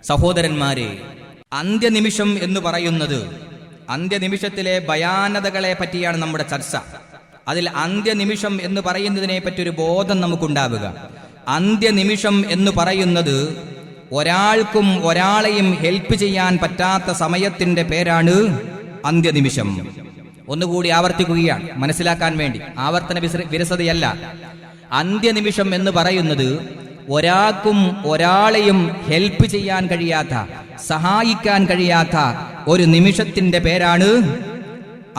സഹോദരന്മാരെ, അന്ത്യനിമിഷം എന്ന് പറയുന്നത്, അന്ത്യനിമിഷത്തിലെ ഭയാനതകളെ പറ്റിയാണ് നമ്മുടെ ചർച്ച. അതിൽ അന്ത്യനിമിഷം എന്ന് പറയുന്നതിനെ പറ്റി ഒരു ബോധം നമുക്കുണ്ടാവുക. അന്ത്യനിമിഷം എന്ന് പറയുന്നത് ഒരാൾക്കും ഒരാളെയും ഹെൽപ്പ് ചെയ്യാൻ പറ്റാത്ത സമയത്തിന്റെ പേരാണ് അന്ത്യനിമിഷം. ഒന്നുകൂടി ആവർത്തിക്കുകയാണ് മനസ്സിലാക്കാൻ വേണ്ടി, ആവർത്തന വിരസതയല്ല. അന്ത്യനിമിഷം എന്ന് പറയുന്നത് ഒരാൾക്കും ഒരാളെയും ഹെൽപ്പ് ചെയ്യാൻ കഴിയാത്ത, സഹായിക്കാൻ കഴിയാത്ത ഒരു നിമിഷത്തിന്റെ പേരാണ്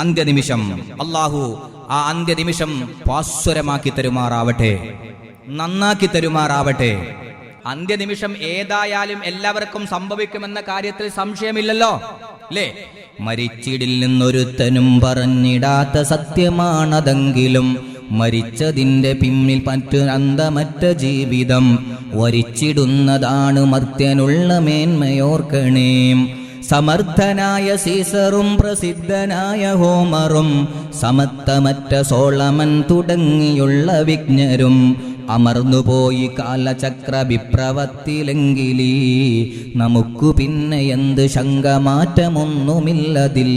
അന്ത്യനിമിഷം. അല്ലാഹു ആ അന്ത്യനിമിഷം ഭാസ്വരമാക്കി തരുമാറാവട്ടെ, നന്നാക്കി തരുമാറാവട്ടെ. അന്ത്യനിമിഷം ഏതായാലും എല്ലാവർക്കും സംഭവിക്കുമെന്ന കാര്യത്തിൽ സംശയമില്ലല്ലോ, അല്ലേ? മരിച്ചിടിൽ നിന്നൊരുത്തനും പറഞ്ഞിടാത്ത സത്യമാണതെങ്കിലും മരിച്ചതിന്റെ പിന്നിൽ അന്തമറ്റ ജീവിതം വരിച്ചിടുന്നതാണ് മർത്യനുള്ള മേന്മയോർക്കണേ. സമർത്ഥനായ സീസറും പ്രസിദ്ധനായ ഹോമറും സമത്വമറ്റ സോളമൻ തുടങ്ങിയുള്ള വിജ്ഞരും അമർന്നുപോയി കാലചക്ര വിപ്രവത്തിലെങ്കിലീ നമുക്കു പിന്നെ എന്ത് ശങ്ക മാറ്റമൊന്നുമില്ലതിൽ.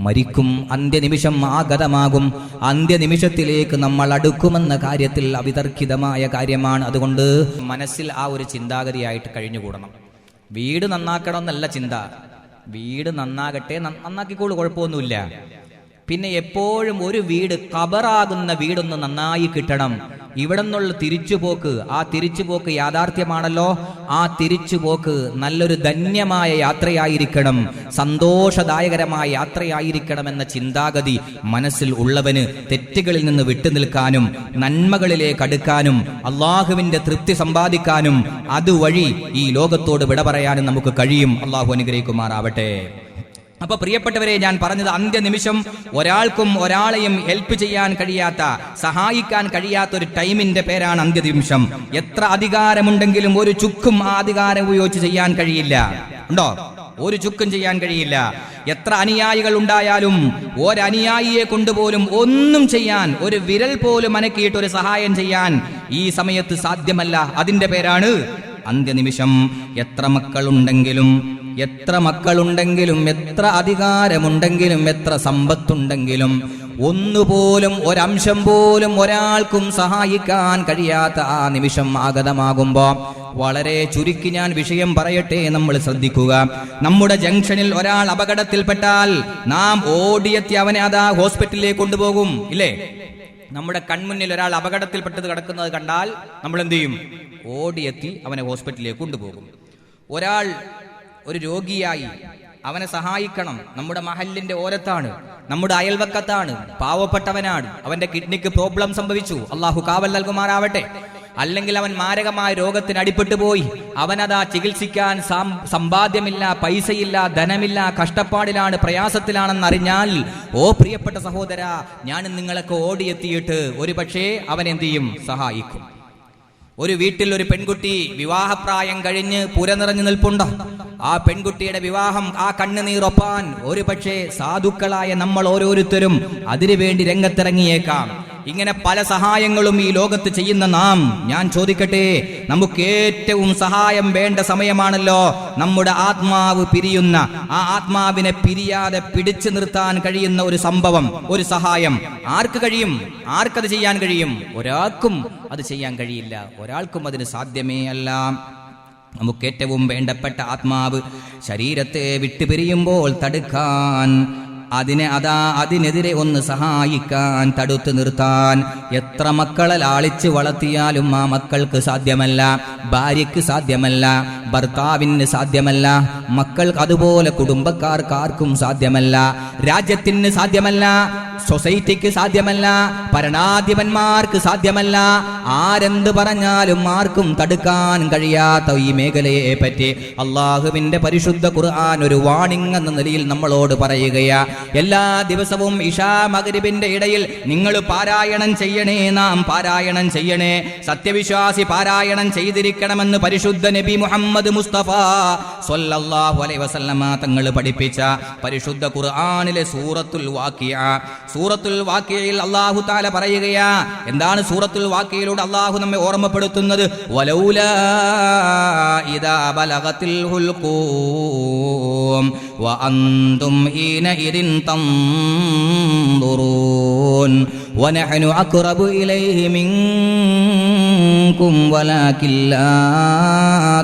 മരിക്കും, അന്ത്യനിമിഷം ആഗതമാകും. അന്ത്യനിമിഷത്തിലേക്ക് നമ്മൾ അടുക്കുമെന്ന കാര്യത്തിൽ അവിതർക്കിതമായ കാര്യമാണ്. അതുകൊണ്ട് മനസ്സിൽ ആ ഒരു ചിന്താഗതിയായിട്ട് കഴിഞ്ഞുകൂടണം. വീട് നന്നാക്കണം എന്നല്ല ചിന്ത, വീട് നന്നാകട്ടെ, നന്നാക്കിക്കോളൂ, കുഴപ്പമൊന്നുമില്ല. പിന്നെ എപ്പോഴും ഒരു വീട്, ഖബറാകുന്ന വീടൊന്ന് നന്നായി കിട്ടണം. ഇവിടെ നിന്നുള്ള തിരിച്ചുപോക്ക്, ആ തിരിച്ചുപോക്ക് യാഥാർത്ഥ്യമാണല്ലോ, ആ തിരിച്ചുപോക്ക് നല്ലൊരു ധന്യമായ യാത്രയായിരിക്കണം, സന്തോഷദായകരമായ യാത്രയായിരിക്കണമെന്ന ചിന്താഗതി മനസ്സിൽ ഉള്ളവന് തെറ്റുകളിൽ നിന്ന് വിട്ടുനിൽക്കാനും നന്മകളിലേക്ക് അടുക്കാനും അള്ളാഹുവിന്റെ തൃപ്തി സമ്പാദിക്കാനും അതുവഴി ഈ ലോകത്തോട് വിട പറയാനും നമുക്ക് കഴിയും. അള്ളാഹു അനുഗ്രഹിക്കുമാറാവട്ടെ. അപ്പൊ പ്രിയപ്പെട്ടവരെ, ഞാൻ പറഞ്ഞത് അന്ത്യനിമിഷം ഒരാൾക്കും ഒരാളെയും ഹെൽപ്പ് ചെയ്യാൻ കഴിയാത്ത, സഹായിക്കാൻ കഴിയാത്ത ഒരു ടൈമിന്റെ പേരാണ് അന്ത്യനിമിഷം. എത്ര അധികാരമുണ്ടെങ്കിലും ഒരു ചുക്കും ആ അധികാരം ഉപയോഗിച്ച് ചെയ്യാൻ കഴിയില്ല. ഉണ്ടോ? ഒരു ചുക്കും ചെയ്യാൻ കഴിയില്ല. എത്ര അനുയായികൾ ഉണ്ടായാലും ഒരനുയായിയെ കൊണ്ടുപോലും ഒന്നും ചെയ്യാൻ, ഒരു വിരൽ പോലും അനക്കിയിട്ട് ഒരു സഹായം ചെയ്യാൻ ഈ സമയത്ത് സാധ്യമല്ല. അതിന്റെ പേരാണ് അന്ത്യനിമിഷം. എത്ര മക്കളുണ്ടെങ്കിലും, എത്ര അധികാരമുണ്ടെങ്കിലും, എത്ര സമ്പത്തുണ്ടെങ്കിലും ഒന്നുപോലും, ഒരംശം പോലും ഒരാൾക്കും സഹായിക്കാൻ കഴിയാത്ത ആ നിമിഷം ആഗതമാകുമ്പോ, വളരെ ചുരുക്കി ഞാൻ വിഷയം പറയട്ടെ, നമ്മൾ ശ്രദ്ധിക്കുക. നമ്മുടെ ജംഗ്ഷനിൽ ഒരാൾ അപകടത്തിൽപ്പെട്ടാൽ നാം ഓടിയെത്തി അവനെ അതാ ഹോസ്പിറ്റലിലേക്ക് കൊണ്ടുപോകും, ഇല്ലേ? നമ്മുടെ കൺമുന്നിൽ ഒരാൾ അപകടത്തിൽപ്പെട്ടത് കിടക്കുന്നത് കണ്ടാൽ നമ്മൾ എന്ത് ചെയ്യും? ഓടിയെത്തി അവനെ ഹോസ്പിറ്റലിലേക്ക് കൊണ്ടുപോകും. ഒരാൾ ഒരു രോഗിയായി, അവനെ സഹായിക്കണം. നമ്മുടെ മഹലിന്റെ ഓരത്താണ്, നമ്മുടെ അയൽവക്കത്താണ്, പാവപ്പെട്ടവനാണ്, അവന്റെ കിഡ്നിക്ക് പ്രോബ്ലം സംഭവിച്ചു, അള്ളാഹു കാവൽ നൽകുമാറാവട്ടെ. അല്ലെങ്കിൽ അവൻ മാരകമായ രോഗത്തിന് അടിപ്പെട്ടു പോയി, അവനതാ ചികിത്സിക്കാൻ സമ്പാദ്യമില്ല, പൈസയില്ല, ധനമില്ല, കഷ്ടപ്പാടിലാണ്, പ്രയാസത്തിലാണെന്നറിഞ്ഞാൽ, ഓ പ്രിയപ്പെട്ട സഹോദര, ഞാനും നിങ്ങളൊക്കെ ഓടിയെത്തിയിട്ട് ഒരു പക്ഷേ അവൻ എന്ത് ചെയ്യും? സഹായിക്കും. ഒരു വീട്ടിൽ ഒരു പെൺകുട്ടി വിവാഹപ്രായം കഴിഞ്ഞ് പുര നിറഞ്ഞു നിൽപ്പുണ്ടോ? ആ പെൺകുട്ടിയുടെ വിവാഹം, ആ കണ്ണുനീറൊപ്പാൻ ഒരു പക്ഷേ സാധുക്കളായ നമ്മൾ ഓരോരുത്തരും അതിനുവേണ്ടി രംഗത്തിറങ്ങിയേക്കാം. ഇങ്ങനെ പല സഹായങ്ങളും ഈ ലോകത്ത് ചെയ്യുന്ന നാം, ഞാൻ ചോദിക്കട്ടെ, നമുക്ക് ഏറ്റവും സഹായം വേണ്ട സമയമാണല്ലോ. നമ്മുടെ ആത്മാവ് പിരിയുന്ന, ആ ആത്മാവിനെ പിരിയാതെ പിടിച്ചു നിർത്താൻ കഴിയുന്ന ഒരു സംഭവം, ഒരു സഹായം ആർക്ക് കഴിയും? ആർക്കത് ചെയ്യാൻ കഴിയും? ഒരാൾക്കും അത് ചെയ്യാൻ കഴിയില്ല, ഒരാൾക്കും അതിന് സാധ്യമേ അല്ല. നമുക്ക് ഏറ്റവും വേണ്ടപ്പെട്ട ആത്മാവ് ശരീരത്തെ വിട്ടുപിരിയുമ്പോൾ തടുക്കാൻ, അതിനെതിരെ ഒന്ന് സഹായിക്കാൻ, തടുത്തു നിർത്താൻ എത്ര മക്കളെ ലാളിച്ച് വളർത്തിയാലും ആ മക്കൾക്ക് സാധ്യമല്ല, ഭാര്യയ്ക്ക് സാധ്യമല്ല, ഭർത്താവിന് സാധ്യമല്ല, മക്കൾക്ക് അതുപോലെ കുടുംബക്കാർക്ക് ആർക്കും സാധ്യമല്ല, രാജ്യത്തിന് സാധ്യമല്ല, സൊസൈറ്റിക്ക് സാധ്യമല്ല, ഭരണാധിപന്മാർക്ക് സാധ്യമല്ല. ആരെന്ത് പറഞ്ഞാലും ആർക്കും തടുക്കാൻ കഴിയാത്ത ഈ മേഖലയെ പറ്റി അള്ളാഹുവിന്റെ പരിശുദ്ധ ഖുർആൻ ഒരു വാണിംഗ് എന്ന നിലയിൽ നമ്മളോട് പറയുകയാ. എല്ലാ ദിവസവും ഇശാ മഗ്രിബിന്റെ ഇടയിൽ നിങ്ങൾ പാരായണം ചെയ്യണേ, നാം പാരായണം ചെയ്യണേ. സത്യവിശ്വാസി പാരായണം ചെയ്തിരിക്കണമെന്ന് പരിശുദ്ധ നബി മുഹമ്മദ് മുസ്തഫ സ്വല്ലല്ലാഹു അലൈഹി വസല്ലമ തങ്ങൾ പഠിപ്പിച്ച പരിശുദ്ധ ഖുർആനിലെ സൂറത്തുൽ വാഖിഅ സൂറത്തുൽ വാഖിയയിൽ അല്ലാഹു തആല പറയുകയാ. എന്താണ് സൂറത്തുൽ വാഖിയയിലൂടെ അല്ലാഹു നമ്മെ ഓർമ്മപ്പെടുത്തുന്നത്? വലൗലാ ഇദാ ബലഗത്തിൽ ഹുൽഖൂം വഅൻതും ഹീനഇദിൻ തൻദുറൂൻ വനഹ്നു അഖ്റബു ഇലൈഹി മിൻകും വലാകിൻ ലാ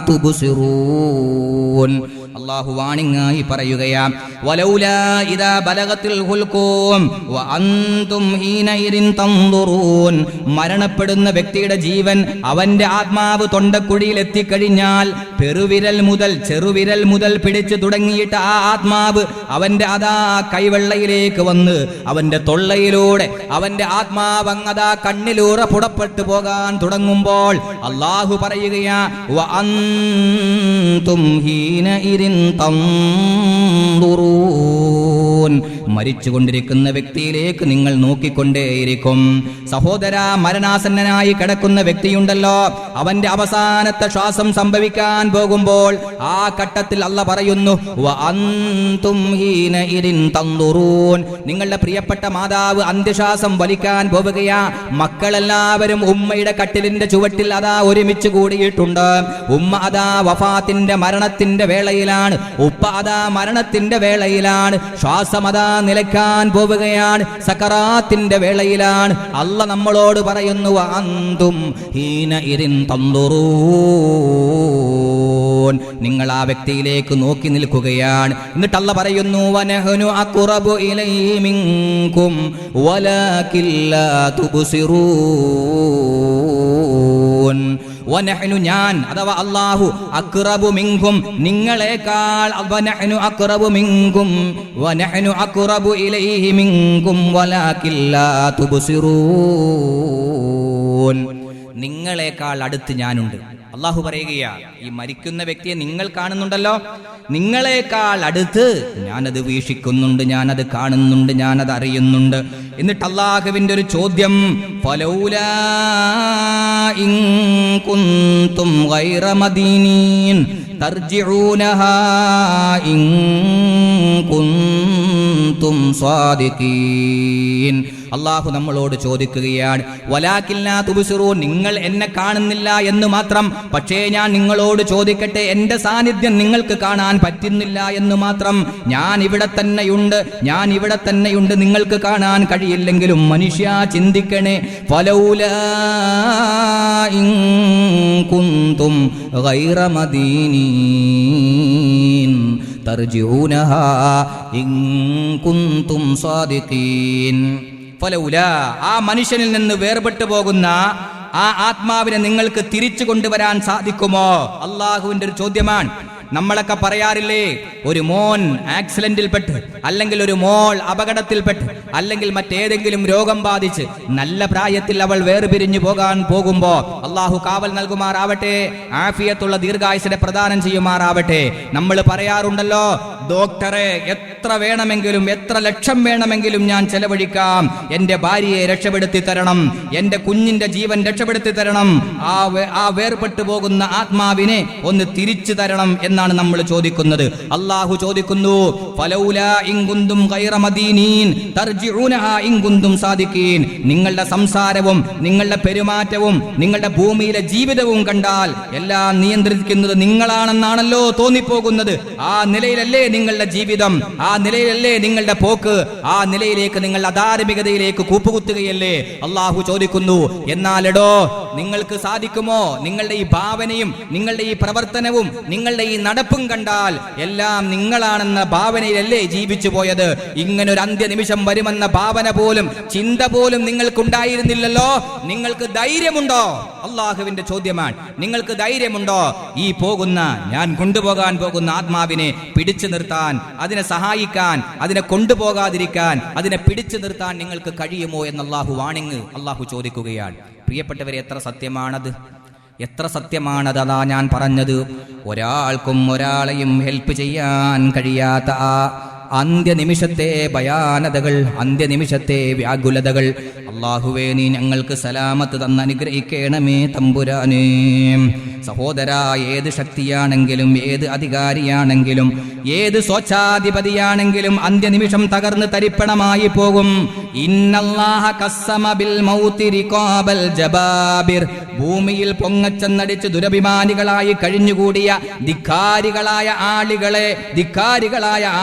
തുബ്സിറൂൻ. അല്ലാഹു വാണിങ്ങായി പറയുകയാ, വലൗലാ ഇദാ ബലഗത്തിൽ ഹുൽഖൂം വഅൻതും ഹീനഇദിൻ തൻദുറൂൻ. മരണപ്പെടുന്ന വ്യക്തിയുടെ ജീവൻ, അവന്റെ ആത്മാവ് തൊണ്ടക്കുഴിയിൽ എത്തിക്കഴിഞ്ഞാൽ ചെറുവിരൽ മുതൽ പിടിച്ചു തുടങ്ങിയിട്ട് ആ ആത്മാവ് അവന്റെ അതാ കൈവെള്ളയിലേക്ക് വന്ന് അവന്റെ തൊള്ളയിലൂടെ അവന്റെ ആത്മാവ് അങ്ങതാ കണ്ണിലൂടെ പുറപ്പെട്ടു പോകാൻ തുടങ്ങുമ്പോൾ അല്ലാഹു പറയുകയാ, വഅൻതും ഹീനഇദിൻ തൻദുറൂൻ. മരിച്ചുകൊണ്ടിരിക്കുന്ന വ്യക്തിയിലേക്ക് നിങ്ങൾ നോക്കിക്കൊണ്ടേയിരിക്കും. സഹോദര, മരണാസന്നനായി കിടക്കുന്ന വ്യക്തിയുണ്ടല്ലോ, അവന്റെ അവസാനത്തെ ശ്വാസം സംഭവിക്കാൻ പോകുമ്പോൾ ആ ഘട്ടത്തിൽ അല്ലാഹു പറയുന്നു, വഅൻതും ഹീനഇദിൻ തൻദുറൂൻ. നിങ്ങളുടെ പ്രിയപ്പെട്ട മാതാവ് അന്ത്യശ്വാസം വലിക്കാൻ പോവുകയാ. മക്കളെല്ലാവരും ഉമ്മയുടെ കട്ടിലിന്റെ ചുവട്ടിൽ അതാ ഒരുമിച്ച് കൂടിയിട്ടുണ്ട്. ഉമ്മ അതാ വഫാത്തിന്റെ മരണത്തിന്റെ വേളയിലാണ്, ഉപ്പ അതാ മരണത്തിന്റെ വേളയിലാണ്, ശ്വാസം അതാ നിലയ്ക്കാൻ പോവുകയാണ്, സക്കറാത്തിന്റെ വേളയിലാണ്. അല്ലാഹു നമ്മളോട് പറയുന്നു, വഅൻതും ഹീനഇദിൻ തൻദുറൂൻ. നിങ്ങൾ ആ വ്യക്തിയിലേക്ക് നോക്കി നിൽക്കുകയാണ്. എന്നിട്ട് അല്ലാഹു പറയുന്നു, വനഹ്നു അഖ്റബു ഇലൈഹി മിൻകും വലാകിൻ ലാ തുബ്സിറൂൻ. വനഹ്നു ഞാൻ അഥവാ അല്ലാഹു അഖ്റബു മിൻകും നിങ്ങളെക്കാൾ, വനഹ്നു അഖ്റബു മിൻകും വനഹ്നു അഖ്റബു ഇലൈഹി മിൻകും വലാകിൻ ലാ തുബ്സിറൂൻ. നിങ്ങളെക്കാൾ അടുത്ത് ഞാനുണ്ട്. അല്ലാഹു പറയുകയാ, ഈ മരിക്കുന്ന വ്യക്തിയെ നിങ്ങൾ കാണുന്നുണ്ടല്ലോ, നിങ്ങളെക്കാൾ അടുത്ത് ഞാനത് വീക്ഷിക്കുന്നുണ്ട്, ഞാനത് കാണുന്നുണ്ട്, ഞാനത് അറിയുന്നുണ്ട്. എന്നിട്ട് അല്ലാഹുവിന്റെ ഒരു ചോദ്യം, ഫലൗലാ ഇൻ കുൻതും ഗൈറ മദീനീൻ തർജിഊനഹാ ഇൻ കുൻതും സ്വാദിഖീൻ. അല്ലാഹു നമ്മളോട് ചോദിക്കുകയാണ്, വലാകിൻ ലാ തുബ്സിറൂൻ. നിങ്ങൾ എന്നെ കാണുന്നില്ല എന്ന് മാത്രം, പക്ഷേ ഞാൻ നിങ്ങളോട് ചോദിക്കട്ടെ, എന്റെ സാന്നിധ്യം നിങ്ങൾക്ക് കാണാൻ പറ്റുന്നില്ല എന്ന് മാത്രം. ഞാൻ ഇവിടെ തന്നെയുണ്ട്, നിങ്ങൾക്ക് കാണാൻ കഴിയില്ലെങ്കിലും മനുഷ്യ ചിന്തിക്കണേ, ഫലൗലാ ഇൻ കുൻതും ഗൈറ മദീനീൻ തർജിഊനഹാ ഇൻ കുൻതും സ്വാദിഖീൻ. ഫലൗലാ, ആ മനുഷ്യനിൽ നിന്ന് വേർപെട്ടു പോകുന്ന ആ ആത്മാവിനെ നിങ്ങൾക്ക് തിരിച്ചു കൊണ്ടുവരാൻ സാധിക്കുമോ? അള്ളാഹുവിന്റെ ഒരു ചോദ്യമാണ്. നമ്മളൊക്കെ പറയാറില്ലേ, ഒരു മോൻ ആക്സിഡന്റിൽപ്പെട്ട്, അല്ലെങ്കിൽ ഒരു മോൾ അപകടത്തിൽപ്പെട്ട്, അല്ലെങ്കിൽ മറ്റേതെങ്കിലും രോഗം ബാധിച്ച് നല്ല പ്രായത്തിൽ അവൾ വേർപിരിഞ്ഞു പോകുമ്പോ അള്ളാഹു കാവൽ നൽകുമാറാവട്ടെ, ആഫിയത്തുള്ള ദീർഘായുസിനെ പ്രദാനം ചെയ്യുമാറാവട്ടെ. നമ്മൾ പറയാറുണ്ടല്ലോ, ഡോക്ടറെ എത്ര വേണമെങ്കിലും, എത്ര ലക്ഷം വേണമെങ്കിലും ഞാൻ ചെലവഴിക്കാം, എന്റെ ഭാര്യയെ രക്ഷപ്പെടുത്തി തരണം, എന്റെ കുഞ്ഞിന്റെ ജീവൻ രക്ഷപ്പെടുത്തി തരണം, ആ വേർപെട്ടു പോകുന്ന ആത്മാവിനെ ഒന്ന് തിരിച്ചു തരണം എന്നാണ് നമ്മൾ ചോദിക്കുന്നത്. അല്ലാഹു ചോദിക്കുന്നു, ഫലൗലാ ഇൻ കുന്തും ഗൈറ മദീനീൻ തർജിഊനഹാ ഇൻ കുന്തും സാദിഖീൻ. നിങ്ങളുടെ സംസാരവും നിങ്ങളുടെ പെരുമാറ്റവും നിങ്ങളുടെ ഭൂമിയിലെ ജീവിതവും കണ്ടാൽ എല്ലാം നിയന്ത്രിക്കുന്നത് നിങ്ങളാണെന്നാണല്ലോ തോന്നിപ്പോകുന്നത്. ആ നിലയിലല്ലേ നിങ്ങളുടെ ജീവിതം, ആ നിലയിലല്ലേ നിങ്ങളുടെ പോക്ക്, ആ നിലയിലേക്ക് നിങ്ങൾ അധാർമികതയിലേക്ക് കൂപ്പുകുത്തുകയല്ലേ? അല്ലാഹു ചോദിക്കുന്നു, എന്നാലെടോ നിങ്ങൾക്ക് സാധിക്കുമോ? നിങ്ങളുടെ ഈ ഭാവനയും നിങ്ങളുടെ ഈ പ്രവർത്തനവും നിങ്ങളുടെ ഈ നടപ്പും കണ്ടാൽ എല്ലാം നിങ്ങളാണെന്ന ഭാവനയിലല്ലേ ജീവിച്ചു പോയത്? ഇങ്ങനൊരു അന്ത്യനിമിഷം വരുമെന്ന ഭാവന പോലും, ചിന്ത പോലും നിങ്ങൾക്കുണ്ടായിരുന്നില്ലല്ലോ. നിങ്ങൾക്ക് ധൈര്യമുണ്ടോ? അള്ളാഹുവിന്റെ ചോദ്യമാണ്. നിങ്ങൾക്ക് ധൈര്യമുണ്ടോ ഈ ഞാൻ കൊണ്ടുപോകാൻ പോകുന്ന ആത്മാവിനെ പിടിച്ചു നിർത്താൻ, അതിനെ സഹായിക്കാൻ, അതിനെ കൊണ്ടുപോകാതിരിക്കാൻ, അതിനെ പിടിച്ചു നിർത്താൻ നിങ്ങൾക്ക് കഴിയുമോ എന്ന് അള്ളാഹു ചോദിക്കുകയാണ്. പ്രിയപ്പെട്ടവരെ, എത്ര സത്യമാണത്, എത്ര സത്യമാണത്! അതാ ഞാൻ പറഞ്ഞത്, ഒരാൾക്കും ഒരാളെയും ഹെൽപ്പ് ചെയ്യാൻ കഴിയാത്ത അന്ത്യനിമിഷത്തെ ഭയാനതകൾ, അന്ത്യനിമിഷത്തെ വ്യാകുലതകൾ അല്ലാഹുവേ നീ ഞങ്ങൾക്ക് സലാമത്ത് തന്ന് അനുഗ്രഹിക്കണമേ തമ്പുരാനേ. സഹോദരാ, ഏത് ശക്തിയാണെങ്കിലും ഏത് അധികാരിയാണെങ്കിലും ഏത് സ്വച്ഛാധിപതിയാണെങ്കിലും അന്ത്യനിമിഷം തകർന്ന് തരിപ്പണമായി പോകും. ഇന്നല്ലാഹ ഖസ്സമ ബിൽ മൗതി റിഖാബൽ ജബാബിർ. ഭൂമിയിൽ പൊങ്ങച്ചെന്നടിച്ച് ദുരഭിമാനികളായി കഴിഞ്ഞുകൂടിയ ധിക്കാരികളായ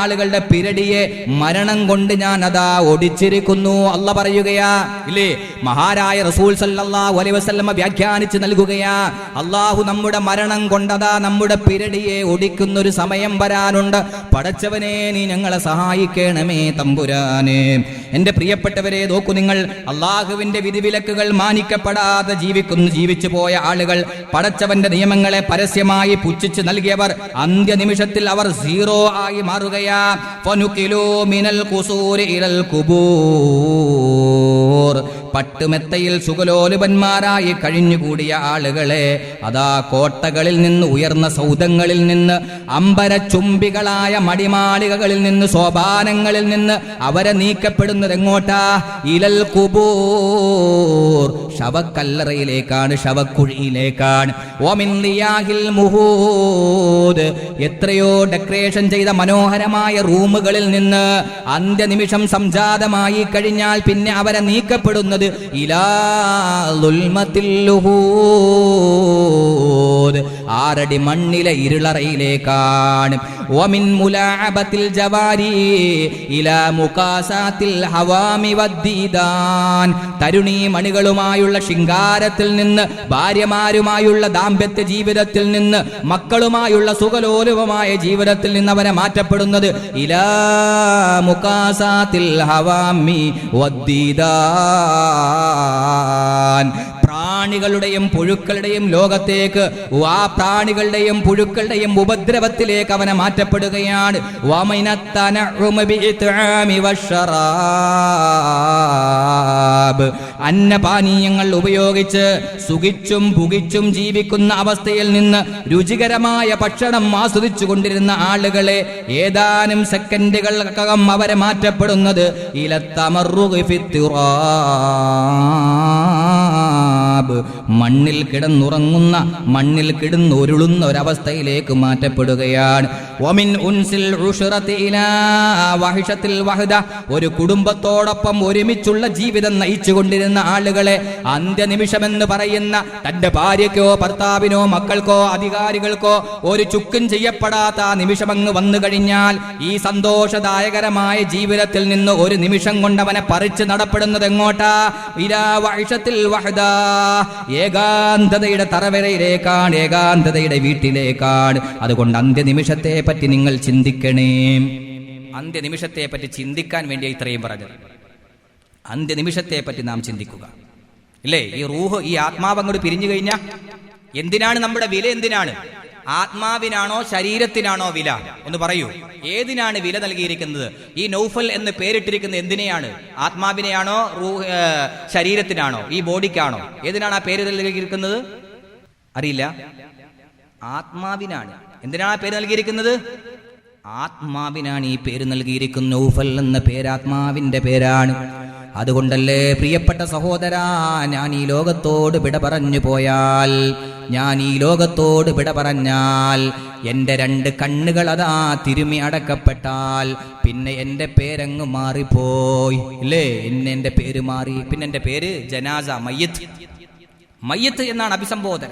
ആളുകളുടെ പിരടിയെ മരണം കൊണ്ട് ഞാൻ അതാ ഒടിച്ചിരിക്കുന്നു. അല്ല പറയുകയാ ഇല്ലേ, മഹാരായ റസൂൽ സല്ലല്ലാഹു അലൈഹി വസല്ലമ വ്യാഖ്യാനിച്ച് നൽകുകയാ, അല്ലാഹു നമ്മുടെ മരണം കൊണ്ടതാ നമ്മുടെ പിരടിയെ ഒടിക്കുന്നൊരു സമയം വരാനുണ്ട്. പടച്ചവനെ നീ ഞങ്ങളെ സഹായിക്കണമേ തമ്പുരാനെ. എന്റെ പ്രിയപ്പെട്ടവരെ, നോക്കൂ നിങ്ങൾ, അള്ളാഹുവിന്റെ വിധിവിലക്കുകൾ മാനിക്കപ്പെടാതെ ജീവിച്ചു പോയ ആളുകൾ, പടച്ചവന്റെ നിയമങ്ങളെ പരസ്യമായി പുച്ഛിച്ച് നൽകിയവർ, അന്ത്യനിമിഷത്തിൽ അവർ സീറോ ആയി മാറുകയാ. ഫനുഖിലൂ മിനൽ ഖുസൂരി ഇലൽ ഖുബൂർ. പട്ടുമെത്തയിൽ സുഖലോലുപന്മാരായി കഴിഞ്ഞുകൂടിയ ആളുകളെ അതാ കോട്ടകളിൽ നിന്ന്, ഉയർന്ന സൗധങ്ങളിൽ നിന്ന്, അമ്പരച്ചുംബികളായ മടിമാളികകളിൽ നിന്ന്, സോപാനങ്ങളിൽ നിന്ന് അവരെ നീക്കപ്പെടുന്നത് എങ്ങോട്ടാ? ഇലൽ ഖുബൂർ. ശവക്കല്ലറയിലേക്കാണ്, ശവക്കുഴിയിലേക്കാണ്. വമിൻ ലിയാഹിൽ മുഹൂദ്. എത്രയോ ഡെക്കറേഷൻ ചെയ്ത മനോഹരമായ റൂമുകളിൽ നിന്ന് അന്ത്യനിമിഷം സംജാതമായി കഴിഞ്ഞാൽ പിന്നെ അവരെ നീക്കപ്പെടുന്നത് ഇലാ ളുൽമത്തിൽ ലുഹൂദ്. 6 അടി മണ്ണിലെ ഇരുളറയിലേക്കാണ്. വമിൻ മുലാഅബത്തിൽ ജവാരി ഇലാ മുകാസാത്തിൽ ഹവാമി വദ്ദീദാൻ. തരുണീ മണികളുമായുള്ള ശൃംഗാരത്തിൽ നിന്ന്, ഭാര്യമാരുമായുള്ള ദാമ്പത്യ ജീവിതത്തിൽ നിന്ന്, മക്കളുമായുള്ള സുഖലോലുപമായ ജീവിതത്തിൽ നിന്ന് അവരെ മാറ്റപ്പെടുന്നത് ഇലാ മുകാസാത്തിൽ ഹവാമി വദ്ദീദാൻ. പ്രാണികളുടെയും പുഴുക്കളുടെയും ലോകത്തേക്ക്, ആ പ്രാണികളുടെയും പുഴുക്കളുടെയും ഉപദ്രവത്തിലേക്ക് അവനെ മാറ്റപ്പെടുകയാണ്. അന്നപാനീയങ്ങൾ ഉപയോഗിച്ച് സുഖിച്ചും പുകിച്ചും ജീവിക്കുന്ന അവസ്ഥയിൽ നിന്ന് രുചികരമായ ഭക്ഷണം ആസ്വദിച്ചു കൊണ്ടിരുന്ന ആളുകളെ ഏതാനും സെക്കൻഡുകൾക്കകം അവരെ മാറ്റപ്പെടുന്നത് ഇലത്തമറുഗി ഫിത്തിറാബ്. മണ്ണിൽ കിടന്നുറങ്ങുന്ന, മണ്ണിൽ കിടന്നുരുളുന്ന ഒരവസ്ഥയിലേക്ക് മാറ്റപ്പെടുകയാണ്. വമിൻ ഉൻസിൽ ഉശ്റതി ഇലാ വഹിഷത്തിൽ വഹദ. ഒരു കുടുംബത്തോടൊപ്പം ഒരുമിച്ചുള്ള ജീവിതം നയിച്ചുകൊണ്ടിരുന്ന ആളുകളെ അന്ത്യനിമിഷമെന്ന് പറയുന്ന തന്റെ ഭാര്യയ്ക്കോ ഭർത്താവിനോ മക്കൾക്കോ അധികാരികൾക്കോ ഒരു ചുക്കും ചെയ്യപ്പെടാത്ത ആ നിമിഷമങ്ങ് വന്നു കഴിഞ്ഞാൽ ഈ സന്തോഷദായകരമായ ജീവിതത്തിൽ നിന്ന് ഒരു നിമിഷം കൊണ്ടവനെ പറിച്ച് നടപ്പെടുന്നത് എങ്ങോട്ടാ? ഇലാ വഹിഷത്തിൽ വഹദ. ഏകാന്തതയുടെ തറവരയിലേക്കാണ്, ഏകാന്തതയുടെ വീട്ടിലേക്കാണ്. അതുകൊണ്ട് അന്ത്യനിമിഷത്തെ പറ്റി നിങ്ങൾ ചിന്തിക്കണേ. അന്ത്യനിമിഷത്തെ പറ്റി ചിന്തിക്കാൻ വേണ്ടി ഇത്രയും പറഞ്ഞത്. അന്ത്യനിമിഷത്തെ പറ്റി നാം ചിന്തിക്കുക, ഇല്ലേ? ഈ റൂഹ്, ഈ ആത്മാവ് അങ്ങോട്ട് പിരിഞ്ഞു കഴിഞ്ഞാൽ എന്തിനാണ് നമ്മുടെ വില? എന്തിനാണ്? ആത്മാവിനാണോ ശരീരത്തിനാണോ വില? ഒന്ന് പറയൂ. ഏതിനാണ് വില നൽകിയിരിക്കുന്നത്? ഈ നൗഫൽ എന്ന് പേരിട്ടിരിക്കുന്നത് എന്തിനെയാണ്? ആത്മാവിനെയാണോ ശരീരത്തിനാണോ ഈ ബോഡിക്കാണോ? ഏതിനാണ് ആ പേര് നൽകിയിരിക്കുന്നത്? അറിയില്ല. ആത്മാവിനാണ്. എന്തിനാണ് ആ പേര് നൽകിയിരിക്കുന്നത്? ആത്മാവിനാണ് ഈ പേര് നൽകിയിരിക്കുന്നത്. നൗഫൽ എന്ന പേര് ആത്മാവിന്റെ പേരാണ്. അതുകൊണ്ടല്ലേ പ്രിയപ്പെട്ട സഹോദരാ, ഞാൻ ഈ ലോകത്തോട് വിട പറഞ്ഞു പോയാൽ, ഞാൻ ഈ ലോകത്തോട് വിട പറഞ്ഞാൽ, എൻ്റെ 2 കണ്ണുകൾ അതാ തിരുമി അടക്കപ്പെട്ടാൽ പിന്നെ എൻ്റെ പേരങ്ങ് മാറിപ്പോയി, ഇല്ലേ? എൻ്റെ പേര് മാറി. പിന്നെ എൻ്റെ പേര് ജനാസ, മയ്യത്ത്. മയ്യത്ത് എന്നാണ് അഭിസംബോധന.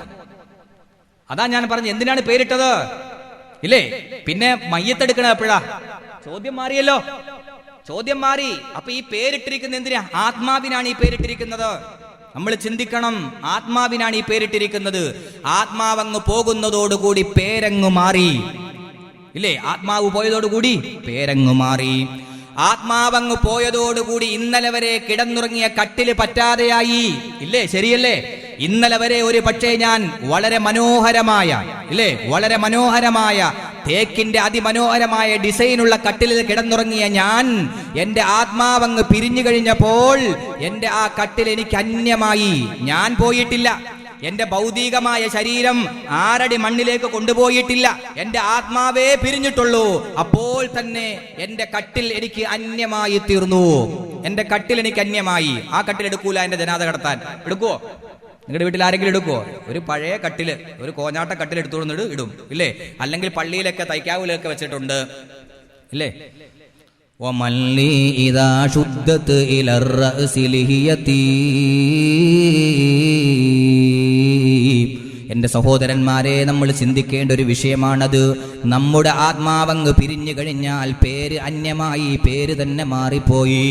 അതാ ഞാൻ പറഞ്ഞു എന്തിനാണ് പേരിട്ടത്, ഇല്ലേ? പിന്നെ മയ്യത്തെടുക്കണ എപ്പോഴാ? ചോദ്യം മാറിയല്ലോ, ചോദ്യം മാറി. അപ്പൊ ഈ പേരിട്ടിരിക്കുന്നത് എന്തിനാ? ആത്മാവിനാണ് ഈ പേരിട്ടിരിക്കുന്നത്. നമ്മൾ ചിന്തിക്കണം, ആത്മാവിനാണ് ഈ പേരിട്ടിരിക്കുന്നത്. ആത്മാവങ്ങ് പോകുന്നതോടുകൂടി പേരങ്ങ് മാറി, ഇല്ലേ? ആത്മാവ് പോയതോടുകൂടി പേരങ്ങ് മാറി. ആത്മാവങ്ങ് പോയതോടുകൂടി ഇന്നലെ വരെ കിടന്നുറങ്ങിയ കട്ടില് പറ്റാതെയായി, ഇല്ലേ? ശരിയല്ലേ? ഇന്നലെ വരെ ഒരു പക്ഷേ ഞാൻ വളരെ മനോഹരമായ, ഇല്ലേ, വളരെ മനോഹരമായ തേക്കിന്റെ അതിമനോഹരമായ ഡിസൈനുള്ള കട്ടിലിൽ കിടന്നുറങ്ങിയ ഞാൻ, എന്റെ ആത്മാവങ്ങ് പിരിഞ്ഞു കഴിഞ്ഞപ്പോൾ എന്റെ ആ കട്ടിൽ എനിക്ക് അന്യമായി. ഞാൻ പോയിട്ടില്ല, എന്റെ ഭൗതികമായ ശരീരം 6 അടി മണ്ണിലേക്ക് കൊണ്ടുപോയിട്ടില്ല, എന്റെ ആത്മാവേ പിരിഞ്ഞിട്ടുള്ളൂ. അപ്പോൾ തന്നെ എന്റെ കട്ടിൽ എനിക്ക് അന്യമായി തീർന്നു. എന്റെ കട്ടിൽ എനിക്ക് അന്യമായി. ആ കട്ടിൽ എടുക്കൂല എന്റെ ജനാദ കടത്താൻ. എടുക്കുവോ? നിങ്ങളുടെ വീട്ടിൽ ആരെങ്കിലും എടുക്കുവോ? ഒരു പഴയ കട്ടില്, ഒരു കോഞ്ഞാട്ട കട്ടിൽ എടുത്തുകൊണ്ടിട്ട് ഇടും ഇല്ലേ? അല്ലെങ്കിൽ പള്ളിയിലൊക്കെ തൈക്കാവിലൊക്കെ വെച്ചിട്ടുണ്ട് ഇല്ലേ? വമല്ലി ഇദാ ശുദ്ദത് ഇലർ റഅസി ലിഹിയതി. എന്റെ സഹോദരന്മാരെ, നമ്മൾ ചിന്തിക്കേണ്ട ഒരു വിഷയമാണത്. നമ്മുടെ ആത്മാവങ്ങ് പിരിഞ്ഞു കഴിഞ്ഞാൽ പേര് അന്യമായി, പേര് തന്നെ മാറിപ്പോയി.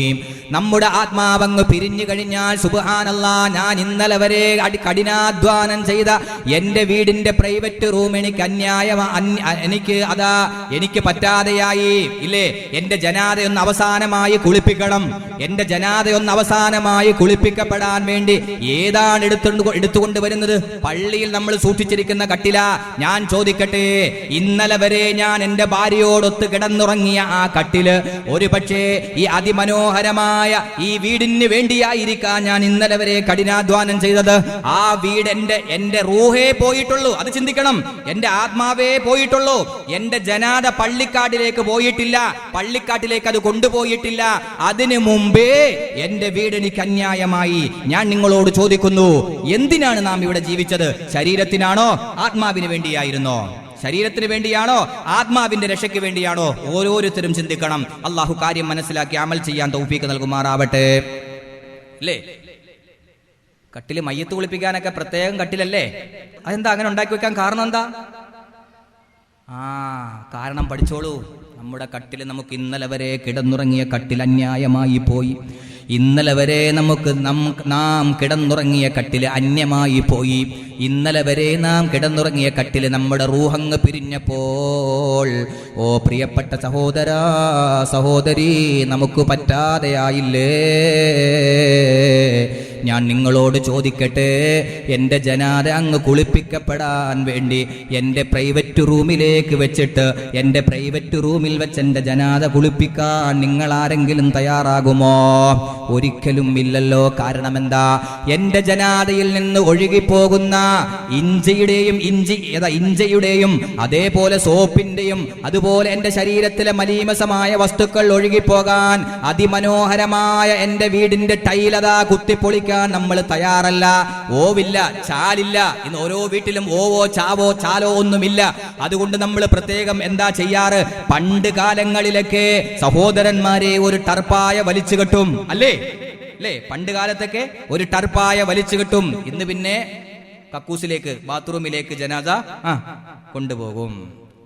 നമ്മുടെ ആത്മാവങ്ങ് പിരിഞ്ഞു കഴിഞ്ഞാൽ സുബ്ഹാനല്ലാഹ്, ഞാൻ ഇന്നലെ വരെ കഠിനാധ്വാനം ചെയ്ത എന്റെ വീടിന്റെ പ്രൈവറ്റ് റൂം എനിക്ക് എനിക്ക് പറ്റാതെയായി ഇല്ലേ? എന്റെ ജനാദയൊന്ന് അവസാനമായി കുളിപ്പിക്കണം. എന്റെ ജനാദയൊന്ന് അവസാനമായി കുളിപ്പിക്കപ്പെടാൻ വേണ്ടി ഏതാണ് എടുത്തുകൊണ്ട് വരുന്നത്? പള്ളിയിൽ നമ്മൾ സൂക്ഷിച്ചിരിക്കുന്ന കട്ടില. ഞാൻ ചോദിക്കട്ടെ, ഇന്നലെ വരെ ഞാൻ എന്റെ ഭാര്യയോടൊത്ത് കിടന്നുറങ്ങിയ ആ കട്ടില് ഒരു പക്ഷേ ഈ അതിമനോഹരമായ ഈ വീടിന് വേണ്ടിയായിരിക്കാം ഞാൻ ഇന്നലെ വരെ കഠിനാധ്വാനം ചെയ്തത്. ആ വീട് എന്റെ റൂഹേ പോയിട്ടുള്ളൂ. അത് ചിന്തിക്കണം. എന്റെ ആത്മാവേ പോയിട്ടുള്ളൂ. എന്റെ ജനാദ പള്ളിക്കാട്ടിലേക്ക് പോയിട്ടില്ല, പള്ളിക്കാട്ടിലേക്ക് അത് കൊണ്ടുപോയിട്ടില്ല. അതിനു മുമ്പേ എന്റെ വീട് എനിക്ക് അന്യായമായി. ഞാൻ നിങ്ങളോട് ചോദിക്കുന്നു, എന്തിനാണ് നാം ഇവിടെ ജീവിച്ചത്? ശരീരത്തിനാണോ ആത്മാവിന് വേണ്ടിയായിരുന്നോ? ശരീരത്തിന് വേണ്ടിയാണോ ആത്മാവിന്റെ രക്ഷയ്ക്ക് വേണ്ടിയാണോ? ഓരോരുത്തരും ചിന്തിക്കണം. അള്ളാഹു കാര്യം മനസ്സിലാക്കി അമൽ ചെയ്യാൻ തൗഫീഖ് നൽകുമാറാവട്ടെ. അല്ലേ? കട്ടില് മയ്യത്ത് കുളിപ്പിക്കാനൊക്കെ പ്രത്യേകം കട്ടിലല്ലേ? അതെന്താ അങ്ങനെ ഉണ്ടാക്കി വെക്കാൻ കാരണം എന്താ? കാരണം പഠിച്ചോളൂ. നമ്മുടെ കട്ടില് നമുക്ക് ഇന്നലെ വരെ കിടന്നുറങ്ങിയ കട്ടിൽ അന്യായമായി പോയി. ഇന്നലെ വരെ നാം കിടന്നുറങ്ങിയ കട്ടില് അന്യമായി പോയി. ഇന്നലെ വരെ നാം കിടന്നുറങ്ങിയ കട്ടില് നമ്മുടെ റൂഹങ്ങ് പിരിഞ്ഞപ്പോൾ, ഓ പ്രിയപ്പെട്ട സഹോദരാ സഹോദരി, നമുക്ക് പറ്റാതെയായില്ലേ? ഞാൻ നിങ്ങളോട് ചോദിക്കട്ടെ, എൻ്റെ ജനാദ അങ്ങ് കുളിപ്പിക്കപ്പെടാൻ വേണ്ടി എൻ്റെ പ്രൈവറ്റ് റൂമിലേക്ക് വെച്ചിട്ട്, എൻ്റെ പ്രൈവറ്റ് റൂമിൽ വെച്ച് എൻ്റെ ജനാദ കുളിപ്പിക്കാൻ നിങ്ങൾ ആരെങ്കിലും തയ്യാറാകുമോ? ഒരിക്കലും ഇല്ലല്ലോ. കാരണം എന്താ? എൻ്റെ ജനാദയിൽ നിന്ന് ഒഴുകിപ്പോകുന്ന ഇഞ്ചയുടെയും അതേപോലെ സോപ്പിന്റെയും അതുപോലെ എൻ്റെ ശരീരത്തിലെ മലീമസമായ വസ്തുക്കൾ ഒഴുകിപ്പോകാൻ അതിമനോഹരമായ എൻ്റെ വീടിന്റെ ടൈലതാ കുത്തിപ്പൊളിക്കാൻ നമ്മൾ തയ്യാറല്ല. ഓവില്ല, ചാലില്ല. ഇന്ന് ഓരോ വീട്ടിലും ഓവോ ചാവോ ചാലോ ഒന്നുമില്ല. അതുകൊണ്ട് നമ്മൾ പ്രത്യേകം എന്താ ചെയ്യാറ്? പണ്ട് കാലങ്ങളിലൊക്കെ സഹോദരന്മാരെ ഒരു ടർപ്പായ വലിച്ചു കെട്ടും അല്ലേ? പണ്ട് കാലത്തൊക്കെ ഒരു ടർപ്പായ വലിച്ചു കെട്ടും. ഇന്ന് പിന്നെ കക്കൂസിലേക്ക്, ബാത്റൂമിലേക്ക് ജനാസ കൊണ്ടുപോകും.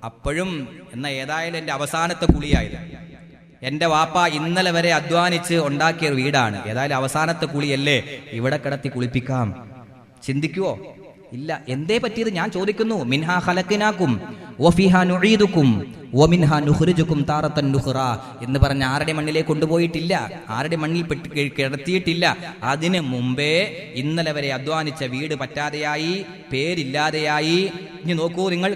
അപ്പോഴും എന്നാ ഏതായാലും എൻ്റെ അവസാനത്തെ കുളിയായത്. എൻ്റെ വാപ്പ ഇന്നലെ വരെ അധ്വാനിച്ച് ഉണ്ടാക്കിയ വീടാണ്. ഏതായാലും അവസാനത്തെ കുളിയല്ലേ, ഇവിടെ കിടത്തി കുളിപ്പിക്കാം. ചിന്തിക്കുവോ? ഇല്ല. എന്തേ പറ്റിയത് ഞാൻ ചോദിക്കുന്നു. മിൻഹാ ഖലഖനാകും വഫീഹാ നുഈദുകും വമിൻഹാ നുഖ്രിജുകും താറത്തൻ നുഖ്റ എന്ന് പറഞ്ഞ 6 അടി മണ്ണിലേക്ക് കൊണ്ടുപോയിട്ടില്ല, 6 അടി മണ്ണിൽ കിടത്തിയിട്ടില്ല. അതിന് മുമ്പേ ഇന്നലെ വരെ അധ്വാനിച്ച വീട് പറ്റാതെയായി, പേരില്ലാതെയായി. ഇനി നോക്കൂ നിങ്ങൾ,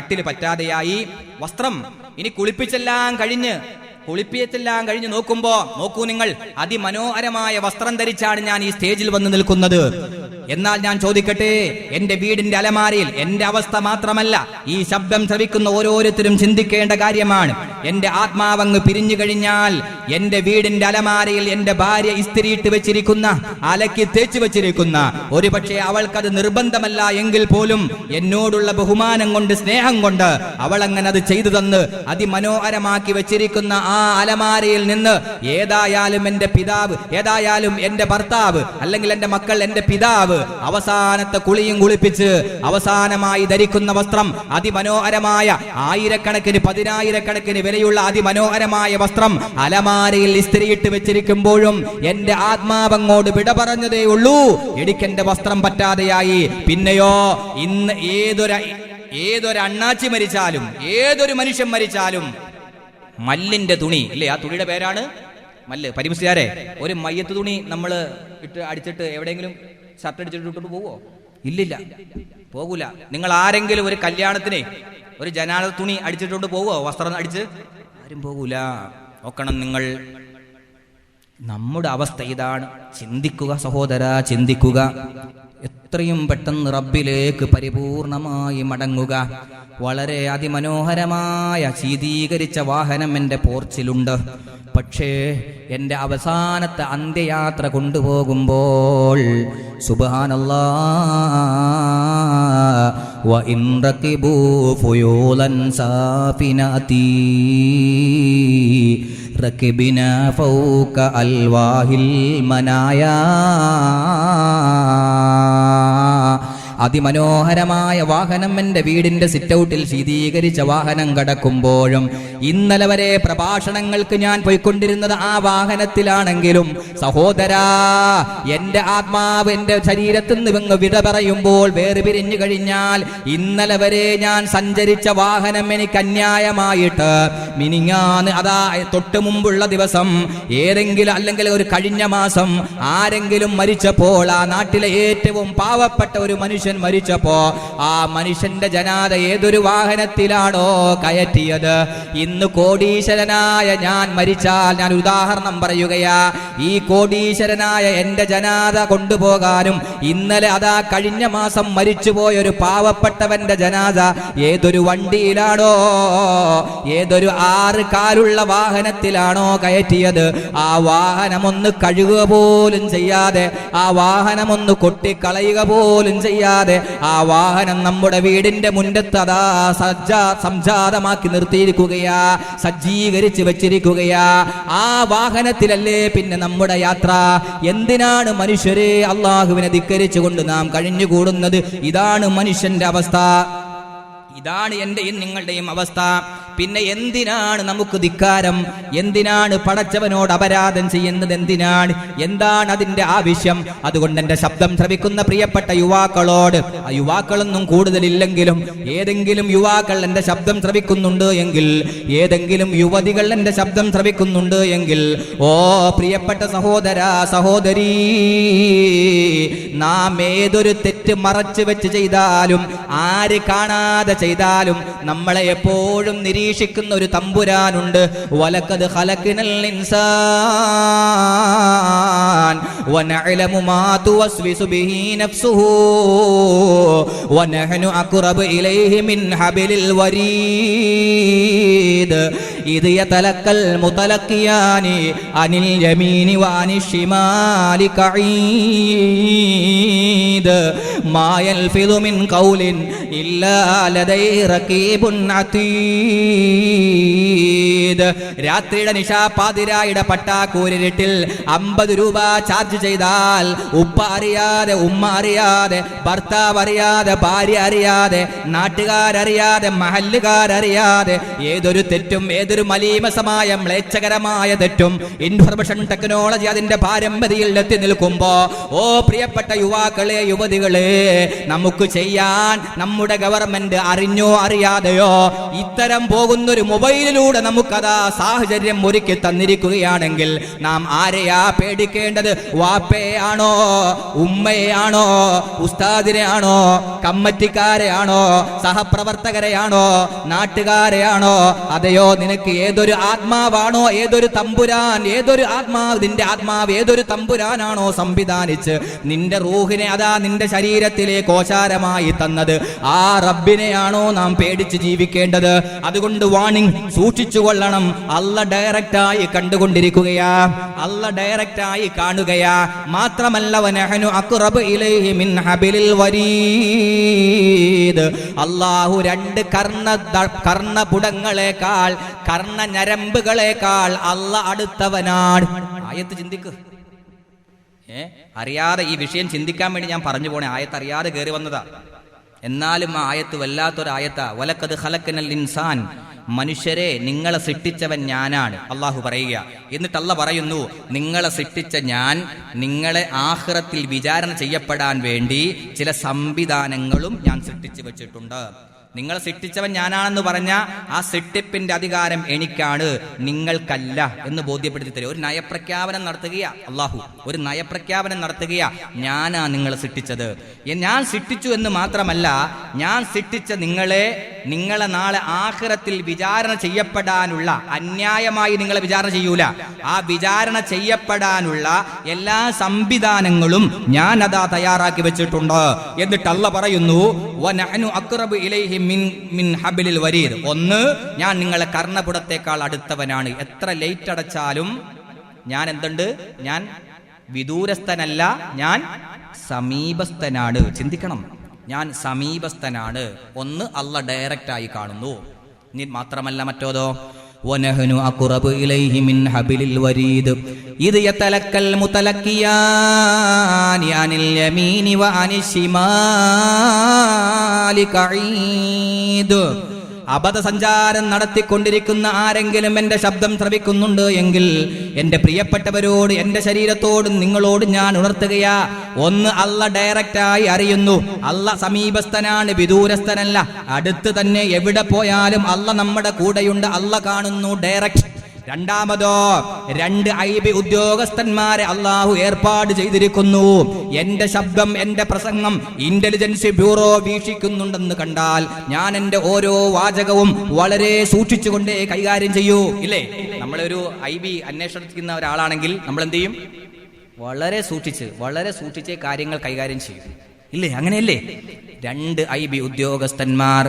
കട്ടിൽ പറ്റാതെയായി, വസ്ത്രം ഇനി കുളിപ്പിച്ചെല്ലാം കഴിഞ്ഞ് നോക്കൂ നിങ്ങൾ, അതിമനോഹരമായ വസ്ത്രം ധരിച്ചാണ് ഞാൻ ഈ സ്റ്റേജിൽ വന്ന് നിൽക്കുന്നത്. എന്നാൽ ഞാൻ ചോദിക്കട്ടെ, എന്റെ വീടിന്റെ അലമാരയിൽ എന്റെ അവസ്ഥ മാത്രമല്ല, ഈ ശബ്ദം ശ്രവിക്കുന്ന ഓരോരുത്തരും ചിന്തിക്കേണ്ട കാര്യമാണ്. എന്റെ ആത്മാവങ്ങ് പിരിഞ്ഞു കഴിഞ്ഞാൽ എന്റെ വീടിന്റെ അലമാരയിൽ എന്റെ ഭാര്യ ഇസ്തിരിയിട്ട് വെച്ചിരിക്കുന്ന, അലക്കി തേച്ചു വെച്ചിരിക്കുന്ന, ഒരു പക്ഷേ അവൾക്കത് നിർബന്ധമല്ല എങ്കിൽ പോലും എന്നോടുള്ള ബഹുമാനം കൊണ്ട്, സ്നേഹം കൊണ്ട് അവൾ അങ്ങനെ അത് ചെയ്തു തന്ന് അതിമനോഹരമാക്കി വെച്ചിരിക്കുന്ന ആ അലമാരയിൽ നിന്ന് ഏതായാലും എന്റെ പിതാവ്, ഏതായാലും എന്റെ ഭർത്താവ്, അല്ലെങ്കിൽ എന്റെ മക്കൾ, എന്റെ പിതാവ് അവസാനത്തെ കുളിയും കുളിപ്പിച്ച് അവസാനമായി ധരിക്കുന്ന വസ്ത്രം, അതിമനോഹരമായ 1000കണക്കിന് 10000കണക്കിന് വിലയുള്ള അതിമനോഹരമായ വസ്ത്രം അലമാരയിൽ ഇസ്തിരിയിട്ട് വെച്ചിരിക്കുമ്പോഴും എന്റെ ആത്മാവങ്ങോട് വിട പറഞ്ഞതേ ഉള്ളൂ. എനിക്കെന്റെ വസ്ത്രം പറ്റാതെയായി. പിന്നെയോ, ഇന്ന് ഏതൊരു അണ്ണാച്ചി മരിച്ചാലും, ഏതൊരു മനുഷ്യൻ മരിച്ചാലും മല്ലിന്റെ തുണി ഇല്ലേ, ആ തുണിയുടെ പേരാണ് മല്ല്. പരിമുസ്ലിയാരെ, ഒരു മയ്യത്ത് തുണി നമ്മൾ അടിച്ചിട്ട് എവിടെയെങ്കിലും ഷർട്ട് അടിച്ചിട്ട് ഇട്ടിട്ട് പോവോ? ഇല്ലില്ല, പോകൂല. നിങ്ങൾ ആരെങ്കിലും ഒരു കല്യാണത്തിന് ഒരു ജനാല തുണി അടിച്ചിട്ടുണ്ട് പോവോ? വസ്ത്രം അടിച്ച് ആരും പോകൂല. നോക്കണം നിങ്ങൾ. നമ്മുടെ അവസ്ഥ ഇതാണ്. ചിന്തിക്കുക സഹോദരാ, ചിന്തിക്കുക. എത്രയും പെട്ടെന്ന് റബ്ബിലേക്ക് പരിപൂർണമായി മടങ്ങുക. വളരെ അതിമനോഹരമായ ശീതീകരിച്ച വാഹനം എൻ്റെ പോർച്ചിലുണ്ട്. പക്ഷേ എൻ്റെ അവസാനത്തെ അന്ത്യയാത്ര കൊണ്ടുപോകുമ്പോൾ സുബ്ഹാനല്ലാഹ് വ ഇൻ റകിബൂ ഫുയൂലൻ സാഫിനാതി റകിബിനാ ഫൗക അൽവാഹിൽ മനായാ. അതിമനോഹരമായ വാഹനം എൻ്റെ വീടിൻ്റെ സിറ്റൗട്ടിൽ ശീതീകരിച്ച വാഹനം കടക്കുമ്പോഴും ഇന്നലെ വരെ പ്രഭാഷണങ്ങൾക്ക് ഞാൻ പോയിക്കൊണ്ടിരുന്നത് ആ വാഹനത്തിലാണെങ്കിലും സഹോദരാ, എൻ്റെ ആത്മാവ് എൻ്റെ ശരീരത്തിൽ നിന്ന് വിട പറയുമ്പോൾ വേറെ പിരിഞ്ഞു കഴിഞ്ഞാൽ ഇന്നലെ വരെ ഞാൻ സഞ്ചരിച്ച വാഹനം എനിക്ക് അന്യായമായിട്ട് മിനിങ്ങാന്ന് അതാ തൊട്ട് മുമ്പുള്ള ദിവസം ഏതെങ്കിലും അല്ലെങ്കിൽ ഒരു കഴിഞ്ഞ മാസം ആരെങ്കിലും മരിച്ചപ്പോൾ ആ നാട്ടിലെ ഏറ്റവും പാവപ്പെട്ട ഒരു മനുഷ്യൻ മരിച്ചപ്പോ ആ മനുഷ്യന്റെ ജനാദ ഏതൊരു വാഹനത്തിലാണോ കയറ്റിയത്, ഇന്ന് കോടീശ്വരനായ ഞാൻ മരിച്ചാൽ, ഞാൻ ഉദാഹരണം പറയുകയാ, ഈ കോടീശ്വരനായ എന്റെ ജനാദ കൊണ്ടുപോകാനും ഇന്നലെ അതാ കഴിഞ്ഞ മാസം മരിച്ചുപോയ ഒരു പാവപ്പെട്ടവന്റെ ജനാദ ഏതൊരു വണ്ടിയിലാണോ, ഏതൊരു 6 കാലുള്ള വാഹനത്തിലാണോ കയറ്റിയത്, ആ വാഹനമൊന്ന് കഴുകുക പോലും ചെയ്യാതെ, ആ വാഹനമൊന്ന് കൊട്ടിക്കളയുക പോലും ചെയ്യാതെ ആ വാഹനം നമ്മുടെ വീടിന്റെ മുൻപത്ത് അതാ സംജാതമാക്കി നിർത്തിയിരിക്കുകയാ, സജ്ജീകരിച്ച് വെച്ചിരിക്കുകയാ. ആ വാഹനത്തിലല്ലേ പിന്നെ നമ്മുടെ യാത്ര. എന്തിനാണ് മനുഷ്യരെ അള്ളാഹുവിനെ ധിക്കരിച്ചുകൊണ്ട് നാം കഴിഞ്ഞുകൂടുന്നത്? ഇതാണ് മനുഷ്യന്റെ അവസ്ഥ, ഇതാണ് എന്റെയും നിങ്ങളുടെയും അവസ്ഥ. പിന്നെ എന്തിനാണ് നമുക്ക് ധിക്കാരം? എന്തിനാണ് പടച്ചവനോട് അപരാധം ചെയ്യുന്നത്? എന്താണ് അതിന്റെ ആവശ്യം? അതുകൊണ്ട് എന്റെ ശബ്ദം ശ്രവിക്കുന്ന പ്രിയപ്പെട്ട യുവാക്കളോട്, ആ യുവാക്കളൊന്നും കൂടുതലില്ലെങ്കിലും ഏതെങ്കിലും യുവാക്കൾ എന്റെ ശബ്ദം ശ്രവിക്കുന്നുണ്ട് എങ്കിൽ, ഏതെങ്കിലും യുവതികൾ എന്റെ ശബ്ദം ശ്രവിക്കുന്നുണ്ട് എങ്കിൽ, ഓ പ്രിയപ്പെട്ട സഹോദര സഹോദരീ, നാം ഏതൊരു തെറ്റ് മറച്ചു വെച്ച് ചെയ്താലും, ആര് കാണാതെ ചെയ്താലും നമ്മളെ എപ്പോഴും നിരീക്ഷിക്കുന്ന ഒരു തമ്പുരാനുണ്ട്. വലഖദ് ഖലഖ്നൽ ഇൻസാൻ വനഅലമു മാ തുവസ്വിസു ബിഹി നഫ്സുഹു വനഹ്നു അഖ്റബു ഇലൈഹി മിൻ ഹബിലിൽ വരീദ് ഇദ് യതലക്കൽ മുതലഖിയാനി അനിൽ യമീനി വഅനിശ് ശിമാലി ഖഈദ് മാ യൽഫിദു മിൻ ഖൗലിൻ ഇല്ലാ ലദൈഹി റഖീബുൻ അതീദ്. രാത്രിയുടെ നിശാപാതിരായുടെ പട്ടാക്കൂരിട്ടിൽ 50 രൂപ ചാർജ് ചെയ്താൽ ഉപ്പ അറിയാതെ, ഉമ്മ അറിയാതെ, ഭർത്താവ് അറിയാതെ, ഭാര്യ അറിയാതെ, നാട്ടുകാരറിയാതെ, മഹല്ലുകാരറിയാതെ ഏതൊരു തെറ്റും, ഏതൊരു മലീമസമായ മ്ലേച്ഛകരമായ തെറ്റും ഇൻഫർമേഷൻ ടെക്നോളജി അതിന്റെ പാരമ്പര്യത്തിൽ എത്തി നിൽക്കുമ്പോ, ഓ പ്രിയപ്പെട്ട യുവാക്കളെ യുവതികളെ, നമുക്ക് ചെയ്യാൻ നമ്മുടെ ഗവൺമെന്റ് അറിഞ്ഞോ അറിയാതെയോ ഇത്തരം പോകുന്നൊരു മൊബൈലിലൂടെ നമുക്കതാ സാഹചര്യം ഒരുക്കി തന്നിരിക്കുകയാണെങ്കിൽ നാം ആരെയാ പേടിക്കേണ്ടത്? വാപ്പയാണോ, ഉമ്മയാണോ, ഉസ്താദിനെയാണോ, കമ്മിറ്റിക്കാരെയാണോ, സഹപ്രവർത്തകരെയാണോ, നാട്ടുകാരെയാണോ? അതെയോ നിനക്ക് ഏതൊരു ആത്മാവാണോ, ഏതൊരു തമ്പുരാൻ, ഏതൊരു ആത്മാവ്, നിന്റെ ആത്മാവ് ഏതൊരു തമ്പുരാനാണോ സംവിധാനിച്ച് നിന്റെ റൂഹിനെ അതാ നിന്റെ ശരീരത്തിലേക്ക് ഓശാരമായി തന്നത്, ആ റബ്ബിനെയാണോ നാം പേടിച്ച് ജീവിക്കേണ്ടത്? അതുകൊണ്ട് വാണിംഗ്, സൂക്ഷിച്ചു കൊള്ളണം. അല്ല ഡയറക്റ്റായി കണ്ടുകൊണ്ടിരിക്കുകയാ, അല്ല ഡയറക്റ്റായി കാണുകയാ. മാത്രമല്ല വനഹ്നു അഖ്റബു ഇലൈഹി മിൻ ഹബിലിൽ വരീദ്, അല്ലാഹു 2 കർണപുടങ്ങളെക്കാൾ, കർണഞരമ്പുകളെക്കാൾ അല്ല അടുത്തവനാണ്. ആയത്ത് ചിന്തിക്ക്. അറിയാതെ ഈ വിഷയം ചിന്തിക്കാൻ വേണ്ടി ഞാൻ പറഞ്ഞു പോണേ, ആയത്ത് അറിയാതെ കയറി വന്നതാ. എന്നാലും ആ ആയത്ത് വല്ലാത്തൊരായത്താ. വലഖദ് ഖലഖ്നൽ ഇൻസാൻ, മനുഷ്യരെ നിങ്ങളെ സൃഷ്ടിച്ചവൻ ഞാനാണ് അള്ളാഹു പറയുക. എന്നിട്ട് അല്ലാഹു പറയുന്നു, നിങ്ങളെ സൃഷ്ടിച്ച ഞാൻ നിങ്ങളെ ആഖിറത്തിൽ വിചാരണ ചെയ്യപ്പെടാൻ വേണ്ടി ചില സംവിധാനങ്ങളും ഞാൻ സൃഷ്ടിച്ചു വെച്ചിട്ടുണ്ട്. നിങ്ങളെ സൃഷ്ടിച്ചവൻ ഞാനാണെന്ന് പറഞ്ഞ ആ സൃഷ്ടിപ്പിന്റെ അധികാരം എനിക്കാണ്, നിങ്ങൾക്കല്ല എന്ന് ബോധ്യപ്പെടുത്തി തരും. ഒരു നയപ്രഖ്യാപനം നടത്തുകയാ അള്ളാഹു, ഒരു നയപ്രഖ്യാപനം നടത്തുകയാ, ഞാനാ നിങ്ങളെ സൃഷ്ടിച്ചത്. ഞാൻ സൃഷ്ടിച്ചു എന്ന് മാത്രമല്ല, ഞാൻ സൃഷ്ടിച്ച നിങ്ങളെ നാളെ ആഖിറത്തിൽ വിചാരണ ചെയ്യപ്പെടാനുള്ള, അന്യായമായി നിങ്ങളെ വിചാരണ ചെയ്യൂല, ആ വിചാരണ ചെയ്യപ്പെടാനുള്ള എല്ലാ സംവിധാനങ്ങളും ഞാൻ അതാ തയ്യാറാക്കി വെച്ചിട്ടുണ്ട്. എന്നിട്ട് അല്ലാഹ് പറയുന്നു, വനഹ്നു അഖ്റബു ഇലൈഹി മിൻ ഹബ്ലിൽ വരീദ്. ഒന്ന്, ഞാൻ നിങ്ങളെ കർണപുടത്തേക്കാൾ അടുത്തവനാണ്. എത്ര ലൈറ്റ് അടച്ചാലും ഞാൻ എന്തുണ്ട്? ഞാൻ വിദൂരസ്ഥനല്ല, ഞാൻ സമീപസ്ഥനാണ്. ചിന്തിക്കണം, ഞാൻ സമീപസ്ഥനാണ്. ഒന്ന്, അല്ലാഹ് ഡയറക്റ്റ് ആയി കാണുന്നു. ഇനി മാത്രമല്ല മറ്റോതോ, വനഹ്നു അഖ്റബു ഇലൈഹി മിൻ ഹബ്ലിൽ വരീദ് ഇദ് യതലക്കൽ മുതലക്കിയാനി അനിൽ യമീനി വ അനിശ്ശിമാലി ഖഈദ്. അബദ്ധസഞ്ചാരം നടത്തിക്കൊണ്ടിരിക്കുന്ന ആരെങ്കിലും എന്റെ ശബ്ദം ശ്രവിക്കുന്നുണ്ട് എങ്കിൽ എന്റെ പ്രിയപ്പെട്ടവരോട്, എന്റെ ശരീരത്തോടും നിങ്ങളോടും ഞാൻ ഉണർത്തുകയാ. ഒന്ന്, അല്ലാഹ് ഡയറക്റ്റായി അറിയുന്നു, അല്ലാഹ് സമീപസ്ഥനാണ്, വിദൂരസ്ഥനല്ല. അടുത്ത് തന്നെ എവിടെ പോയാലും അല്ലാഹ് നമ്മുടെ കൂടെയുണ്ട്, അല്ലാഹ് കാണുന്നു, ഡയറക്റ്റ്. രണ്ടാമതോ, 2 IB ഉദ്യോഗസ്ഥന്മാരെ അള്ളാഹു ഏർപ്പാട് ചെയ്തിരിക്കുന്നു. എന്റെ ശബ്ദം, എന്റെ പ്രസംഗം ഇന്റലിജൻസ് ബ്യൂറോ വീക്ഷിക്കുന്നുണ്ടെന്ന് കണ്ടാൽ ഞാൻ എന്റെ ഓരോ വാചകവും വളരെ സൂക്ഷിച്ചുകൊണ്ടേ കൈകാര്യം ചെയ്യൂ. ഇല്ലേ? നമ്മളൊരു IB അന്വേഷിക്കുന്ന ഒരാളാണെങ്കിൽ നമ്മൾ എന്ത് ചെയ്യും? വളരെ സൂക്ഷിച്ച് കാര്യങ്ങൾ കൈകാര്യം ചെയ്യും. ഇല്ലേ? അങ്ങനെയല്ലേ? 2 IB ഉദ്യോഗസ്ഥന്മാർ,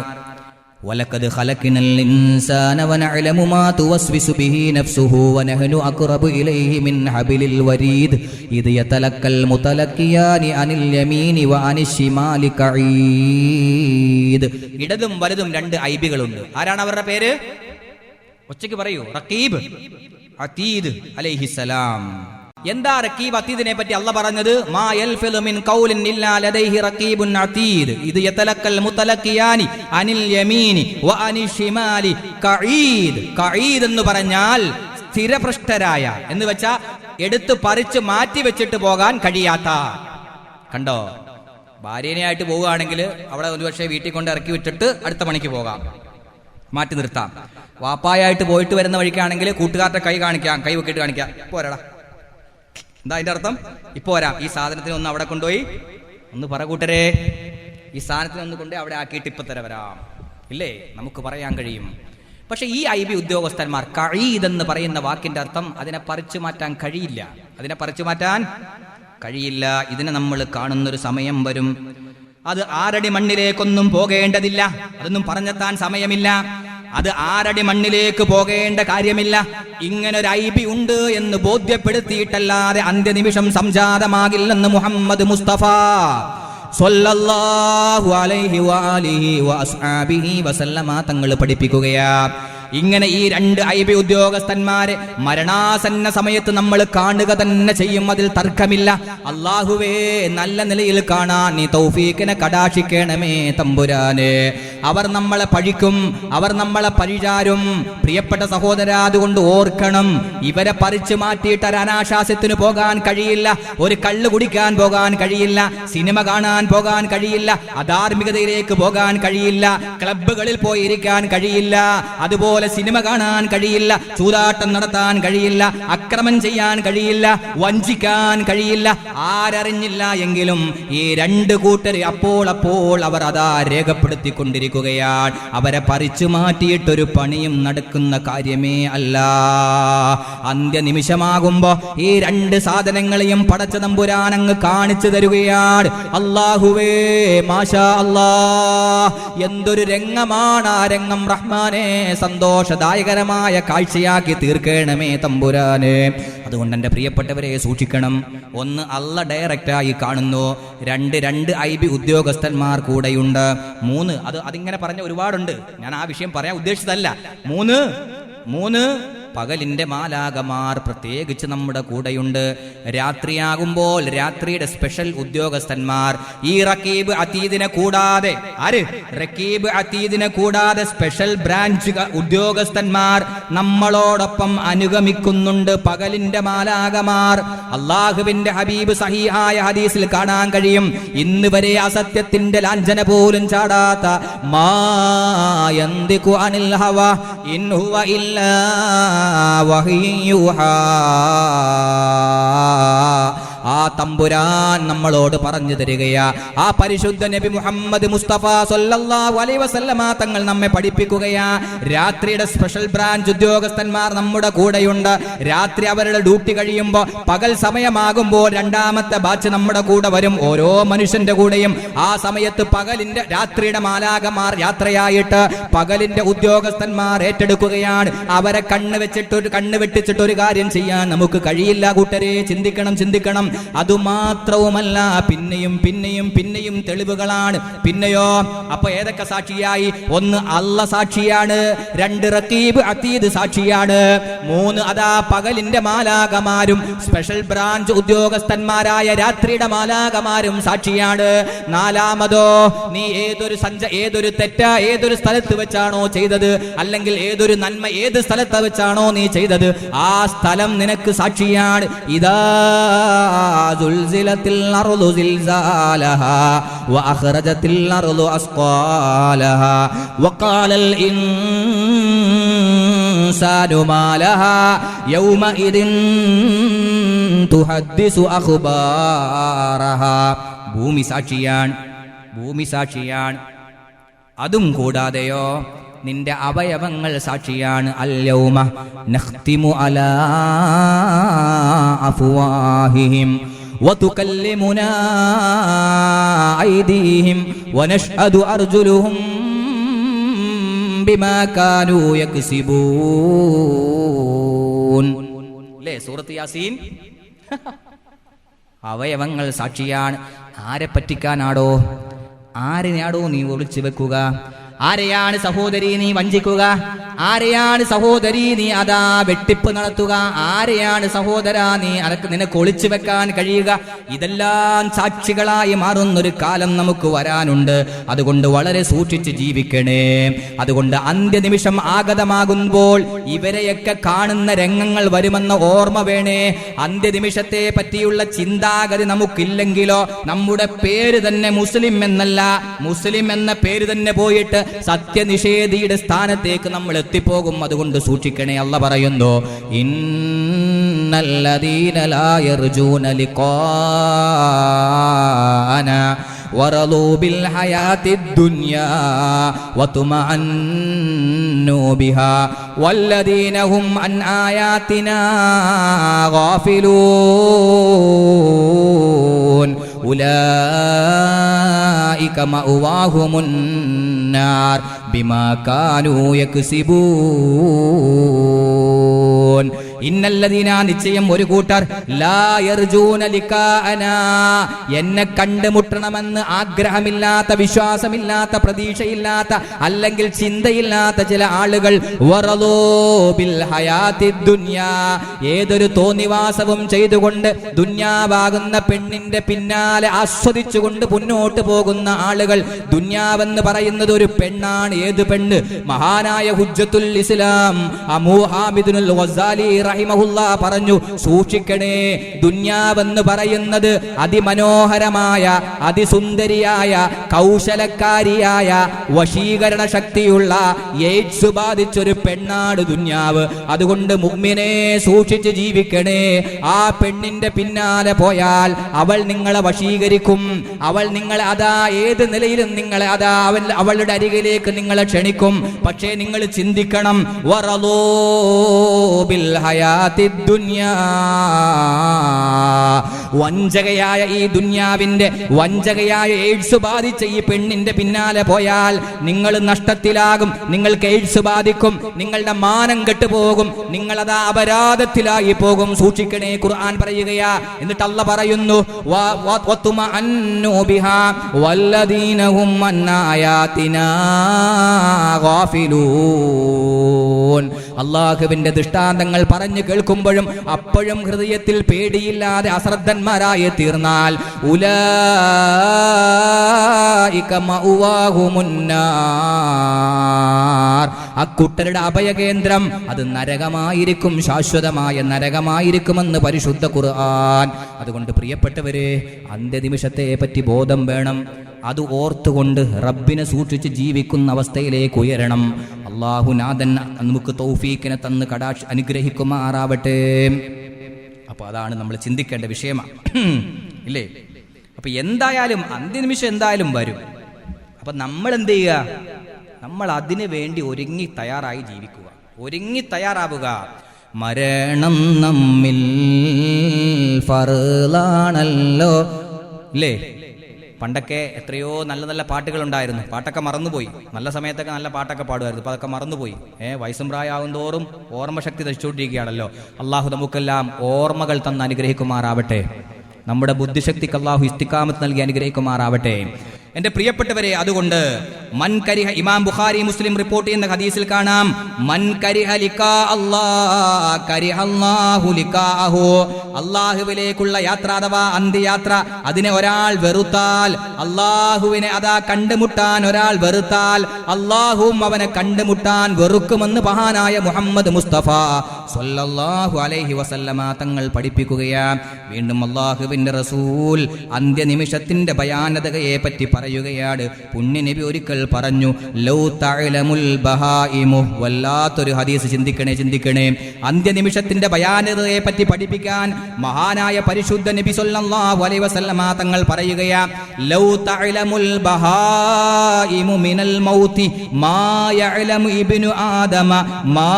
വലഖദ് ഖലഖനൽ ഇൻസാന വനഅലമു മാ തുവസ്വിസു ബിഹി നഫ്സുഹു വനഹ്നു അഖ്റബു ഇലൈഹി മിൻ ഹബ്ലിൽ വരീദ് ഇദ് യതലക്കൽ മുതലക്കിയാനി അനിൽ യമീനി വ അനിശ്ശിമാലി ഖഈദ്. ഇടതും വലതും 2 ഐബികളുണ്ട്. ആരാണ് അവരുടെ പേര്? ഒച്ചയ്ക്ക് പറയൂ. റഖീബ്, അതീദ് അലൈഹിസ്സലാം. എന്താ റഖീബ് അതീദിനെ പറ്റി അല്ലാഹ് പറഞ്ഞത്? മാ യൽഫിദു മിൻ ഖൗലിൻ ഇല്ലാ ലദൈഹി റഖീബുൻ അതീദ് ഇദ് യതലക്കൽ മുതലക്കിയാനി അനിൽ യമീനി വ അനിശ്ശിമാലി ഖഈദ്. ഖഈദ് എന്ന് പറഞ്ഞാൽ സ്ഥിരപൃഷ്ഠരായ എന്ന് വെച്ചാ എടുത്ത് പറിച്ച് മാറ്റി വെച്ചിട്ട് പോകാൻ കഴിയാത്ത. കണ്ടോ? ഭാര്യനെയായിട്ട് പോവുകയാണെങ്കിൽ അവിടെ ഒരുപക്ഷെ വീട്ടിൽ കൊണ്ട് ഇറക്കി വിട്ടിട്ട് അടുത്ത പണിക്ക് പോകാം, മാറ്റി നിർത്താം. വാപ്പായായിട്ട് പോയിട്ട് വരുന്ന വഴിക്കാണെങ്കിൽ കൂട്ടുകാരുടെ കൈ കാണിക്കാം, കൈ വെക്കിട്ട് കാണിക്കാം, പോരാടാ. എന്താ അതിന്റെ അർത്ഥം? ഇപ്പൊ വരാം, ഈ സാധനത്തിന് ഒന്ന് അവിടെ കൊണ്ടുപോയി ഒന്ന് പറ കൂട്ടരെ, ഈ സാധനത്തിന് ഒന്ന് കൊണ്ടുപോയി അവിടെ ആക്കിയിട്ട് ഇപ്പൊ തര വരാം. ഇല്ലേ? നമുക്ക് പറയാൻ കഴിയും. പക്ഷെ ഈ IB ഉദ്യോഗസ്ഥന്മാർ, ഖഈദ് എന്ന് പറയുന്ന വാക്കിന്റെ അർത്ഥം അതിനെ പറിച്ചു മാറ്റാൻ കഴിയില്ല, ഇതിനെ നമ്മൾ കാണുന്നൊരു സമയം വരും. അത് 6 അടി മണ്ണിലേക്കൊന്നും പോകേണ്ടതില്ല, അതൊന്നും പറഞ്ഞെത്താൻ സമയമില്ല. അത് 6 അടി മണ്ണിലേക്ക് പോകേണ്ട കാര്യമില്ല. ഇങ്ങനൊരു IB ഉണ്ട് എന്ന് ബോധ്യപ്പെടുത്തിയിട്ടല്ലാതെ അന്ത്യനിമിഷം സംജാതമാകില്ലെന്ന് മുഹമ്മദ് മുസ്തഫ സ്വല്ലല്ലാഹു അലൈഹി വആലിഹി വഅസ്ഹാബിഹി വസല്ലമ തങ്ങൾ പഠിപ്പിക്കുകയാ. ഇങ്ങനെ ഈ 2 IB ഉദ്യോഗസ്ഥന്മാരെ മരണാസന്ന സമയത്ത് നമ്മൾ കാണുക തന്നെ ചെയ്യും, അതിൽ തർക്കമില്ല. അല്ലാഹുവേ, നല്ല നിലയിൽ കാണാൻ നീ തൗഫീഖിനെ കടാക്ഷിക്കണമേ തമ്പുരാനെ. അവർ നമ്മളെ പഴിക്കും, അവർ നമ്മളെ പഴിചാരും. പ്രിയപ്പെട്ട സഹോദരാ, അതുകൊണ്ട് ഓർക്കണം, ഇവരെ പറിച്ചു മാറ്റിയിട്ട് ഒരു അനാശാസ്യത്തിന് പോകാൻ കഴിയില്ല, ഒരു കള്ള് കുടിക്കാൻ പോകാൻ കഴിയില്ല, സിനിമ കാണാൻ പോകാൻ കഴിയില്ല, അധാർമികതയിലേക്ക് പോകാൻ കഴിയില്ല, ക്ലബ്ബുകളിൽ പോയി ഇരിക്കാൻ കഴിയില്ല, അതുപോലെ സിനിമ കാണാൻ കഴിയില്ല, ചൂതാട്ടം നടത്താൻ കഴിയില്ല, അക്രമം ചെയ്യാൻ കഴിയില്ല, വഞ്ചിക്കാൻ കഴിയില്ല. ആരറിഞ്ഞില്ല എങ്കിലും ഈ 2 കൂട്ടരെ അപ്പോൾ അവർ അതാ രേഖപ്പെടുത്തിക്കൊണ്ടിരിക്കുകയാണ്. അവരെ പറിച്ചു മാറ്റിയിട്ടൊരു പണിയും നടക്കുന്ന കാര്യമേ അല്ല. അന്ത്യനിമിഷമാകുമ്പോ ഈ 2 സാധനങ്ങളെയും പടച്ച തമ്പുരാൻ അങ്ങ് കാണിച്ചു തരുകയാണ്. അല്ലാഹുവേ, മാഷാ അല്ലാ, എന്തൊരു രംഗമാണ് ആ രംഗം. റഹ്മാനെ, സന്തോഷദായകരമായ കാഴ്ചയാക്കി തീർക്കണമേ തമ്പുരാനെ. അതുകൊണ്ട് എൻ്റെ പ്രിയപ്പെട്ടവരെ സൂക്ഷിക്കണം. ഒന്ന്, അല്ലാഹ് ഡയറക്റ്റായി കാണുന്നു. 2 IB ഉദ്യോഗസ്ഥന്മാർ കൂടെയുണ്ട്. 3, അതിങ്ങനെ പറഞ്ഞ ഒരുപാടുണ്ട്, ഞാൻ ആ വിഷയം പറയാൻ ഉദ്ദേശിച്ചതല്ല. 3 പകലിന്റെ മാലാകമാർ പ്രത്യേകിച്ച് നമ്മുടെ കൂടെയുണ്ട്. രാത്രിയാകുമ്പോൾ രാത്രിയുടെ സ്പെഷ്യൽ ഉദ്യോഗസ്ഥന്മാർ, ഈ റക്കീബ് അതീദിനെ കൂടാതെ, ആര്? റക്കീബ് അതീദിനെ കൂടാതെ സ്പെഷ്യൽ ബ്രാഞ്ച് ഉദ്യോഗസ്ഥന്മാർ നമ്മളോടൊപ്പം അനുഗമിക്കുന്നുണ്ട്. പകലിന്റെ മാലാകമാർ. അള്ളാഹുവിന്റെ ഹബീബ് സഹീഹായ ഹദീസിൽ കാണാൻ കഴിയും, ഇന്ന് വരെ അസത്യത്തിന്റെ ലാഞ്ചന പോലും ചാടാത്ത മാ യന്തിഖു അനിൽ ഹവ ഇൻ ഹുവ ഇല്ലാ വഹ്യു യൂഹാ, ആ തമ്പുരാൻ നമ്മളോട് പറഞ്ഞു തരികയാ. ആ പരിശുദ്ധ നബി മുഹമ്മദ് മുസ്തഫ സല്ലല്ലാഹു അലൈഹി വസല്ലമ തങ്ങൾ നമ്മെ പഠിപ്പിക്കുകയാ. രാത്രിയുടെ സ്പെഷ്യൽ ബ്രാഞ്ച് ഉദ്യോഗസ്ഥന്മാർ നമ്മുടെ കൂടെയുണ്ട്. രാത്രി അവരുടെ ഡ്യൂട്ടി കഴിയുമ്പോൾ പകൽ സമയമാകുമ്പോൾ രണ്ടാമത്തെ ബാച്ച് നമ്മുടെ കൂടെ വരും. ഓരോ മനുഷ്യന്റെ കൂടെയും ആ സമയത്ത് പകലിന്റെ രാത്രിയുടെ മാലാകമാർ യാത്രയായിട്ട് പകലിന്റെ ഉദ്യോഗസ്ഥന്മാർ ഏറ്റെടുക്കുകയാണ്. അവരെ കണ്ണ് വെട്ടിച്ചിട്ട് ഒരു കാര്യം ചെയ്യാൻ നമുക്ക് കഴിയില്ല കൂട്ടരെ. ചിന്തിക്കണം. അതുമാത്രവുമല്ല, പിന്നെയും തെളിവുകളാണ്. പിന്നെയോ, അപ്പൊ ഏതൊക്കെ സാക്ഷിയായി? ഒന്ന് അല്ല സാക്ഷിയാണ്, 2 റഖീബ് അതീദ് സാക്ഷിയാണ്, 3 അതാ പകലിന്റെ മാലാകമാരും സ്പെഷ്യൽ ബ്രാഞ്ച് ഉദ്യോഗസ്ഥന്മാരായ രാത്രിയുടെ മാലാകമാരും സാക്ഷിയാണ്. 4മതോ, നീ ഏതൊരു തെറ്റ ഏതൊരു സ്ഥലത്ത് വെച്ചാണോ ചെയ്തത്, അല്ലെങ്കിൽ ഏതൊരു നന്മ ഏത് സ്ഥലത്ത് വെച്ചാണോ നീ ചെയ്തത്, ആ സ്ഥലം നിനക്ക് സാക്ഷിയാണ്. ഇതാ زلزلت الأرض زلزالها وأخرجت الأرض أثقالها وقال الإنسان ما لها يومئذ تحدث أخبارها. ഭൂമി സാക്ഷിയാണ്. അതും കൂടാതെയോ നിന്റെ അവയവങ്ങൾ സാക്ഷിയാണ്. അൽയൗമ നഖ്തിമു അലാ അഫ്വാഹിഹിം വതുകല്ലിമുനാ ഐദീഹിം വനശ്ഹദു അർജുലുഹും ബിമാ കാനൂ യക്സിബൂൻ. ല്ലേ സൂറത്ത് യാസീൻ. അവയവങ്ങൾ സാക്ഷിയാണ്. ആരെ പറ്റിക്കാനാടോ? ആരെയാടോ നീ ഒളിച്ചു വെക്കുക? ആരെയാണ് സഹോദരി നീ വഞ്ചിക്കുക? ആരെയാണ് സഹോദരി നീ അതാ വെട്ടിപ്പ് നടത്തുക? ആരെയാണ് സഹോദര നീ നിനക്ക് ഒളിച്ചു വെക്കാൻ കഴിയുക? ഇതെല്ലാം സാക്ഷികളായി മാറുന്നൊരു കാലം നമുക്ക് വരാനുണ്ട്. അതുകൊണ്ട് വളരെ സൂക്ഷിച്ച് ജീവിക്കണേ. അതുകൊണ്ട് അന്ത്യനിമിഷം ആഗതമാകുമ്പോൾ ഇവരെയൊക്കെ കാണുന്ന രംഗങ്ങൾ വരുമെന്ന ഓർമ്മ വേണേ. അന്ത്യനിമിഷത്തെ പറ്റിയുള്ള ചിന്താഗതി നമുക്കില്ലെങ്കിലോ നമ്മുടെ പേര് തന്നെ മുസ്ലിം എന്നല്ല, മുസ്ലിം എന്ന പേര് തന്നെ പോയിട്ട് സത്യനിഷേധിയുടെ സ്ഥാനത്തേക്ക് നമ്മൾ എത്തിപ്പോകും. അതുകൊണ്ട് സൂക്ഷിക്കണേ. അല്ലാഹു പറയുന്നു, ഇന്നല്ലദീന ലാ യർജൂന ലിഖാന വറളൂ ബിൽ ഹയാത്തിദ് ദുനിയാ വതുമഅന്നു ബിഹാ വല്ലദീന ഹും അൻ ആയാതിനാ ഗാഫിലൂൻ ഉലൈക മഅവാഹുമുൻ നാർ ബിമാ കാനൂ യക്സിബൂൻ. ഇന്നല്ലദീന നിശ്ചയം ഒരു കൂട്ടർ ലാ യർജൂന ലിഖാഅനാ എന്നെ കണ്ടുമുട്ടണമെന്ന് ആഗ്രഹമില്ലാത്ത, വിശ്വാസമില്ലാത്ത, പ്രതീക്ഷയില്ലാത്ത, അല്ലെങ്കിൽ ചിന്തയില്ലാത്ത ചില ആളുകൾ വറളൂ ബിൽ ഹയാത്തിദ് ദുനിയാ ഏതൊരു തോന്നിവാസവും ചെയ്തുകൊണ്ട് ദുനിയാവാകുന്ന പെണ്ണിന്റെ പിന്നാലെ ആസ്വദിച്ചുകൊണ്ട് മുന്നോട്ട് പോകുന്ന ആളുകൾ. ദുനിയാവെന്ന് പറയുന്നത് ഒരു പെണ്ണാണ്. ഏത് പെണ്ണ്? മഹാനായ ഹുജ്ജത്തുൽ ഇസ്ലാം അബൂ ഹാമിദുൽ ഗസാലി റഹിമഹുല്ലാ പറഞ്ഞു, സൂക്ഷിക്കണേ. ദുനിയാവെന്ന് പറയുന്നത് അതിമനോഹരമായ, അതിസുന്ദരിയായ, കൗശലക്കാരിയായ, വശീകരണ ശക്തിയുള്ള, എയ്ഡ്സ് ബാധിച്ചൊരു പെണ്ണാണ് ദുനിയാവ്. അതുകൊണ്ട് മുഅ്മിനെ സൂക്ഷിച്ച് ജീവിക്കണേ. ആ പെണ്ണിന്റെ പിന്നാലെ പോയാൽ അവൾ നിങ്ങളെ വശീകരിക്കും. അവൾ നിങ്ങളെ അതാ ഏത് നിലയിലും നിങ്ങളെ അതാ അവളുടെ അരികിലേക്ക് നിങ്ങളെ ക്ഷണിക്കും. പക്ഷേ നിങ്ങൾ ചിന്തിക്കണം, വറളൂ ബിൽ ഹയാത്തിദ് ദുനിയാ വഞ്ചകയായ ഈ ദുനിയാവിന്റെ വഞ്ചകയായ എയ്ഡ്സ് ബാധിച്ച ഈ പെണ്ണിന്റെ പിന്നാലെ പോയാൽ നിങ്ങൾ നഷ്ടത്തിലാകും. നിങ്ങൾക്ക് എയ്ഡ്സ് ബാധിക്കും, നിങ്ങളുടെ മാനം കെട്ടുപോകും, നിങ്ങളതാ അപരാധത്തിലായി പോകും. സൂക്ഷിക്കണേ. ഖുർആൻ പറയുകയാ. എന്നിട്ട് അല്ലാഹ് പറയുന്നു, വതുമഅന്നു ബിഹാ വല്ലദീന ഹും അൻ ആയാതിനാ ഗാഫിലൂൻ. അല്ലാഹുവിന്റെ ദൃഷ്ടാന്തങ്ങൾ പറഞ്ഞു കേൾക്കുമ്പോഴും അപ്പോഴും ഹൃദയത്തിൽ പേടിയില്ലാതെ അശ്രദ്ധന്മാരായി തീർന്നാൽ ഉലൈക മഅവാഹുമുന്നാർ, അക്കൂട്ടരുടെ അഭയകേന്ദ്രം അത് നരകമായിരിക്കും, ശാശ്വതമായ നരകമായിരിക്കുമെന്ന് പരിശുദ്ധ ഖുർആൻ. അതുകൊണ്ട് പ്രിയപ്പെട്ടവരെ, അന്ത്യനിമിഷത്തെ പറ്റി ബോധം വേണം. അത് ഓർത്തുകൊണ്ട് റബ്ബിനെ സൂക്ഷിച്ച് ജീവിക്കുന്ന അവസ്ഥയിലേക്ക് ഉയരണം. അല്ലാഹുനാഥൻ നമുക്ക് തൗഫീഖിനെ തന്ന് അനുഗ്രഹിക്കുമാറാവട്ടെ. അപ്പോൾ അതാണ് നമ്മൾ ചിന്തിക്കേണ്ട വിഷയമാണ്, ഇല്ലേ? അപ്പൊ എന്തായാലും അന്ത്യനിമിഷം എന്തായാലും വരും. അപ്പൊ നമ്മൾ എന്ത് ചെയ്യുക? നമ്മൾ അതിനു വേണ്ടി ഒരുങ്ങി തയ്യാറായി ജീവിക്കുക, ഒരുങ്ങി തയ്യാറാവുക. മരണം നമ്മിൽ ഫർളാണല്ലോ, ഇല്ലേ? പണ്ടൊക്കെ എത്രയോ നല്ല നല്ല പാട്ടുകൾ ഉണ്ടായിരുന്നു, പാട്ടൊക്കെ മറന്നുപോയി. നല്ല സമയത്തൊക്കെ നല്ല പാട്ടൊക്കെ പാടുമായിരുന്നു, അപ്പോൾ അതൊക്കെ മറന്നുപോയി. വയസ്സും പ്രായമാവും തോറും ഓർമ്മശക്തി നശിച്ചുകൊണ്ടിരിക്കുകയാണല്ലോ. അള്ളാഹു നമുക്കെല്ലാം ഓർമ്മകൾ തന്ന് അനുഗ്രഹിക്കുമാറാവട്ടെ. നമ്മുടെ ബുദ്ധിശക്തിക്ക് അള്ളാഹു ഇസ്തിഖാമത്ത് നൽകി അനുഗ്രഹിക്കുമാറാവട്ടെ. എന്റെ പ്രിയപ്പെട്ടവരെ, അതുകൊണ്ട് മൻ കരിഹ, ഇമാം ബുഖാരി മുസ്ലിം റിപ്പോർട്ട് ചെയ്യുന്ന ഹദീസിൽ കാണാം, മൻ കരിഹ ലിഖാ അല്ലാഹ് കരിഹ അല്ലാഹു ലിഖാഅഹു, അല്ലാഹുവിലേക്കുള്ള യാത്ര അഥവാ അന്ത്യയാത്ര, അതിനെ ഒരാൾ വെറുത്താൽ, അല്ലാഹുവിനെ അതാ കണ്ടുമുട്ടാൻ ഒരാൾ വെറുത്താൽ, അല്ലാഹുവും അവനെ കണ്ടുമുട്ടാൻ വെറുക്കുമെന്ന് മഹാനായ മുഹമ്മദ് മുസ്തഫ സ്വല്ലല്ലാഹു അലൈഹി വസല്ലമ തങ്ങൾ പഠിപ്പിക്കുകയാണ്. വീണ്ടും അല്ലാഹുവിന്റെ റസൂൽ അന്ത്യനിമിഷത്തിന്റെ ഭയാനകതയെ പറ്റി പറയുകയാണ്. പുണ്യനബി ഒരിക്കൽ പറഞ്ഞു, ലൗ തഅലമുൽ ബഹായിമു, വല്ലാത്തൊരു ഹദീസ്. ചിന്തിക്കണേ. അന്ത്യനിമിഷത്തിന്റെ ഭയാനകതയെ പറ്റി പഠിപ്പിക്കാൻ മഹാനായ പരിശുദ്ധ നബി സല്ലല്ലാഹു അലൈഹി വസല്ലമ തങ്ങൾ പറയുകയാ, ലൗ തഅലമുൽ ബഹായിമു മിനൽ മൗതി മാ യഅലമു ഇബ്നു ആദമ മാ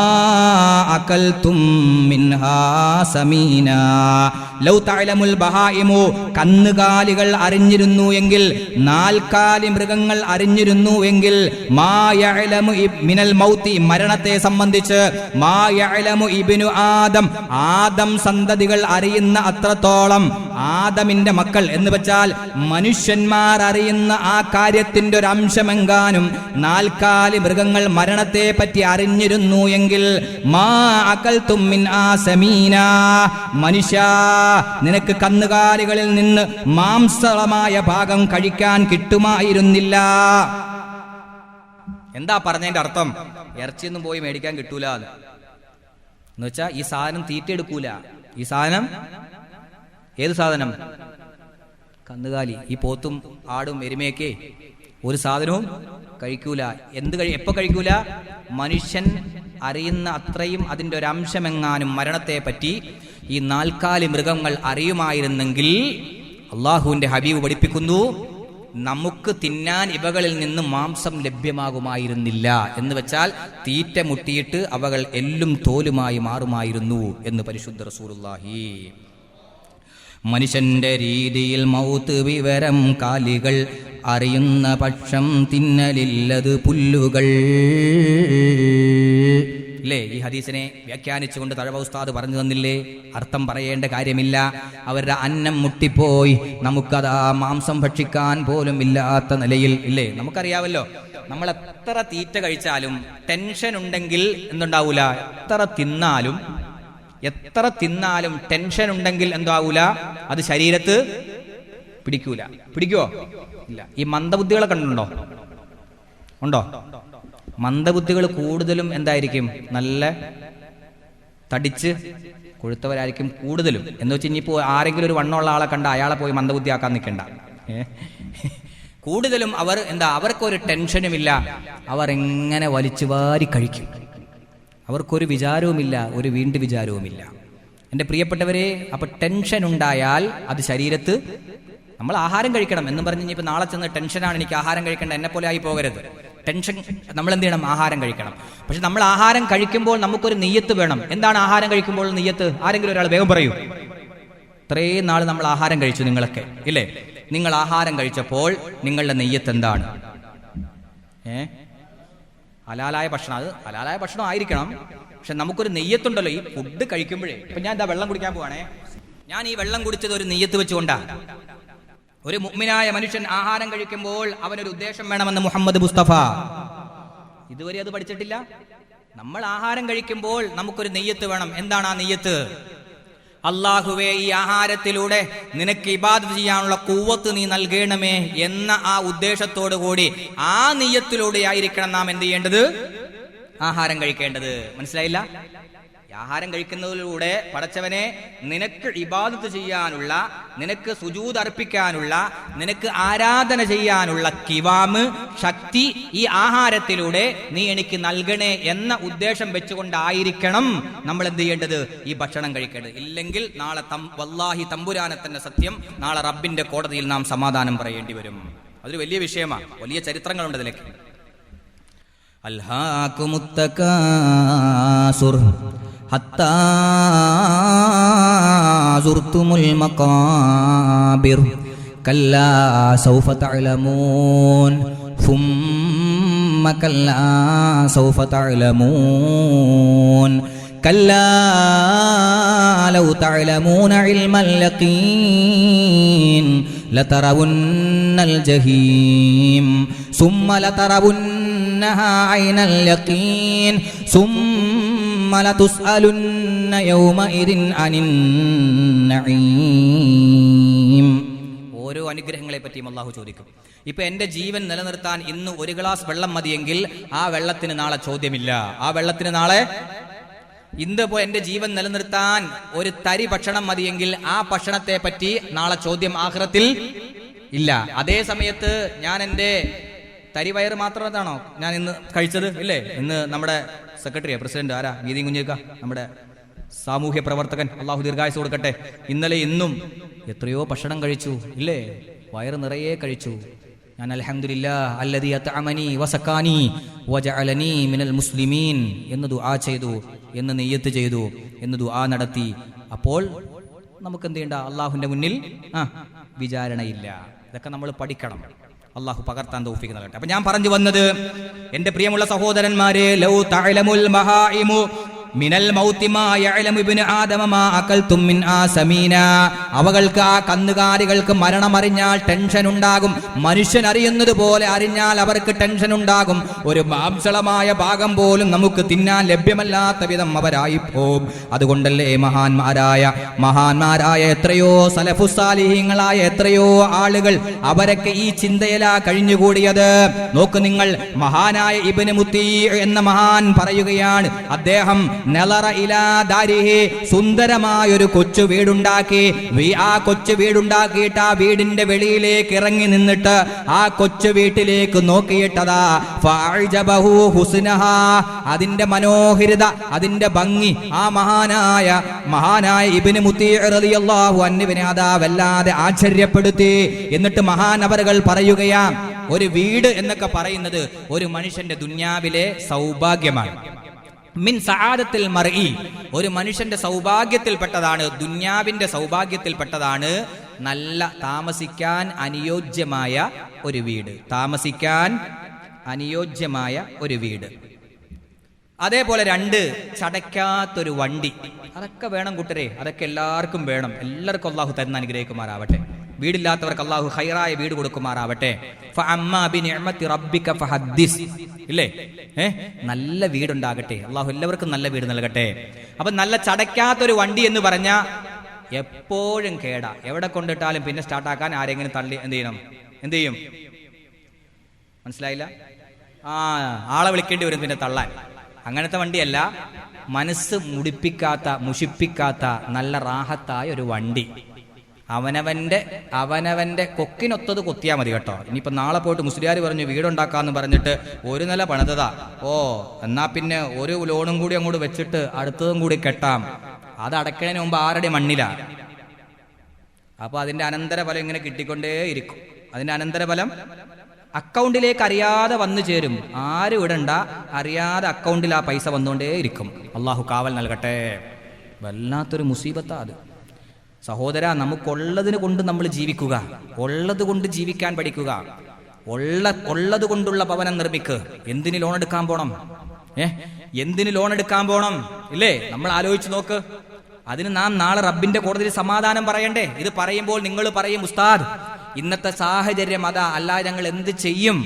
അകൽതും മിൻഹാ സമീന. ലൗ തഅലമുൽ ബഹായിമു, കന്നുകാലികൾ അറിഞ്ഞിരുന്നു എങ്കിൽ, നാൽക്കാലി മൃഗങ്ങൾ അറിഞ്ഞിരുന്നു എങ്കിൽ, മാ യഅലമു മിനൽ മൗതി, മരണത്തെ സംബന്ധിച്ച്, മാ യഅലമു ഇബ്നു ആദം, ആദം സന്തതികൾ അറിയുന്ന അത്രത്തോളം, ആദമിന്റെ മക്കൾ എന്ന് വെച്ചാൽ മനുഷ്യന്മാർ അറിയുന്ന ആ കാര്യത്തിന്റെ ഒരു അംശമെങ്കാനും നാൽക്കാലി മൃഗങ്ങൾ മരണത്തെ പറ്റി അറിഞ്ഞിരുന്നു എങ്കിൽ, മാ അകൽതും മിൻ ആസമീന, മനുഷ്യ നിനക്ക് കന്നുകാലികളിൽ നിന്ന് മാംസളമായ ഭാഗം കഴിക്കാൻ കിട്ടുമായിരുന്നില്ല. എന്താ പറഞ്ഞതിന്റെ അർത്ഥം? ഇറച്ചിയൊന്നും പോയി മേടിക്കാൻ കിട്ടൂല എന്ന് വെച്ചാ ഈ സാധനം തീറ്റെടുക്കൂല. ഈ സാധനം ഏത് സാധനം? കന്നുകാലി. ഈ പോത്തും ആടും എരുമയൊക്കെ ഒരു സാധനവും കഴിക്കൂല. എപ്പോ കഴിക്കൂല? മനുഷ്യൻ അറിയുന്ന അത്രയും അതിൻ്റെ ഒരു അംശമെങ്ങാനും മരണത്തെ പറ്റി ഈ നാൽക്കാലി മൃഗങ്ങൾ അറിയുമായിരുന്നെങ്കിൽ, അള്ളാഹുവിന്റെ ഹബീബ് പഠിപ്പിക്കുന്നു, നമുക്ക് തിന്നാൻ ഇവകളിൽ നിന്ന് മാംസം ലഭ്യമാകുമായിരുന്നില്ല. എന്ന് വെച്ചാൽ തീറ്റ മുട്ടിയിട്ട് അവകൾ എല്ലും തോലുമായി മാറുമായിരുന്നു എന്ന് പരിശുദ്ധ റസൂലുള്ളാഹി. മനുഷ്യന്റെ രീതിയിൽ മൗത്ത് വിവരം കാലികൾ അറിയുന്ന പക്ഷം തിന്നലില്ലത് പുല്ലുകൾ. അല്ലേ? ഈ ഹദീസിനെ വ്യാഖ്യാനിച്ചുകൊണ്ട് തഴവ ഉസ്താദ് പറഞ്ഞു തന്നില്ലേ? അർത്ഥം പറയേണ്ട കാര്യമില്ല. അവരുടെ അന്നം മുട്ടിപ്പോയി, നമുക്കതാ മാംസം ഭക്ഷിക്കാൻ പോലും ഇല്ലാത്ത നിലയിൽ, ഇല്ലേ? നമുക്കറിയാമല്ലോ, നമ്മൾ എത്ര തീറ്റ കഴിച്ചാലും ടെൻഷൻ ഉണ്ടെങ്കിൽ എന്തുണ്ടാവൂല? എത്ര തിന്നാലും ടെൻഷൻ ഉണ്ടെങ്കിൽ എന്താവൂല? അത് ശരീരത്ത് പിടിക്കുവോ? ഇല്ല. ഈ മന്ദബുദ്ധികളെ കണ്ടുണ്ടോ? ഉണ്ടോ? മന്ദബുദ്ധികൾ കൂടുതലും എന്തായിരിക്കും? നല്ല തടിച്ച് കൊഴുത്തവരായിരിക്കും കൂടുതലും. എന്ന് വെച്ച് ഇനിയിപ്പോൾ ആരെങ്കിലും ഒരു വണ്ണമുള്ള ആളെ കണ്ട അയാളെ പോയി മന്ദബുദ്ധിയാക്കാൻ നിൽക്കണ്ട. കൂടുതലും അവർ അവർക്കൊരു ടെൻഷനുമില്ല. അവർ എങ്ങനെ വലിച്ചു വാരി കഴിക്കും. അവർക്കൊരു വിചാരവുമില്ല, ഒരു വീണ്ടും വിചാരവുമില്ല. എൻ്റെ പ്രിയപ്പെട്ടവരെ, അപ്പൊ ടെൻഷൻ ഉണ്ടായാൽ അത് ശരീരത്ത്, നമ്മൾ ആഹാരം കഴിക്കണം എന്ന് പറഞ്ഞ് ഇനിയിപ്പോൾ നാളെ ചെന്ന് ടെൻഷനാണ്, എനിക്ക് ആഹാരം കഴിക്കേണ്ട, എന്നെ പോലെ ആയി പോകരുത്. ടെൻഷൻ നമ്മൾ എന്ത് ചെയ്യണം? ആഹാരം കഴിക്കണം. പക്ഷെ നമ്മൾ ആഹാരം കഴിക്കുമ്പോൾ നമുക്കൊരു നിയ്യത്ത് വേണം. എന്താണ് ആഹാരം കഴിക്കുമ്പോൾ നിയ്യത്ത്? ആരെങ്കിലും ഒരാൾ വേഗം പറയൂ. ഇത്രയും നാൾ നമ്മൾ ആഹാരം കഴിച്ചു, നിങ്ങളൊക്കെ ഇല്ലേ? നിങ്ങൾ ആഹാരം കഴിച്ചപ്പോൾ നിങ്ങളുടെ നിയ്യത്ത് എന്താണ്? ഹലാലായ ഭക്ഷണം. അത് ഹലാലായ ഭക്ഷണം ആയിരിക്കണം. പക്ഷെ നമുക്കൊരു നെയ്യത്തുണ്ടല്ലോ ഈ ഫുഡ് കഴിക്കുമ്പോഴേ. ഇപ്പൊ ഞാൻ എന്താ വെള്ളം കുടിക്കാൻ പോവാണേ, ഞാൻ ഈ വെള്ളം കുടിച്ചത് ഒരു നെയ്യത്ത് വെച്ചുകൊണ്ടാ. ഒരു മുഅ്മിനായ മനുഷ്യൻ ആഹാരം കഴിക്കുമ്പോൾ അവനൊരു ഉദ്ദേശം വേണമെന്ന് മുഹമ്മദ് മുസ്തഫ. ഇതുവരെ അത് പഠിച്ചിട്ടില്ല. നമ്മൾ ആഹാരം കഴിക്കുമ്പോൾ നമുക്കൊരു നെയ്യത്ത് വേണം. എന്താണ് ആ നെയ്യത്ത്? അല്ലാഹുവേ, ഈ ആഹാരത്തിലൂടെ നിനക്ക് ഇബാദത്ത് ചെയ്യാനുള്ള ഖുവ്വത്ത് നീ നൽകണമേ എന്ന ആ ഉദ്ദേശത്തോടു കൂടി ആ നിയ്യത്തിലൂടെ ആയിരിക്കണം നാം എന്ത് ചെയ്യേണ്ടത്? ആഹാരം കഴിക്കേണ്ടത്. മനസ്സിലായില്ല? ആഹാരം കഴിക്കുന്നതിലൂടെ പടച്ചവനെ നിനക്ക് ഇബാദത്ത് ചെയ്യാനുള്ള, നിനക്ക് സുജൂദ് അർപ്പിക്കാനുള്ള, നിനക്ക് ആരാധന ചെയ്യാനുള്ള കിവാമ്, ശക്തി ഈ ആഹാരത്തിലൂടെ നീ എനിക്ക് നൽകണേ എന്ന ഉദ്ദേശം വെച്ചുകൊണ്ടായിരിക്കണം നമ്മൾ എന്ത് ചെയ്യേണ്ടത്? ഈ ഭക്ഷണം കഴിക്കേണ്ടത്. ഇല്ലെങ്കിൽ നാളെ വല്ലാഹി തമ്പുരാനെ തന്നെ സത്യം, നാളെ റബ്ബിന്റെ കോടതിയിൽ നാം സമാധാനം പറയേണ്ടി വരും. അതൊരു വലിയ വിഷയമാണ്. വലിയ ചരിത്രങ്ങളുണ്ട് ഇതിലേക്ക്. അൽഹാകുമുത് തകാസുർ ഹത്താ സുർതുമുൽ മഖാബിർ കല്ലാ സൗഫ തഅലമൂൻ സുമ്മ കല്ലാ സൗഫ തഅലമൂൻ കല്ലാ ലൗ തഅലമൂന ഇൽമൽ യഖീൻ ലതറവുന്നൽ ജഹീം സുമ്മ ലതറവുന്നഹാ ഐനൽ യഖീൻ സുമ്മ ലതുസ്അലുന്ന യൗമഇദിൻ അനിൻ നഈം. ഓരോ അനുഗ്രഹങ്ങളെ പറ്റിയും അല്ലാഹു ചോദിക്കും. ഇപ്പൊ എന്റെ ജീവൻ നിലനിർത്താൻ ഇന്ന് ഒരു ഗ്ലാസ് വെള്ളം മതിയെങ്കിൽ ആ വെള്ളത്തിന് നാളെ ചോദ്യമില്ല. ആ വെള്ളത്തിന് നാളെ ഇന്നിപ്പോ എന്റെ ജീവൻ നിലനിർത്താൻ ഒരു തരി ഭക്ഷണം മതിയെങ്കിൽ ആ ഭക്ഷണത്തെ പറ്റി നാളെ ചോദ്യം ആഖിറത്തിൽ ഇല്ല. അതേ സമയത്ത് ഞാൻ എന്റെ തരി വയറ് മാത്രമാണോ ഞാൻ ഇന്ന് കഴിച്ചത്? ഇല്ലേ? ഇന്ന് നമ്മുടെ സെക്രട്ടറി പ്രസിഡന്റ് ആരാ, ഗീതി കുഞ്ഞിക്ക, നമ്മുടെ സാമൂഹ്യ പ്രവർത്തകൻ, അള്ളാഹു ദീർഘായുസ് കൊടുക്കട്ടെ, ഇന്നലെ ഇന്നും എത്രയോ ഭക്ഷണം കഴിച്ചു, ഇല്ലേ? വയറ് നിറയെ കഴിച്ചു. ഞാൻ അൽഹംദുലില്ലാഹ് അല്ലദീ അത്അമനി വസക്കാനി വജഅലനി മിനൽ മുസ്ലിമീൻ എന്ന് ദുആ ചെയ്തു, എന്ന് നിയ്യത്ത് ചെയ്തു, എന്ന് ദുആ നടത്തി. അപ്പോൾ നമുക്ക് എന്ത് ചെയ്യണ്ട? അള്ളാഹുവിന്റെ മുന്നിൽ വിചാരണയില്ല. ഇതൊക്കെ നമ്മൾ പഠിക്കണം. അള്ളാഹു പകർത്താൻ തൗഫീഖ് നൽകട്ടെ. അപ്പൊ ഞാൻ പറഞ്ഞു വന്നത്, എന്റെ പ്രിയമുള്ള സഹോദരന്മാരെ, ലൗ തഅലമുൽ മഹായിമു മിനൽ മൗതി മാ യഅലമു ഇബ്നു ആദമ മാ അകൽതും മിൻ ആസമീന. അവകൾക്ക്, ആ കന്നുകാലികൾക്ക് മരണമറിഞ്ഞാൽ ടെൻഷൻ ഉണ്ടാകും. മനുഷ്യൻ അറിയുന്നത് പോലെ അറിഞ്ഞാൽ അവർക്ക് ടെൻഷൻ ഉണ്ടാകും. ഒരു മാംസളമായ ഭാഗം പോലും നമുക്ക് തിന്നാൻ ലഭ്യമല്ലാത്ത വിധം അവരായിപ്പോവും. അതുകൊണ്ടല്ലേ മഹാന്മാരായ എത്രയോ സലഫുസാലിഹീങ്ങളായ എത്രയോ ആളുകൾ അവരൊക്കെ ഈ ചിന്തയിലാ കഴിഞ്ഞുകൂടിയത്. നോക്ക് നിങ്ങൾ, മഹാനായ ഇബ്നു മുത്തി എന്ന മഹാൻ പറയുകയാണ്, അദ്ദേഹം നളറ ഇലാ ദാരിഹി, സുന്ദരമായൊരു കൊച്ചു വീടുണ്ടാക്കി. ആ കൊച്ചു വീടുണ്ടാക്കിയിട്ട് ആ വീടിന്റെ വെളിയിലേക്ക് ഇറങ്ങി നിന്നിട്ട് ആ കൊച്ചു വീട്ടിലേക്ക് നോക്കിയിട്ടതാ ഫഅജബഹു ഹുസ്നഹാ, അതിന്റെ മനോഹരിത, അതിന്റെ ഭംഗി ആ മഹാനായ ഇബ്നു മുത്തി റളിയല്ലാഹു അൻഹുവിനെ അതാ വല്ലാതെ ആശ്ചര്യപ്പെടുത്തി. എന്നിട്ട് മഹാനവറുകൾ പറയുകയാ, ഒരു വീട് എന്നൊക്കെ പറയുന്നത് ഒരു മനുഷ്യന്റെ ദുനിയാവിലെ സൗഭാഗ്യമാണ്. മിൻ സആദത്തിൽ മർഇ, ഒരു മനുഷ്യന്റെ സൗഭാഗ്യത്തിൽപ്പെട്ടതാണ്, ദുനിയാവിന്റെ സൗഭാഗ്യത്തിൽപ്പെട്ടതാണ് നല്ല താമസിക്കാൻ അനുയോജ്യമായ ഒരു വീട്. താമസിക്കാൻ അനുയോജ്യമായ ഒരു വീട്. അതേപോലെ 2, ചടയ്ക്കാത്തൊരു വണ്ടി. അതൊക്കെ വേണം കൂട്ടരെ, അതൊക്കെ എല്ലാവർക്കും വേണം. എല്ലാവർക്കും അല്ലാഹു തരുന്ന അനുഗ്രഹിക്കുമാറാവട്ടെ. വീടില്ലാത്തവർക്ക് അല്ലാഹു ഖൈറായ വീട് കൊടുക്കുമാറാവട്ടെ. ഫഅമ്മാ ബിനിഅമതി റബ്ബിക ഫഹദ്ദിസ്, ഇല്ലേ? നല്ല വീടുണ്ടാകട്ടെ. അല്ലാഹു എല്ലാവർക്കും നല്ല വീട് നൽകട്ടെ. അപ്പൊ നല്ല ചടയ്ക്കാത്തൊരു വണ്ടി എന്ന് പറഞ്ഞാൽ എപ്പോഴും കേടാ. എവിടെ കൊണ്ടിട്ടാലും പിന്നെ സ്റ്റാർട്ടാക്കാൻ ആരെങ്കിലും തള്ളി എന്ത് ചെയ്യും? മനസ്സിലായില്ല? ആളെ വിളിക്കേണ്ടി വരും പിന്നെ തള്ളാൻ. അങ്ങനത്തെ വണ്ടിയല്ല, മനസ്സ് മുഷിപ്പിക്കാത്ത നല്ല റാഹത്തായ ഒരു വണ്ടി. അവനവന്റെ കൊക്കിനൊത്തത് കൊത്തിയാൽ മതി കേട്ടോ. ഇനിയിപ്പോ നാളെ പോയിട്ട് മുസ്ലിയാർ പറഞ്ഞു വീടുണ്ടാക്കാന്ന് പറഞ്ഞിട്ട് ഒരു നില പണിതതാ, എന്നാ പിന്നെ ഒരു ലോണും കൂടി അങ്ങോട്ട് വെച്ചിട്ട് അടുത്തതും കൂടി കെട്ടാം, അത് അടയ്ക്കണതിന് മുമ്പ് 6 അടി മണ്ണിലാ. അപ്പൊ അതിന്റെ അനന്തരഫലം ഇങ്ങനെ കിട്ടിക്കൊണ്ടേ ഇരിക്കും. അതിന്റെ അനന്തരഫലം അക്കൗണ്ടിലേക്ക് അറിയാതെ വന്നു ചേരും. ആരും ഇടണ്ട, അറിയാതെ അക്കൗണ്ടിൽ ആ പൈസ വന്നുകൊണ്ടേ ഇരിക്കും. അള്ളാഹു കാവൽ നൽകട്ടെ. വല്ലാത്തൊരു മുസീബത്താ അത്. സഹോദര, നമുക്കുള്ളതിന് കൊണ്ട് നമ്മൾ ജീവിക്കുക, ഉള്ളത് കൊണ്ട് ജീവിക്കാൻ പഠിക്കുക. ഉള്ളത് കൊണ്ടുള്ള ഭവനം നിർമ്മിക്കുക. എന്തിന് ലോൺ എടുക്കാൻ പോണം? എന്തിന് ലോൺ എടുക്കാൻ പോണം? ഇല്ലേ? നമ്മൾ ആലോചിച്ച് നോക്ക്. അതിന് നാം നാളെ റബ്ബിന്റെ കോടതിയിൽ സമാധാനം പറയണ്ടേ? ഇത് പറയുമ്പോൾ നിങ്ങൾ പറയും, ഉസ്താദ് ഇന്നത്തെ സാഹചര്യം അതാ, അല്ലാതെ ഞങ്ങൾ എന്ത് ചെയ്യും?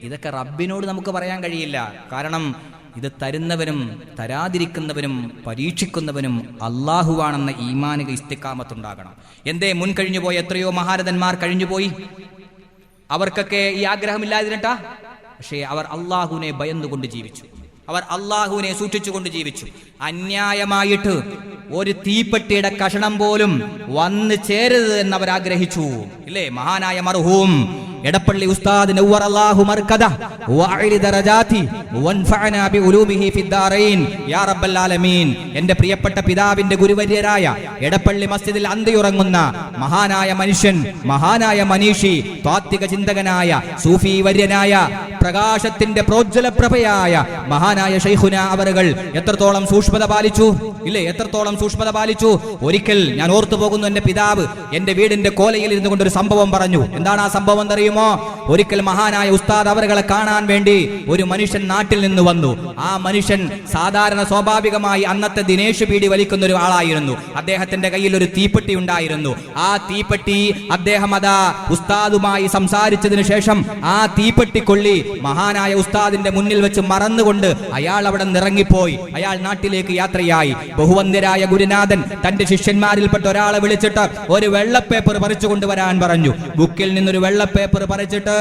ഇതൊക്കെ റബ്ബിനോട് നമുക്ക് പറയാൻ കഴിയില്ല. കാരണം ഇത് തരുന്നവനും തരാതിരിക്കുന്നവനും പരീക്ഷിക്കുന്നവനും അള്ളാഹുവാണെന്ന ഈമാനിക ഇസ്തിഖാമത്തുണ്ടാകണം. എന്തേ മുൻകഴിഞ്ഞുപോയ എത്രയോ മഹാരഥന്മാർ കഴിഞ്ഞുപോയി, അവർക്കൊക്കെ ഈ ആഗ്രഹമില്ലാതിരട്ടാ. പക്ഷേ അവർ അള്ളാഹുവിനെ ഭയന്നുകൊണ്ട് ജീവിച്ചു, അവർ അള്ളാഹുവിനെ സൂക്ഷിച്ചുകൊണ്ട് ജീവിച്ചു. അന്യായമായിട്ട് ഒരു തീപ്പെട്ടിയുടെ കഷണം പോലും വന്ന് ചേരരുത് എന്നവർ ആഗ്രഹിച്ചു. ഇല്ലേ? മഹാനായ മർഹൂം എടപ്പള്ളി ഉസ്താദ് നവ്വറല്ലാഹു മർകദ വഅലി ദറജാതി വൻഫഅനാ ബിഉലൂമിഹി ഫിദ്ദാറൈൻ യാ റബ്ബൽ ആലമീൻ. എൻ്റെ പ്രിയപ്പെട്ട പിതാവിന്റെ ഗുരുവര്യരായ എടപ്പള്ളി മസ്ജിദിൽ അന്തിയുറങ്ങുന്ന മഹാനായ മനുഷ്യൻ, മഹാനായ മനീഷി, താത്വിക ചിന്തകനായ സൂഫി വര്യനായ പ്രകാശത്തിന്റെ പ്രോജ്വല പ്രഭയായ മഹാനായ ശൈഖുന അവറുകൾ എത്രത്തോളം സൂക്ഷ്മത പാലിച്ചു, ഇല്ലേ? എത്രത്തോളം സൂക്ഷ്മത പാലിച്ചു. ഒരിക്കൽ ഞാൻ ഓർത്തു പോകുന്നു, എന്റെ പിതാവ് എന്റെ വീടിന്റെ കോലയിൽ ഇരുന്നു കൊണ്ടൊരു സംഭവം പറഞ്ഞു. എന്താണ് ആ സംഭവം എന്നറിയുമോ? ഒരിക്കൽ മഹാനായ ഉസ്താദ് അവറുകളെ കാണാൻ വേണ്ടി ഒരു മനുഷ്യൻ നാട്ടിൽ നിന്ന് വന്നു. ആ മനുഷ്യൻ സാധാരണ സ്വാഭാവികമായി അന്നത്തെ ദിനേശ് ബീഡി വലിക്കുന്ന ഒരു ആളായിരുന്നു. അദ്ദേഹത്തിന്റെ കയ്യിൽ ഒരു തീപ്പെട്ടി ഉണ്ടായിരുന്നു. ആ തീപ്പെട്ടി അദ്ദേഹം അതാ ഉസ്താദുമായി സംസാരിച്ചതിന് ശേഷം ആ തീപ്പെട്ടിക്കൊള്ളി മഹാനായ ഉസ്താദിന്റെ മുന്നിൽ വെച്ച് മറന്നുകൊണ്ട് അയാൾ അവിടെ നിറങ്ങിപ്പോയി. അയാൾ നാട്ടിലേക്ക് യാത്രയായി. ബഹുവന്യരായ ഗുരുനാഥൻ തന്റെ ശിഷ്യന്മാരിൽപ്പെട്ട ഒരാളെ വിളിച്ചിട്ട് ഒരു വെള്ളപ്പേപ്പർ പറിച്ചു കൊണ്ടുവരാൻ പറഞ്ഞു. ബുക്കിൽ നിന്നൊരു വെള്ളപ്പേപ്പർ പറിച്ചിട്ട്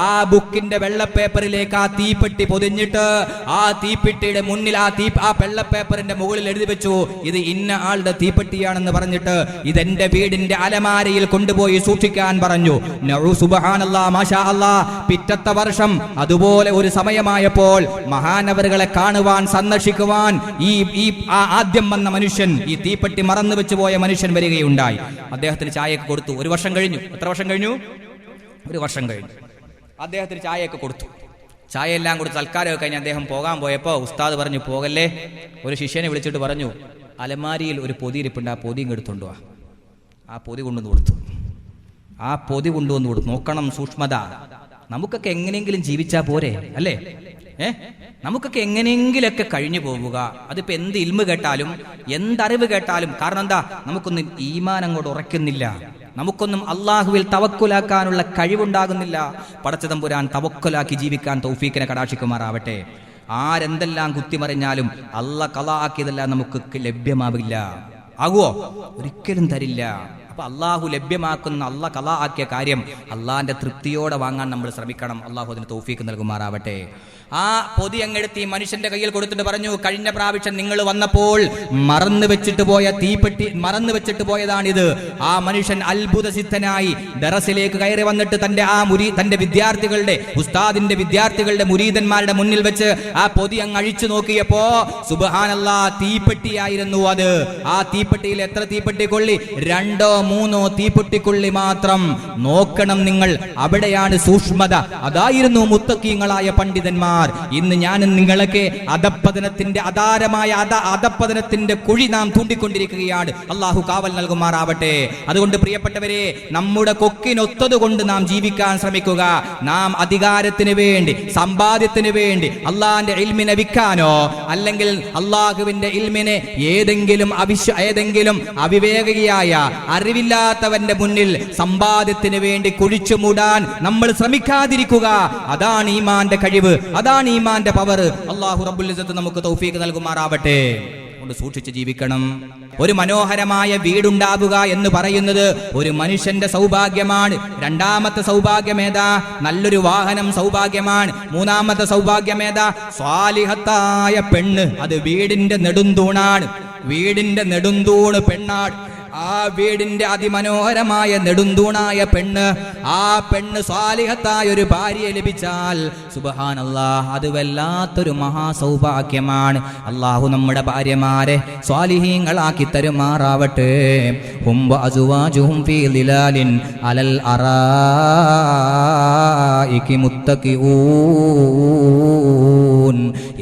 ആ ബുക്കിന്റെ വെള്ളപ്പേപ്പറിലേക്ക് ആ തീപ്പെട്ടി പൊതിഞ്ഞിട്ട് ആ തീപ്പെട്ടിയുടെ മുന്നിൽ ആ വെള്ളപ്പേപ്പറിന്റെ മുകളിൽ എഴുതി വെച്ചു, ഇത് ഇന്ന ആളുടെ തീപ്പെട്ടിയാണെന്ന് പറഞ്ഞിട്ട് ഇതെന്റെ വീടിന്റെ അലമാരയിൽ കൊണ്ടുപോയി സൂക്ഷിക്കാൻ പറഞ്ഞു. സുബ്ഹാനല്ലാഹ്, മാഷാ അല്ലാഹ്. പിറ്റത്തെ വർഷം അതുപോലെ ഒരു സമയമായപ്പോൾ മഹാനവറുകളെ കാണുവാൻ സന്ദർശിക്കുവാൻ ഈ ആദ്യം വന്ന മനുഷ്യൻ, ഈ തീപ്പെട്ടി മറന്നു വെച്ചു പോയ മനുഷ്യൻ വരികയുണ്ടായി. അദ്ദേഹത്തിന് ചായയൊക്കെ കൊടുത്തു. ഒരു വർഷം കഴിഞ്ഞു. എത്ര വർഷം കഴിഞ്ഞു? ഒരു വർഷം കഴിഞ്ഞു. അദ്ദേഹത്തിന് ചായയൊക്കെ കൊടുത്തു. ചായ എല്ലാം കൊടുത്ത് സൽക്കാരമൊക്കെ കഴിഞ്ഞ് അദ്ദേഹം പോകാൻ പോയപ്പോൾ ഉസ്താദ് പറഞ്ഞു, പോകല്ലേ. ഒരു ശിഷ്യനെ വിളിച്ചിട്ട് പറഞ്ഞു, അലമാരിയിൽ ഒരു പൊതി ഇരിപ്പുണ്ട്, ആ പൊതിയും എടുത്തുകൊണ്ടു വാ. ആ പൊതി കൊണ്ടുവന്ന് കൊടുത്തു. ആ പൊതി കൊണ്ടുവന്ന് കൊടുത്തു. നോക്കണം സൂക്ഷ്മത. നമുക്കൊക്കെ എങ്ങനെയെങ്കിലും ജീവിച്ചാൽ പോരെ, അല്ലേ? നമുക്കൊക്കെ എങ്ങനെയെങ്കിലൊക്കെ കഴിഞ്ഞു പോവുക. അതിപ്പോ എന്ത് ഇൽമ് കേട്ടാലും എന്തറിവ് കേട്ടാലും. കാരണം എന്താ? നമുക്കൊന്നും ഈമാൻ അങ്ങോട്ട് ഉറയ്ക്കുന്നില്ല. നമുക്കൊന്നും അള്ളാഹുവിൽ തവക്കുലാക്കാനുള്ള കഴിവുണ്ടാകുന്നില്ല. പടച്ച തമ്പുരാൻ തവക്കുലാക്കി ജീവിക്കാൻ തൗഫീഖിനെ കടാക്ഷിക്കുമാറാവട്ടെ. ആരെന്തെല്ലാം കുത്തിമറിഞ്ഞാലും അള്ളാഹ് ഖളാ ആക്കിയതെല്ലാം നമുക്ക് ലഭ്യമാവില്ല. ആകുവോ? ഒരിക്കലും തരില്ല. അപ്പൊ അള്ളാഹു ലഭ്യമാക്കുന്ന, അള്ളാഹ് ഖളാ ആക്കിയ കാര്യം അള്ളാഹിന്റെ തൃപ്തിയോടെ വാങ്ങാൻ നമ്മൾ ശ്രമിക്കണം. അള്ളാഹു അതിന് തൗഫീഖ് നൽകുമാറാവട്ടെ. ആ പൊതി അങ്ങെടുത്ത് ഈ മനുഷ്യന്റെ കയ്യിൽ കൊടുത്തിട്ട് പറഞ്ഞു, കഴിഞ്ഞ പ്രാവശ്യം നിങ്ങൾ വന്നപ്പോൾ മറന്നു വെച്ചിട്ട് പോയ തീപ്പെട്ടി, മറന്നു വെച്ചിട്ട് പോയതാണിത്. ആ മനുഷ്യൻ അത്ഭുതസിദ്ധനായി ദറസിലേക്ക് കയറി വന്നിട്ട് തന്റെ വിദ്യാർത്ഥികളുടെ, ഉസ്താദിന്റെ വിദ്യാർത്ഥികളുടെ മുരീദന്മാരുടെ മുന്നിൽ വെച്ച് ആ പൊതി അങ്ങ് അഴിച്ചു നോക്കിയപ്പോ സുബ്ഹാനല്ലാഹ്, തീപ്പെട്ടിയായിരുന്നു അത്. ആ തീപ്പെട്ടിയിൽ എത്ര തീപ്പെട്ടിക്കൊള്ളി? 2 3 തീപ്പെട്ടിക്കൊള്ളി മാത്രം. നോക്കണം നിങ്ങൾ, അവിടെയാണ് സൂക്ഷ്മത. അതായിരുന്നു മുത്തഖീങ്ങളായ പണ്ഡിതന്മാർ. ഇന്ന് ഞാനും നിങ്ങളൊക്കെ അധപ്പതനത്തിന്റെ അധാരമായ അധപ്പതനത്തിന്റെ കുഴി നാം തൂണ്ടിക്കൊണ്ടിരിക്കുകയാണ്. അള്ളാഹു കാവൽ നൽകുമാറാവട്ടെ. അതുകൊണ്ട് പ്രിയപ്പെട്ടവരെ, നമ്മുടെ കൊക്കിനൊത്തതുകൊണ്ട് നാം ജീവിക്കാൻ ശ്രമിക്കുക. നാം അധികാരത്തിന് വേണ്ടി, സമ്പാദ്യത്തിന് വേണ്ടി അള്ളാഹിന്റെ ഇൽമിനെ വിൽക്കാനോ അല്ലെങ്കിൽ അള്ളാഹുവിന്റെ ഇൽമിനെ ഏതെങ്കിലും അവിവേകിയായ അറിവില്ലാത്തവന്റെ മുന്നിൽ സമ്പാദ്യത്തിന് വേണ്ടി കുഴിച്ചു മൂടാൻ നമ്മൾ ശ്രമിക്കാതിരിക്കുക. അതാണ് ഈമാന്റെ കഴിവ്, അതാണ് ഈമാന്റെ പവർ. അല്ലാഹു റബ്ബുൽ ഇസ്സത്ത് നമുക്ക് തൗഫീഖ് നൽകുമാറാവട്ടെ. കൊണ്ട് സൂക്ഷിച്ച് ജീവിക്കണം. ഒരു മനോഹരമായ വീടുണ്ടാവുക എന്ന് പറയുന്നത് ഒരു മനുഷ്യന്റെ സൗഭാഗ്യമാണ്. രണ്ടാമത്തെ സൗഭാഗ്യമേതാ? നല്ലൊരു വാഹനം സൗഭാഗ്യമാണ്. മൂന്നാമത്തെ സൗഭാഗ്യമേതാ? സ്വാലിഹത്തായ പെണ്ണ്. അത് വീടിന്റെ നെടുന്തൂണാണ്. വീടിന്റെ നെടുന്തൂണ് പെണ്ണാണ്. ആ വീടിന്റെ അതിമനോഹരമായ നെടുന്തൂണായ പെണ്ണ്, ആ പെണ്ണ് സ്വാലിഹത്തായ ഒരു ഭാര്യയെ ലഭിച്ചാൽ സുബ്ഹാനല്ലാഹ്, അത് വല്ലാത്തൊരു മഹാസൗഭാഗ്യമാണ്. അള്ളാഹു നമ്മുടെ ഭാര്യമാരെ സ്വാലിഹീങ്ങളാക്കി തരുമാറാവട്ടെ. ഹും വഅസ്വാജുഹും ഫീ ളിലാലിൻ അലൽ അറായികി മുത്തഖിഊൻ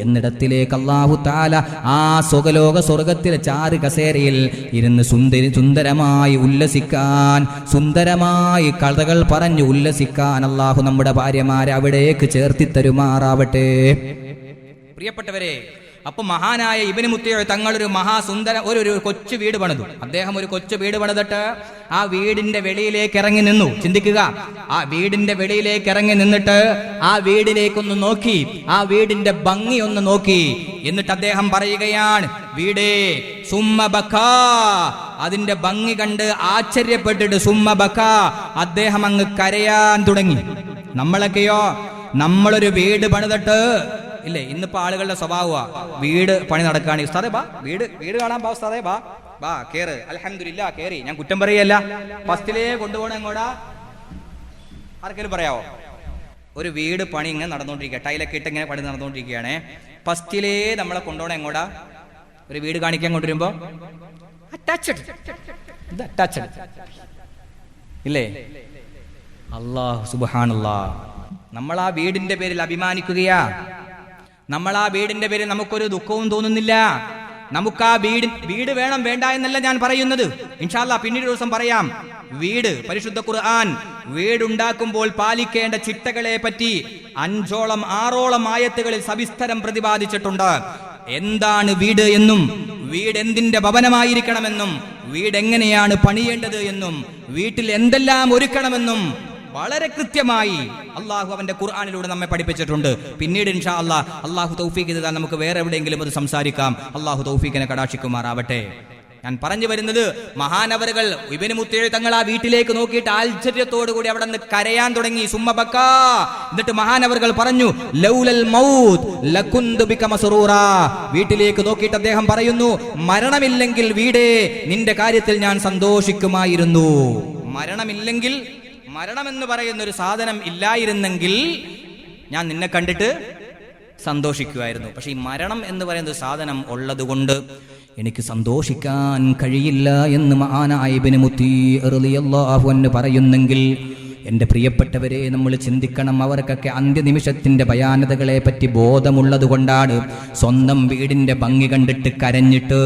എന്നിടത്തിലേക്ക് അല്ലാഹു തആല ആ സ്വർഗ്ഗത്തിലെ ചാരു കസേരയിൽ ഇരുന്ന് സുന്ദരമായി ഉല്ലസിക്കാൻ, സുന്ദരമായി കഥകൾ പറഞ്ഞു ഉല്ലസിക്കാൻ അല്ലാഹു നമ്മുടെ ഭാര്യമാരെ അവിടേക്ക് ചേർത്തി തരുമാറാവട്ടെ. പ്രിയപ്പെട്ടവരെ, അപ്പൊ മഹാനായ ഇബ്നു മുത്തയ്യ തങ്ങളൊരു മഹാസുന്ദര ഒരു കൊച്ചു വീട് പണിതു. അദ്ദേഹം ഒരു കൊച്ചു വീട് പണിതിട്ട് ആ വീടിന്റെ വെളിയിലേക്ക് ഇറങ്ങി നിന്നു. ചിന്തിക്കുക, ആ വീടിന്റെ വെളിയിലേക്ക് ഇറങ്ങി നിന്നിട്ട് ആ വീടിലേക്കൊന്ന് നോക്കി, ആ വീടിന്റെ ഭംഗി ഒന്ന് നോക്കി. എന്നിട്ട് അദ്ദേഹം പറയുകയാണ്, വീടേ സുമ്മ ബക്കാ. അതിന്റെ ഭംഗി കണ്ട് ആശ്ചര്യപ്പെട്ടിട്ട് സുമ്മ ബക്കാ, അദ്ദേഹം അങ്ങ് കരയാൻ തുടങ്ങി. നമ്മളൊക്കെയോ, നമ്മളൊരു വീട് പണിതിട്ട് ഇല്ലേ, ഇന്നിപ്പോ ആളുകളുടെ സ്വഭാവമാ, വീട് പണി നടക്കുകയാണ്, ഉസ്താദേ ബാ വീട് കാണാൻ ബാ, ഉസ്താദേ ബാ കേറ്, അൽഹംദുലില്ലാ കേറി, ഞാൻ കുറ്റം പറയല്ല. ഫസ്റ്റിലേ കൊണ്ടുപോകണം എങ്ങോടാ, ആർക്കെങ്കിലും പറയാവോ? ഒരു വീട് പണി ഇങ്ങനെ നടന്നുകൊണ്ടിരിക്കുക, ടൈലൊക്കെ ഇട്ട് ഇങ്ങനെ പണി നടന്നുകൊണ്ടിരിക്കുകയാണേ. ഫസ്റ്റിലേ നമ്മളെ കൊണ്ടുപോകണം എങ്ങോടാ? ഒരു വീട് കാണിക്കാൻ കൊണ്ടുവരുമ്പോ അറ്റാച്ച്ഡ് ഇല്ലേ? അല്ലാഹു സുബ്ഹാനല്ലാഹ്. നമ്മൾ ആ വീടിന്റെ പേരിൽ അഭിമാനിക്കുകയാ. നമ്മൾ ആ വീടിന്റെ പേരിൽ നമുക്കൊരു ദുഃഖവും തോന്നുന്നില്ല. നമുക്ക് ആ വീട് വേണം വേണ്ട എന്നല്ല ഞാൻ പറയുന്നത്, ഇൻഷാ അല്ലാഹ് പിന്നീട് ദിവസം പറയാം. വീട്, പരിശുദ്ധ ഖുർആൻ വീടുണ്ടാക്കുമ്പോൾ പാലിക്കേണ്ട ചിട്ടകളെ പറ്റി 5-6 ആയത്തുകളിൽ സവിസ്തരം പ്രതിപാദിച്ചിട്ടുണ്ട്. എന്താണ് വീട് എന്നും, വീട് എന്തിന്റെ ഭവനമായിരിക്കണമെന്നും, വീട് എങ്ങനെയാണ് പണിയേണ്ടത് എന്നും, വീട്ടിൽ എന്തെല്ലാം ഒരുക്കണമെന്നും വളരെ കൃത്യമായി അള്ളാഹു അവന്റെ ഖുർആനിലൂടെ നമ്മെ പഠിപ്പിച്ചിട്ടുണ്ട്. പിന്നീട് ഇൻഷാ അല്ലാഹ് അള്ളാഹു തൗഫീഖ് ചെയ്താൽ നമുക്ക് വേറെ എവിടെയെങ്കിലും അത് സംസാരിക്കാം. അള്ളാഹു തൗഫീഖിനെ കടാക്ഷിക്കുമാറാവട്ടെ. ഞാൻ പറഞ്ഞു വരുന്നത്, മഹാനവറുകൾ ഇബ്നു മുത്തയ്യ തങ്ങൾ ആ വീട്ടിലേക്ക് നോക്കിയിട്ട് ആശ്ചര്യത്തോടുകൂടി അവിടെ നിന്ന് കരയാൻ തുടങ്ങി. സുമ്മ ബക്കാ. എന്നിട്ട് മഹാനവറുകൾ പറഞ്ഞു, ലൗലൽ മൗത്ത് ലകുന്തു ബിക മസ്റൂറാ. വീട്ടിലേക്ക് നോക്കിയിട്ട് അദ്ദേഹം പറയുന്നു, മരണമില്ലെങ്കിൽ വീടേ, നിന്റെ കാര്യത്തിൽ ഞാൻ സന്തോഷിക്കുമായിരുന്നു. മരണമില്ലെങ്കിൽ, മരണമെന്ന് പറയുന്ന ഒരു സാധനം ഇല്ലായിരുന്നെങ്കിൽ ഞാൻ നിന്നെ കണ്ടിട്ട് സന്തോഷിക്കുമായിരുന്നു. പക്ഷെ ഈ മരണം എന്ന് പറയുന്ന ഒരു സാധനം ഉള്ളത് കൊണ്ട് എനിക്ക് സന്തോഷിക്കാൻ കഴിയില്ല എന്ന് മഹാനായ ഇബ്നു മുത്തയ്യ റളിയല്ലാഹു അൻഹു പറയുന്നെങ്കിൽ, എൻ്റെ പ്രിയപ്പെട്ടവരെ, നമ്മൾ ചിന്തിക്കണം. അവർക്കൊക്കെ അന്ത്യനിമിഷത്തിന്റെ ഭയാനതകളെ പറ്റി ബോധമുള്ളത് കൊണ്ടാണ് സ്വന്തം വീടിന്റെ ഭംഗി കണ്ടിട്ട് കരഞ്ഞിട്ട്,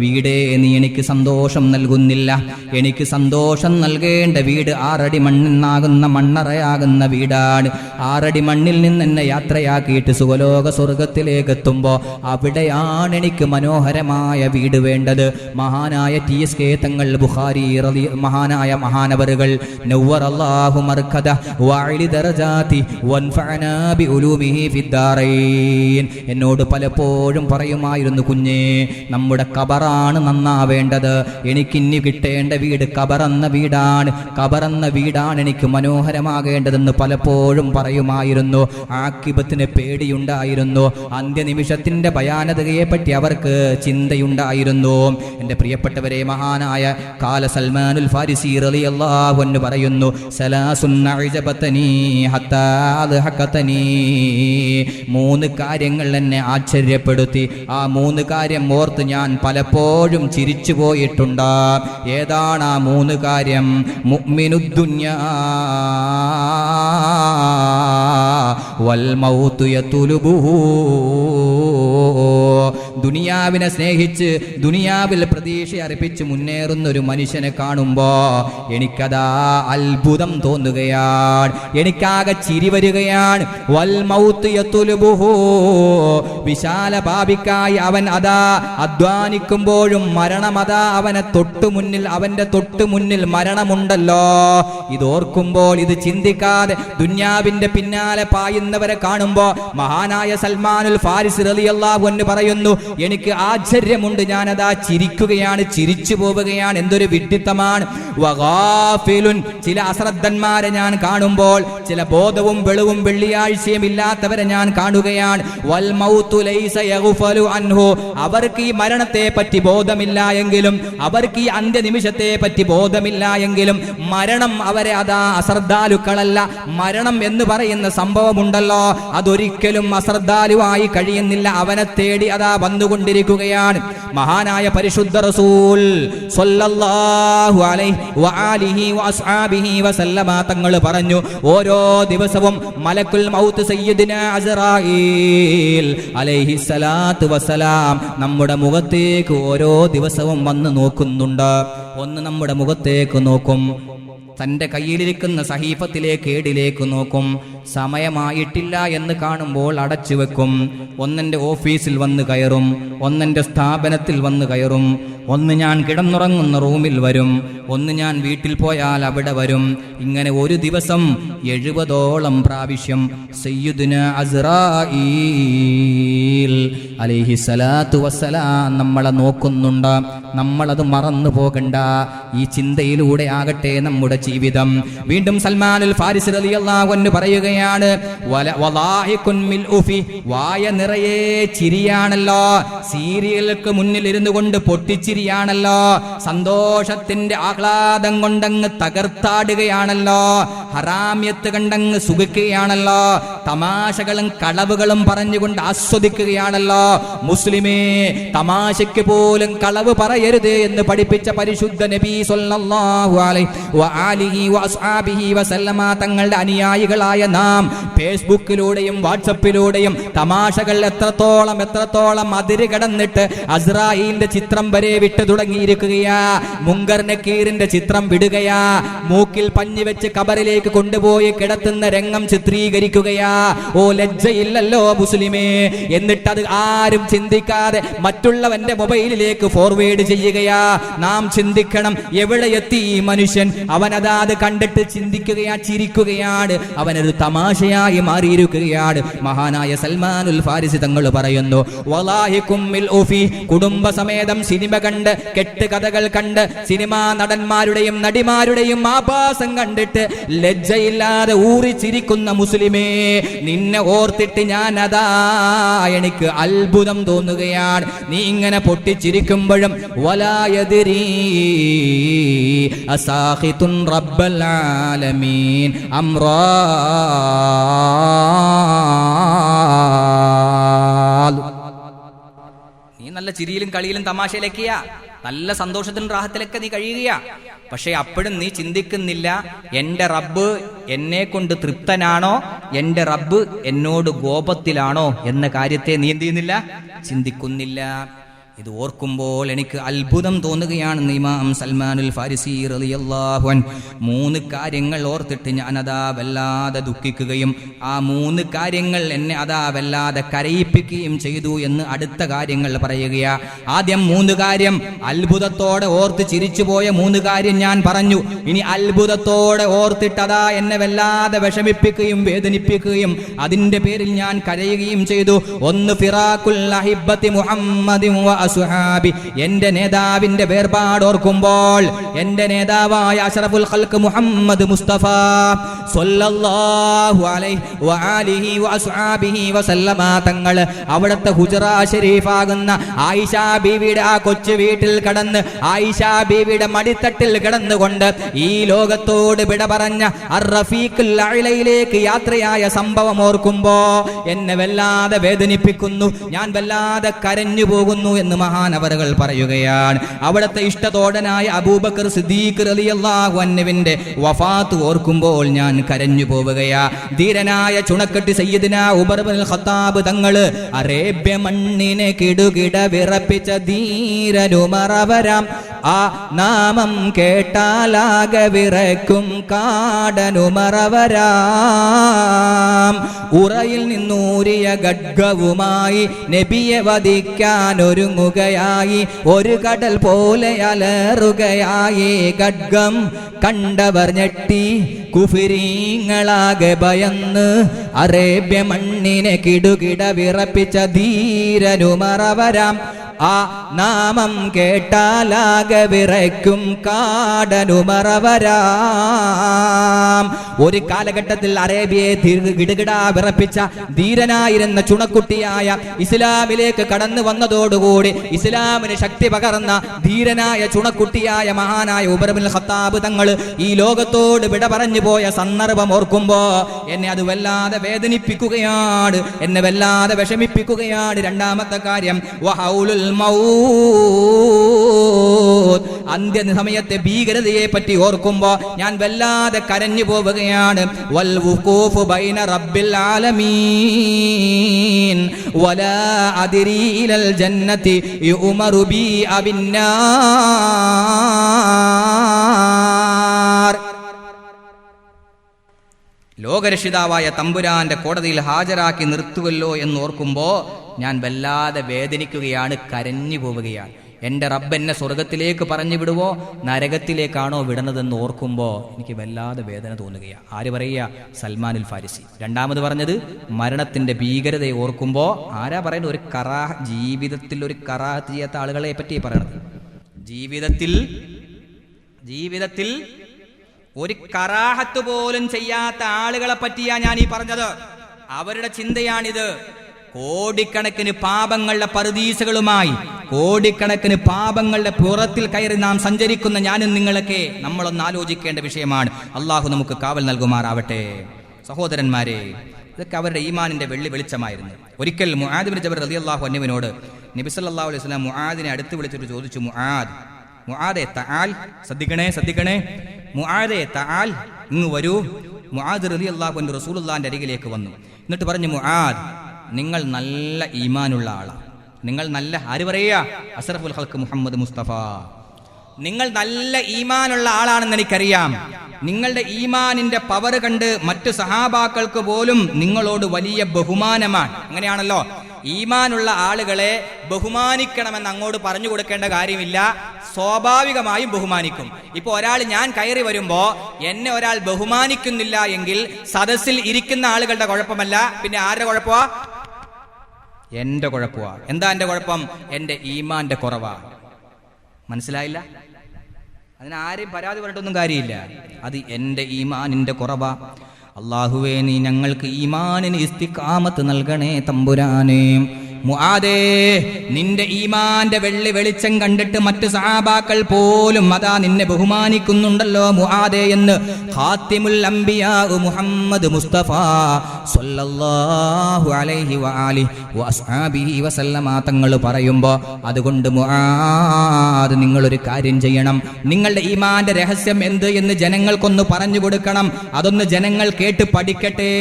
വീടേ നീ എനിക്ക് സന്തോഷം നൽകുന്നില്ല, എനിക്ക് സന്തോഷം നൽകേണ്ട വീട് 6 അടി മണ്ണിന്നാകുന്ന മണ്ണറയാകുന്ന വീടാണ്. 6 അടി മണ്ണിൽ നിന്ന് എന്നെ യാത്രയാക്കിയിട്ട് സുഖലോക സ്വർഗത്തിലേക്ക് എത്തുമ്പോൾ അവിടെയാണ് എനിക്ക് മനോഹരമായ വീട് വേണ്ടത്. മഹാനായ TSK തങ്ങൾ ബുഖാരി മഹാനായ മഹാനവറുകൾ നവ്വറല്ലാഹു മർകദ വഅലി ദറജാതി വൻഫഅനാ ബിഉലൂമിഹി ഫിദ്ദാറൈൻ എന്നോട് പലപ്പോഴും പറയുമായിരുന്നു, കുഞ്ഞേ, നമ്മുടെ ഖബറാണ് നന്നാവേണ്ടത്, എനിക്കിന്നി കിട്ടേണ്ട വീട് ഖബറെന്ന വീടാണ്, ഖബറെന്ന വീടാണ് എനിക്ക് മനോഹരമാകേണ്ടതെന്ന് പലപ്പോഴും പറയുമായിരുന്നു. ആഖിബത്തിന് പേടിയുണ്ടായിരുന്നു, അന്ത്യനിമിഷത്തിന്റെ ഭയാനതയെ പറ്റി അവർക്ക് ചിന്തയുണ്ടായിരുന്നു. എൻ്റെ പ്രിയപ്പെട്ടവരെ, മഹാനായ കാല സൽമാനുൽ ഫാരിസി റളിയല്ലാഹു അൻഹു പറയുന്നു, മൂന്ന് കാര്യങ്ങൾ എന്നെ ആശ്ചര്യപ്പെടുത്തി. ആ 3 കാര്യം ഓർത്ത് ഞാൻ പലപ്പോഴും ചിരിച്ചു പോയിട്ടുണ്ട്. ഏതാണ് ആ 3 കാര്യം? മുഅ്മിനുദ്ദുന്യാ വൽ മൗതു യതുലുബുഹു. ദുനിയാവിനെ സ്നേഹിച്ച് ദുനിയാവിൽ പ്രതീക്ഷ അർപ്പിച്ച് മുന്നേറുന്ന ഒരു മനുഷ്യനെ കാണുമ്പോ എനിക്കതാ അത്ഭുതം തോന്നുകയാണ്, എനിക്കാകെ ചിരി വരികയാണ്. വൽ മൗത്ത് യതുലുബുഹു. വിശാല ഭാവിക്കായി അവൻ അതാ അധ്വാനിക്കുമ്പോഴും മരണമതാ അവനെ അവന്റെ തൊട്ടു മുന്നിൽ മരണമുണ്ടല്ലോ. ഇതോർക്കുമ്പോൾ, ഇത് ചിന്തിക്കാതെ ദുനിയാവിന്റെ പിന്നാലെ പായുന്നവരെ കാണുമ്പോ മഹാനായ സൽമാനുൽ ഫാരിസി റളിയല്ലാഹു അൻഹു പറയുന്നു, എനിക്ക് ആശ്ചര്യമുണ്ട്, ഞാനതാ ചിരിക്കുകയാണ്, ചിരിച്ചു പോവുകയാണ്. എന്തൊരു വിഡ്ഢിത്തമാണ്. വഗാഫിലുൻ. ചില അശ്രദ്ധന്മാരെ ഞാൻ കാണുമ്പോൾ, ചില ബോധവും വെളിവും വെള്ളിയാഴ്ചയും ഇല്ലാത്തവരെ ഞാൻ കാണുകയാണ്. വൽ മൗതു ലൈസ യഗ്ഫലു അൻഹു. അവർക്ക് ഈ മരണത്തെ പറ്റി ബോധമില്ല എങ്കിലും, അവർക്ക് ഈ അന്ത്യനിമിഷത്തെ പറ്റി ബോധമില്ല എങ്കിലും, മരണം അവരെ അതാ അശ്രദ്ധാലുക്കളല്ല. മരണം എന്ന് പറയുന്ന സംഭവമുണ്ടല്ലോ, അതൊരിക്കലും അശ്രദ്ധാലുവായി കഴിയുന്നില്ല, അവനെ തേടി അതാ വന്നുകൊണ്ടിരിക്കുകയാണ്. മഹാനായ പരിശുദ്ധ റസൂൽ സ്വല്ലല്ലാഹു അലൈഹി വആലിഹി വഅസ്ഹാബിഹി വസല്ലമ തങ്ങൾ പറഞ്ഞു, ഓരോ ദിവസവും മലക്കുൽ മൗത്ത് സയ്യിദുനാ അസ്റായീൽ അലൈഹിസ്സലാത്തു വസ്സലാം നമ്മുടെ മുഖത്തേക്ക് ഓരോ ദിവസവും വന്ന് നോക്കുന്നുണ്ട്. ഒന്ന് നമ്മുടെ മുഖത്തേക്ക് നോക്കും, തൻ്റെ കയ്യിലിരിക്കുന്ന സഹീഫത്തിലേക്ക് ഏടിലേക്ക് നോക്കും. സമയമായിട്ടില്ല എന്ന് കാണുമ്പോൾ അടച്ചു വെക്കും. ഒന്നെൻ്റെ ഓഫീസിൽ വന്ന് കയറും, ഒന്നെൻ്റെ സ്ഥാപനത്തിൽ വന്ന് കയറും, ഒന്ന് ഞാൻ കിടന്നുറങ്ങുന്ന റൂമിൽ വരും, ഒന്ന് ഞാൻ വീട്ടിൽ പോയാൽ അവിടെ വരും. ഇങ്ങനെ ഒരു ദിവസം 70ഓളം പ്രാവശ്യം സയ്യിദുനാ അസ്റായീൽ അലൈഹിസ്സലാത്തു വസ്സലാം നമ്മളെ നോക്കുന്നുണ്ട്. നമ്മളത് മറന്നു പോകണ്ട. ഈ ചിന്തയിലൂടെ ആകട്ടെ നമ്മുടെ ജീവിതം. വീണ്ടും സൽമാനുൽ ഫാരിസി റളിയല്ലാഹു അൻഹു പറയുകയാണ്, വായ നിറയെ ചിരിയാണല്ലോ, സീരിയലുകൾക്ക് മുന്നിൽ ഇരുന്നു കൊണ്ട് പൊട്ടിച്ചിരിയാണല്ലോ, സന്തോഷത്തിന്റെ ആഹ്ലാദം കൊണ്ടങ്ങ് തകർത്താടുകയാണല്ലോ, ഹറാമ്യത്ത് കണ്ടങ്ങ് സുഖിക്കുകയാണല്ലോ, തമാശകളും കളവുകളും പറഞ്ഞുകൊണ്ട് ആസ്വദിക്കുകയാണല്ലോ. മുസ്ലിമേ, തമാശയ്ക്ക് പോലും കളവ് പറയരുത് എന്ന് പഠിപ്പിച്ച പരിശുദ്ധ നബി സ്വല്ലല്ലാഹു അലൈഹി വആലിഹി വഅസ്ഹാബിഹി വസല്ലമ തങ്ങളുടെ അനുയായികളായ നാം ഫേസ്ബുക്കിലൂടെയും വാട്സപ്പിലൂടെയും തമാശകൾ എത്രത്തോളം അതിര് കടന്നിട്ട് അസ്രായീലിന്റെ ചിത്രം വരെ വിട്ടു തുടങ്ങിയിരിക്കുകയാ. മുങ്കർ നക്കീറിന്റെ ചിത്രം വിടുകയാ. മൂക്കിൽ പഞ്ഞി വെച്ച് കബറിലേക്ക് കൊണ്ടുപോയി കിടത്തുന്ന രംഗം ചിത്രീകരിക്കുകയാ. ഓ, ലജ്ജയില്ലല്ലോ മുസ്ലിമേ. എന്നിട്ടത് ആരും ചിന്തിക്കാതെ മറ്റുള്ളവന്റെ മൊബൈലിലേക്ക് ഫോർവേഡ് ചെയ്യുകയാ. നാം ചിന്തിക്കണം, എവിടെ എത്തി ഈ മനുഷ്യൻ? അവനതാത് കണ്ടിട്ട് ചിന്തിക്കുകയാ, ചിരിക്കുകയാണ്. അവനൊരു തമാശയായി മാറിയിരിക്കുകയാണ്. മഹാനായ സൽമാനുൽ ഫാരിസി തങ്ങൾ പറയുന്നു, വലാഹി കുമ്മിൽ ഉഫി, കുടുംബസമേതം സിനിമ കണ്ട്, കെട്ടുകഥകൾ കണ്ട്, സിനിമാ നടന്മാരുടെയും നടിമാരുടെയും ആഭാസം കണ്ടിട്ട് ലജ്ജയില്ലാതെ ഊറിച്ചിരിക്കുന്ന മുസ്ലിമേ, നിന്നെ ഓർത്തിട്ട് ഞാൻ അതാ എനിക്ക് അത്ഭുതം തോന്നുകയാണ്. നീ ഇങ്ങനെ പൊട്ടിച്ചിരിക്കുമ്പോഴും വലായദിരീ അസാഖിതുൻ റബ്ബൽ ആലമീൻ അംറാ. നീ നല്ല ചിരിയിലും കളിയിലും തമാശയിലേക്കിയാ, നല്ല സന്തോഷത്തിലും റാഹത്തിലൊക്കെ നീ കഴിയുകയാ. പക്ഷെ അപ്പോഴും നീ ചിന്തിക്കുന്നില്ല, എൻ്റെ റബ്ബ് എന്നെ കൊണ്ട് തൃപ്തനാണോ, എൻ്റെ റബ്ബ് എന്നോട് കോപത്തിലാണോ എന്ന കാര്യത്തെ നീ എന്ത് ചെയ്യുന്നില്ല, ചിന്തിക്കുന്നില്ല. ഇത് ഓർക്കുമ്പോൾ എനിക്ക് അത്ഭുതം തോന്നുകയാണെന്ന് ഇമാം സൽമാനുൽ ഫാരിസി റളിയല്ലാഹു അൻഹു 3 കാര്യങ്ങൾ ഓർത്തിട്ട് ഞാൻ അതാ വല്ലാതെ ദുഃഖിക്കുകയും ആ 3 കാര്യങ്ങൾ എന്നെ അതാ വല്ലാതെ കരയിപ്പിക്കുകയും ചെയ്തു എന്ന് അടുത്ത കാര്യങ്ങൾ പറയുകയാ. ആദ്യം 3 കാര്യം അത്ഭുതത്തോടെ ഓർത്ത് ചിരിച്ചുപോയ 3 കാര്യം ഞാൻ പറഞ്ഞു. ഇനി അത്ഭുതത്തോടെ ഓർത്തിട്ടതാ എന്നെ വല്ലാതെ വിഷമിപ്പിക്കുകയും വേദനിപ്പിക്കുകയും അതിന്റെ പേരിൽ ഞാൻ കരയുകയും ചെയ്തു. ഒന്ന്, ഫിറാഖുൽ അഹിബ്ബത്തി മുഹമ്മദിൻ വ അസ്ഹാബി, എന്റെ നേതാവിന്റെ വേർപാടോർക്കുമ്പോൾ, എന്റെ നേതാവായ അഷ്റഫുൽ ഖൽഖ് മുഹമ്മദ് മുസ്തഫ സ്വല്ലല്ലാഹു അലൈഹി വആലിഹി വഅസ്ഹാബിഹി വസല്ലമ തങ്ങൾ അവിടുത്തെ ഹുജറ ശരീഫാകുന്ന ആയിഷ ബീവിയുടെ ആ കൊച്ചു വീട്ടിൽ കടന്ന് ആയിഷ ബീവിയുടെ മടിത്തട്ടിൽ കിടന്നുകൊണ്ട് ഈ ലോകത്തോട് വിട പറഞ്ഞ അർ-റഫീഖുൽ അഅലയിലേക്ക് യാത്രയായ സംഭവം ഓർക്കുമ്പോ എന്നെ വല്ലാതെ വേദനിപ്പിക്കുന്നു, ഞാൻ വല്ലാതെ കരഞ്ഞു പോകുന്നു എന്ന് മഹാനവറുകൾ പറയുകയാണ്. അവിടുത്തെ ഇഷ്ടതോടനായ അബൂബക്കർ സിദ്ദീഖ് റളിയല്ലാഹു അൻഹുവിന്റെ വഫാത്ത് ഓർക്കുമ്പോൾ ഞാൻ കരഞ്ഞു പോവുകയാ. ധീരനായ ചുണക്കെട്ടി സയ്യിദുനാ ഉമർ ഇബ്നുൽ ഖത്താബ് തങ്ങൾ അറേബ്യ മണ്ണിനെ കിടുകിട വിറപ്പിച്ച ധീരനുമറവരാം, ആ നാമം കേട്ടാലാകെ വിറക്കും കാടനുമറവരാം. ഉറയിൽ നിന്നൂരിയ ഖഡ്ഗവുമായി നബിയെ വധിക്കാൻ ഒരുങ്ങുകയായി, ഒരു കടൽ പോലെ അലറുകയായി. ഖഡ്ഗം കണ്ടവർ ഞെട്ടി, കുഫിരീങ്ങളാകെ ഭയന്ന്, അറേബ്യ മണ്ണിനെ കിടുകിട വിറപ്പിച്ച ധീരനുമറവരാം, ആ നാമം കേട്ടാലാകെ വിറയ്ക്കും കാടനുമറവരാം. ഒരു കാലഘട്ടത്തിൽ അറേബ്യയെ ഗിടുകിടാ വിറപ്പിച്ച ധീരനായിരുന്ന ചുണക്കുട്ടിയായ ഇസ്ലാമിലേക്ക് കടന്നു വന്നതോടുകൂടി ഇസ്ലാമിന് ശക്തി പകർന്ന ധീരനായ ചുണക്കുട്ടിയായ മഹാനായ ഉമർ ഇബ്നുൽ ഖത്താബ് തങ്ങൾ ഈ ലോകത്തോട് വിട പറഞ്ഞു പോയ സന്ദർഭം ഓർക്കുമ്പോ എന്നെ അത് വല്ലാതെ വേദനിപ്പിക്കുകയാണ്, എന്നെ വല്ലാതെ വിഷമിപ്പിക്കുകയാണ്. രണ്ടാമത്തെ കാര്യം വഹൗലുൽ മൗത്ത്, അന്ത്യ സമയത്തെ ഭീകരതയെ പറ്റി ഓർക്കുമ്പോ ഞാൻ വല്ലാതെ കരഞ്ഞു പോവുകയാണ്. വൽ വുഖൂഫു ബൈന റബ്ബിൽ ആലമീൻ വലാ അദ്രി ഇലൽ ജന്നതി യുമറു ബി അബിന്നാർ. ലോകരക്ഷിതാവായ തമ്പുരാന്റെ കോടതിയിൽ ഹാജരാക്കി നിർത്തുവല്ലോ എന്നോർക്കുമ്പോൾ ഞാൻ വല്ലാതെ വേദനിക്കുകയാണ്, കരഞ്ഞു പോവുകയാണ്. എൻ്റെ റബ്ബ് എന്നെ സ്വർഗത്തിലേക്ക് പറഞ്ഞു വിടുവോ നരകത്തിലേക്കാണോ വിടുന്നതെന്ന് ഓർക്കുമ്പോൾ എനിക്ക് വല്ലാതെ വേദന തോന്നുകയാണ്. ആര് പറയുക? സൽമാനുൽ ഫാരിസി. രണ്ടാമത് പറഞ്ഞത് മരണത്തിൻ്റെ ഭീകരതയെ ഓർക്കുമ്പോൾ ആരാ പറയുന്നത്? ഒരു ജീവിതത്തിൽ ഒരു കറാഹത്ത് ചെയ്യാത്ത ആളുകളെ പറ്റി പറയണത്. ജീവിതത്തിൽ ഒരു കറാഹത്ത് പോലും ചെയ്യാത്ത ആളുകളെ പറ്റിയാ ഞാൻ ഈ പറഞ്ഞത്. അവരുടെ ചിന്തയാണിത്. കോടിക്കണക്കിന് പാപങ്ങളുടെ പറുദീസകളുമായി കോടിക്കണക്കിന് പാപങ്ങളുടെ പുറത്തിൽ കയറി നാം സഞ്ചരിക്കുന്ന ഞാനും നിങ്ങളൊക്കെ നമ്മളൊന്ന് ആലോചിക്കേണ്ട വിഷയമാണ്. അള്ളാഹു നമുക്ക് കാവൽ നൽകുമാറാവട്ടെ. സഹോദരന്മാരെ, ഇതൊക്കെ അവരുടെ ഈമാനിന്റെ വെളിച്ചമായിരുന്നു. ഒരിക്കൽ മുആദ് ബിൻ ജബൽ റളിയല്ലാഹു അൻഹുവിനോട് നബി സല്ലല്ലാഹു അലൈഹി വസല്ലം മുആദിനെ അടുത്ത് വിളിച്ചിട്ട് ചോദിച്ചു, മുആദേ തആൽ, ശ്രദ്ധിക്കണേ, മുആദേ തആൽ, ഇങ്ങ് വരൂ. മുആദ് റളിയല്ലാഹു അൻഹു റസൂലുള്ളാഹിന്റെ അരികിലേക്ക് വന്നു. എന്നിട്ട് പറഞ്ഞു, മുആദ്, നിങ്ങൾ നല്ല ഈമാനുള്ള ആളാണ്. നിങ്ങൾ നല്ല, ആര് പറയുക? അസ്റഫുൽ ഖൽഖ് മുഹമ്മദ് മുസ്തഫ. നിങ്ങൾ നല്ല ഈമാനുള്ള ആളാണെന്ന് എനിക്കറിയാം. നിങ്ങളുടെ ഈമാനിന്റെ പവർ കണ്ട് മറ്റു സഹാബാക്കൾക്ക് പോലും നിങ്ങളോട് വലിയ ബഹുമാനമാണ്. അങ്ങനെയാണല്ലോ, ഈമാനുള്ള ആളുകളെ ബഹുമാനിക്കണമെന്ന് അങ്ങോട്ട് പറഞ്ഞു കൊടുക്കേണ്ട കാര്യമില്ല, സ്വാഭാവികമായും ബഹുമാനിക്കും. ഇപ്പൊ ഒരാൾ, ഞാൻ കയറി വരുമ്പോ എന്നെ ഒരാൾ ബഹുമാനിക്കുന്നില്ല എങ്കിൽ സദസ്സിൽ ഇരിക്കുന്ന ആളുകളുടെ കുഴപ്പമല്ല, പിന്നെ ആരുടെ കുഴപ്പമാ? എന്റെ കുഴപ്പമാ. എന്താ എന്റെ കുഴപ്പം? എന്റെ ഈമാന്റെ കുറവാ. മനസ്സിലായില്ല? അതിനാരെയും പരാതി പറഞ്ഞിട്ടൊന്നും കാര്യമില്ല. അത് എന്റെ ഈമാനിന്റെ കുറവാ. അല്ലാഹുവേ, നീ ഞങ്ങൾക്ക് ഈമാനിന് ഇസ്തിഖാമത്ത് നൽകണേ തമ്പുരാനേ. മുആദേ, നിന്റെ ഈമാന്റെ വെളിച്ചം കണ്ടിട്ട് മറ്റു സഹാബാക്കൾ പോലും അതാ നിന്നെ ബഹുമാനിക്കുന്നുണ്ടല്ലോ മുആദേ എന്ന് ഖാത്തിമുൽ അംബിയാ മുഹമ്മദ് മുസ്തഫ സ്വല്ലല്ലാഹു അലൈഹി വആലിഹി വഅസ്ഹാബിഹി വസല്ലമ തങ്ങൾ പറയുമ്പോൾ, അതുകൊണ്ട് മുആദ്, നിങ്ങളൊരു കാര്യം ചെയ്യണം. നിങ്ങളുടെ ഈമാന്റെ രഹസ്യം എന്ത് എന്ന് ജനങ്ങൾക്കൊന്ന് പറഞ്ഞു കൊടുക്കണം. അതൊന്ന് ജനങ്ങൾ കേട്ട് പഠിക്കട്ടെ.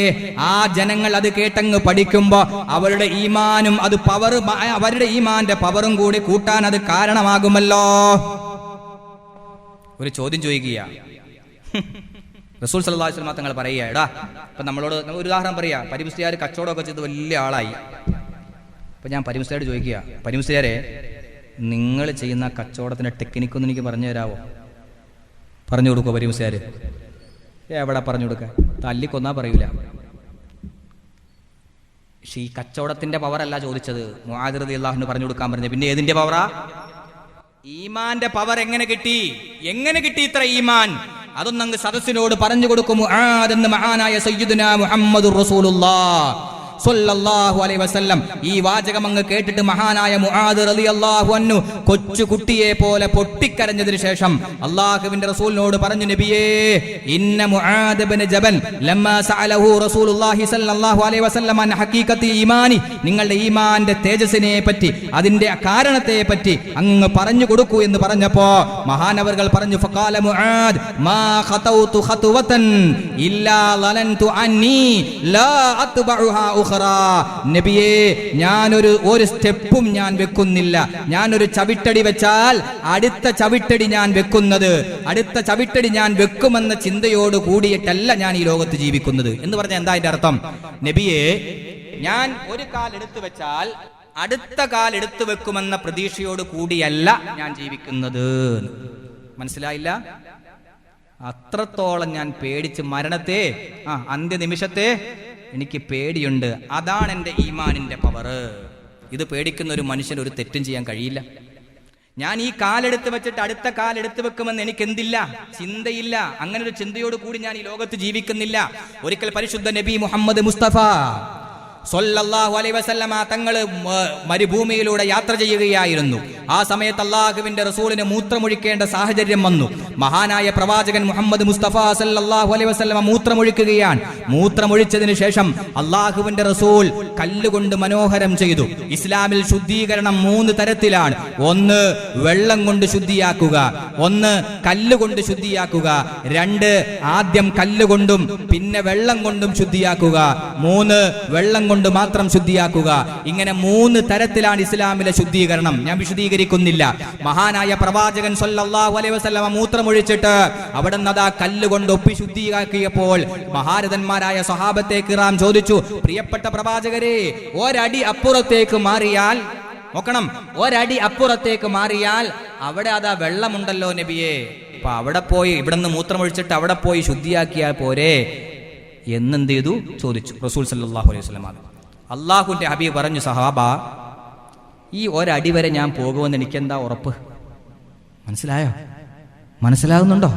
ആ ജനങ്ങൾ അത് കേട്ടങ്ങ് പഠിക്കുമ്പോ അവരുടെ ഈമാനും അവരുടെ ഈമാന്റെ പവറും കൂടി കൂട്ടാൻ അത് കാരണമാകുമല്ലോ. ഒരു ചോദ്യം ചോദിക്കുക. റസൂൽ സല്ലല്ലാഹു അലൈഹി വസല്ലം തങ്ങൾ പറയുക, എടാ, ഇപ്പൊ നമ്മളോട് ഒരു ഉദാഹരണം പറയാ, പരിമുസ്ലിയാർ കച്ചവടമൊക്കെ ചെയ്ത് വലിയ ആളായി. അപ്പൊ ഞാൻ പരിമുസ്ലിയാരോട് ചോദിക്കുക, പരിമുസ്ലിയാരെ, നിങ്ങൾ ചെയ്യുന്ന കച്ചവടത്തിന്റെ ടെക്നിക്കൊന്നും എനിക്ക് പറഞ്ഞു തരാവോ? പറഞ്ഞു കൊടുക്കുമോ പരിമുസ്ലിയാർ? എവിടെ പറഞ്ഞു കൊടുക്കുക? തല്ലിക്കൊന്നാ പറയൂല. പക്ഷെ ഈ കച്ചവടത്തിന്റെ പവറല്ല ചോദിച്ചത്. മുആദ് റളിയല്ലാഹു അൻഹു പറഞ്ഞു കൊടുക്കാൻ പറഞ്ഞു. പിന്നെ ഏതിന്റെ പവറാ? ഈമാന്റെ പവർ. എങ്ങനെ കിട്ടി ഇത്ര ഈമാൻ? അതൊന്നങ്ങ് സദസ്സിനോട് പറഞ്ഞു കൊടുക്കും. മുആദ് എന്ന മഹാനായ സയ്യിദുനാ മുഹമ്മദുർ റസൂലുള്ളാഹ് സ്വല്ലല്ലാഹു അലൈഹി വസല്ലം ഈ വാചകം അങ്ങ് കേട്ടിട്ട് മഹാനായ മുആദ് റളിയല്ലാഹു അൻഹു കൊച്ചു കുട്ടിയെ പോലെ പൊട്ടിക്കരഞ്ഞതിനു ശേഷം അല്ലാഹുവിന്റെ റസൂലിനോട് പറഞ്ഞു, നബിയേ, ഇന്ന മുആദ് ഇബ്നു ജബൽ ലമ്മാ സഅലഹു റസൂലുള്ളാഹി സ്വല്ലല്ലാഹു അലൈഹി വസല്ലം അൻ ഹഖീഖത്തി ഈമാനി, നിങ്ങളുടെ ഈമാന്റെ തേജസ്സിനെ പറ്റി, അതിന്റെ കാരണത്തെ പറ്റി അങ്ങ് പറഞ്ഞു കൊടുക്കൂ എന്ന് പറഞ്ഞപ്പോ മഹാനവർകൾ പറഞ്ഞു, ഫഖാല മുആദ് മാ ഖതൗതു ഖത്വതൻ ഇല്ലാ ലനന്തു അന്നി ലാ അത്ബഉഹാ ഉഖ്റാ. നബിയേ, ഞാനൊരു സ്റ്റെപ്പും ഞാൻ വെക്കുന്നില്ല. ഞാനൊരു ചവിട്ടടി വെച്ചാൽ അടുത്ത ചവിട്ടടി ഞാൻ വെക്കുമെന്ന ചിന്തയോട് കൂടിയിട്ടല്ല ഞാൻ ഈ ലോകത്ത് ജീവിക്കുന്നത് എന്ന് പറഞ്ഞാൽ എന്താ അതിന്റെ അർത്ഥം? നബിയേ, ഞാൻ ഒരു കാൽ എടുത്തു വെച്ചാൽ അടുത്ത കാൽ എടുത്തു വെക്കുമെന്ന പ്രതീക്ഷയോട് കൂടിയല്ല ഞാൻ ജീവിക്കുന്നത്. മനസ്സിലായില്ല? അത്രത്തോളം ഞാൻ പേടിച്ച് മരണത്തെ, അന്ത്യനിമിഷത്തെ എനിക്ക് പേടിയുണ്ട്. അതാണ് എൻ്റെ ഈമാനിന്റെ പവർ. ഇത് പേടിക്കുന്ന ഒരു മനുഷ്യൻ ഒരു തെറ്റും ചെയ്യാൻ കഴിയില്ല. ഞാൻ ഈ കാലെടുത്ത് വെച്ചിട്ട് അടുത്ത കാലെടുത്ത് വെക്കുമെന്ന് എനിക്ക് എന്തില്ല, ചിന്തയില്ല. അങ്ങനെ ഒരു ചിന്തയോട് കൂടി ഞാൻ ഈ ലോകത്ത് ജീവിക്കുന്നില്ല. ഒരിക്കൽ പരിശുദ്ധ നബി മുഹമ്മദ് മുസ്തഫ സ്വല്ലല്ലാഹു അലൈഹി വസല്ലമ തങ്ങൾ മരുഭൂമിയിലൂടെ യാത്ര ചെയ്യുകയായിരുന്നു. ആ സമയത്ത് അല്ലാഹുവിന്റെ റസൂലിന് മൂത്രമൊഴിക്കേണ്ട സാഹചര്യം വന്നു. മഹാനായ പ്രവാചകൻ മുഹമ്മദ് മുസ്തഫ സല്ലല്ലാഹു അലൈഹി വസല്ലമ മൂത്രമൊഴിക്കുകയാണ്. മൂത്രമൊഴിച്ചതിന് ശേഷം അല്ലാഹുവിന്റെ റസൂൽ കല്ലുകൊണ്ട് മനോഹരം ചെയ്തു. ഇസ്ലാമിൽ ശുദ്ധീകരണം 3 തരത്തിലാണ്. ഒന്ന് വെള്ളം കൊണ്ട് ശുദ്ധിയാക്കുക, ഒന്ന് കല്ലുകൊണ്ട് ശുദ്ധിയാക്കുക, 2 ആദ്യം കല്ലുകൊണ്ടും പിന്നെ വെള്ളം കൊണ്ടും ശുദ്ധിയാക്കുക, 3 വെള്ളം കൊണ്ട് മാത്രം ശുദ്ധിയാക്കുക. ഇങ്ങനെ 3 തരത്തിലാണ് ഇസ്ലാമിലെ ശുദ്ധീകരണം. ഞാൻ വിശദീകരിക്കും. സ്വീകരിക്കുന്നില്ല. മഹാനായ പ്രവാചകൻ സല്ലല്ലാഹു അലൈഹി വസല്ലമ മൂത്രമൊഴിച്ചിട്ട് അവിടെ നിന്ന് അതാ കല്ലുകൊണ്ട് ഒപ്പി ശുദ്ധിയാക്കിയപ്പോൾ മഹാരഥന്മാരായ സ്വഹാബത്തെ കിറാം ചോദിച്ചു, പ്രിയപ്പെട്ട പ്രവാചകരെ, ഒരടി അപ്പുറത്തേക്ക് മാറിയാൽ, നോക്കണം, ഒരടി അപ്പുറത്തേക്ക് മാറിയാൽ അവിടെ അതാ വെള്ളമുണ്ടല്ലോ നബിയെ, അപ്പൊ അവിടെ പോയി ഇവിടെ നിന്ന് മൂത്രമൊഴിച്ചിട്ട് അവിടെ പോയി ശുദ്ധിയാക്കിയാൽ പോരെ എന്നെന്ത് ചെയ്തു ചോദിച്ചു റസൂൽ സല്ലല്ലാഹു അലൈഹി വസല്ലം. അള്ളാഹുവിന്റെ ഹബീബ് പറഞ്ഞു, സഹാബ, ഈ ഒരടി വരെ ഞാൻ പോകുമെന്ന് എനിക്കെന്താ ഉറപ്പ്? മനസ്സിലാകുന്നുണ്ടോ?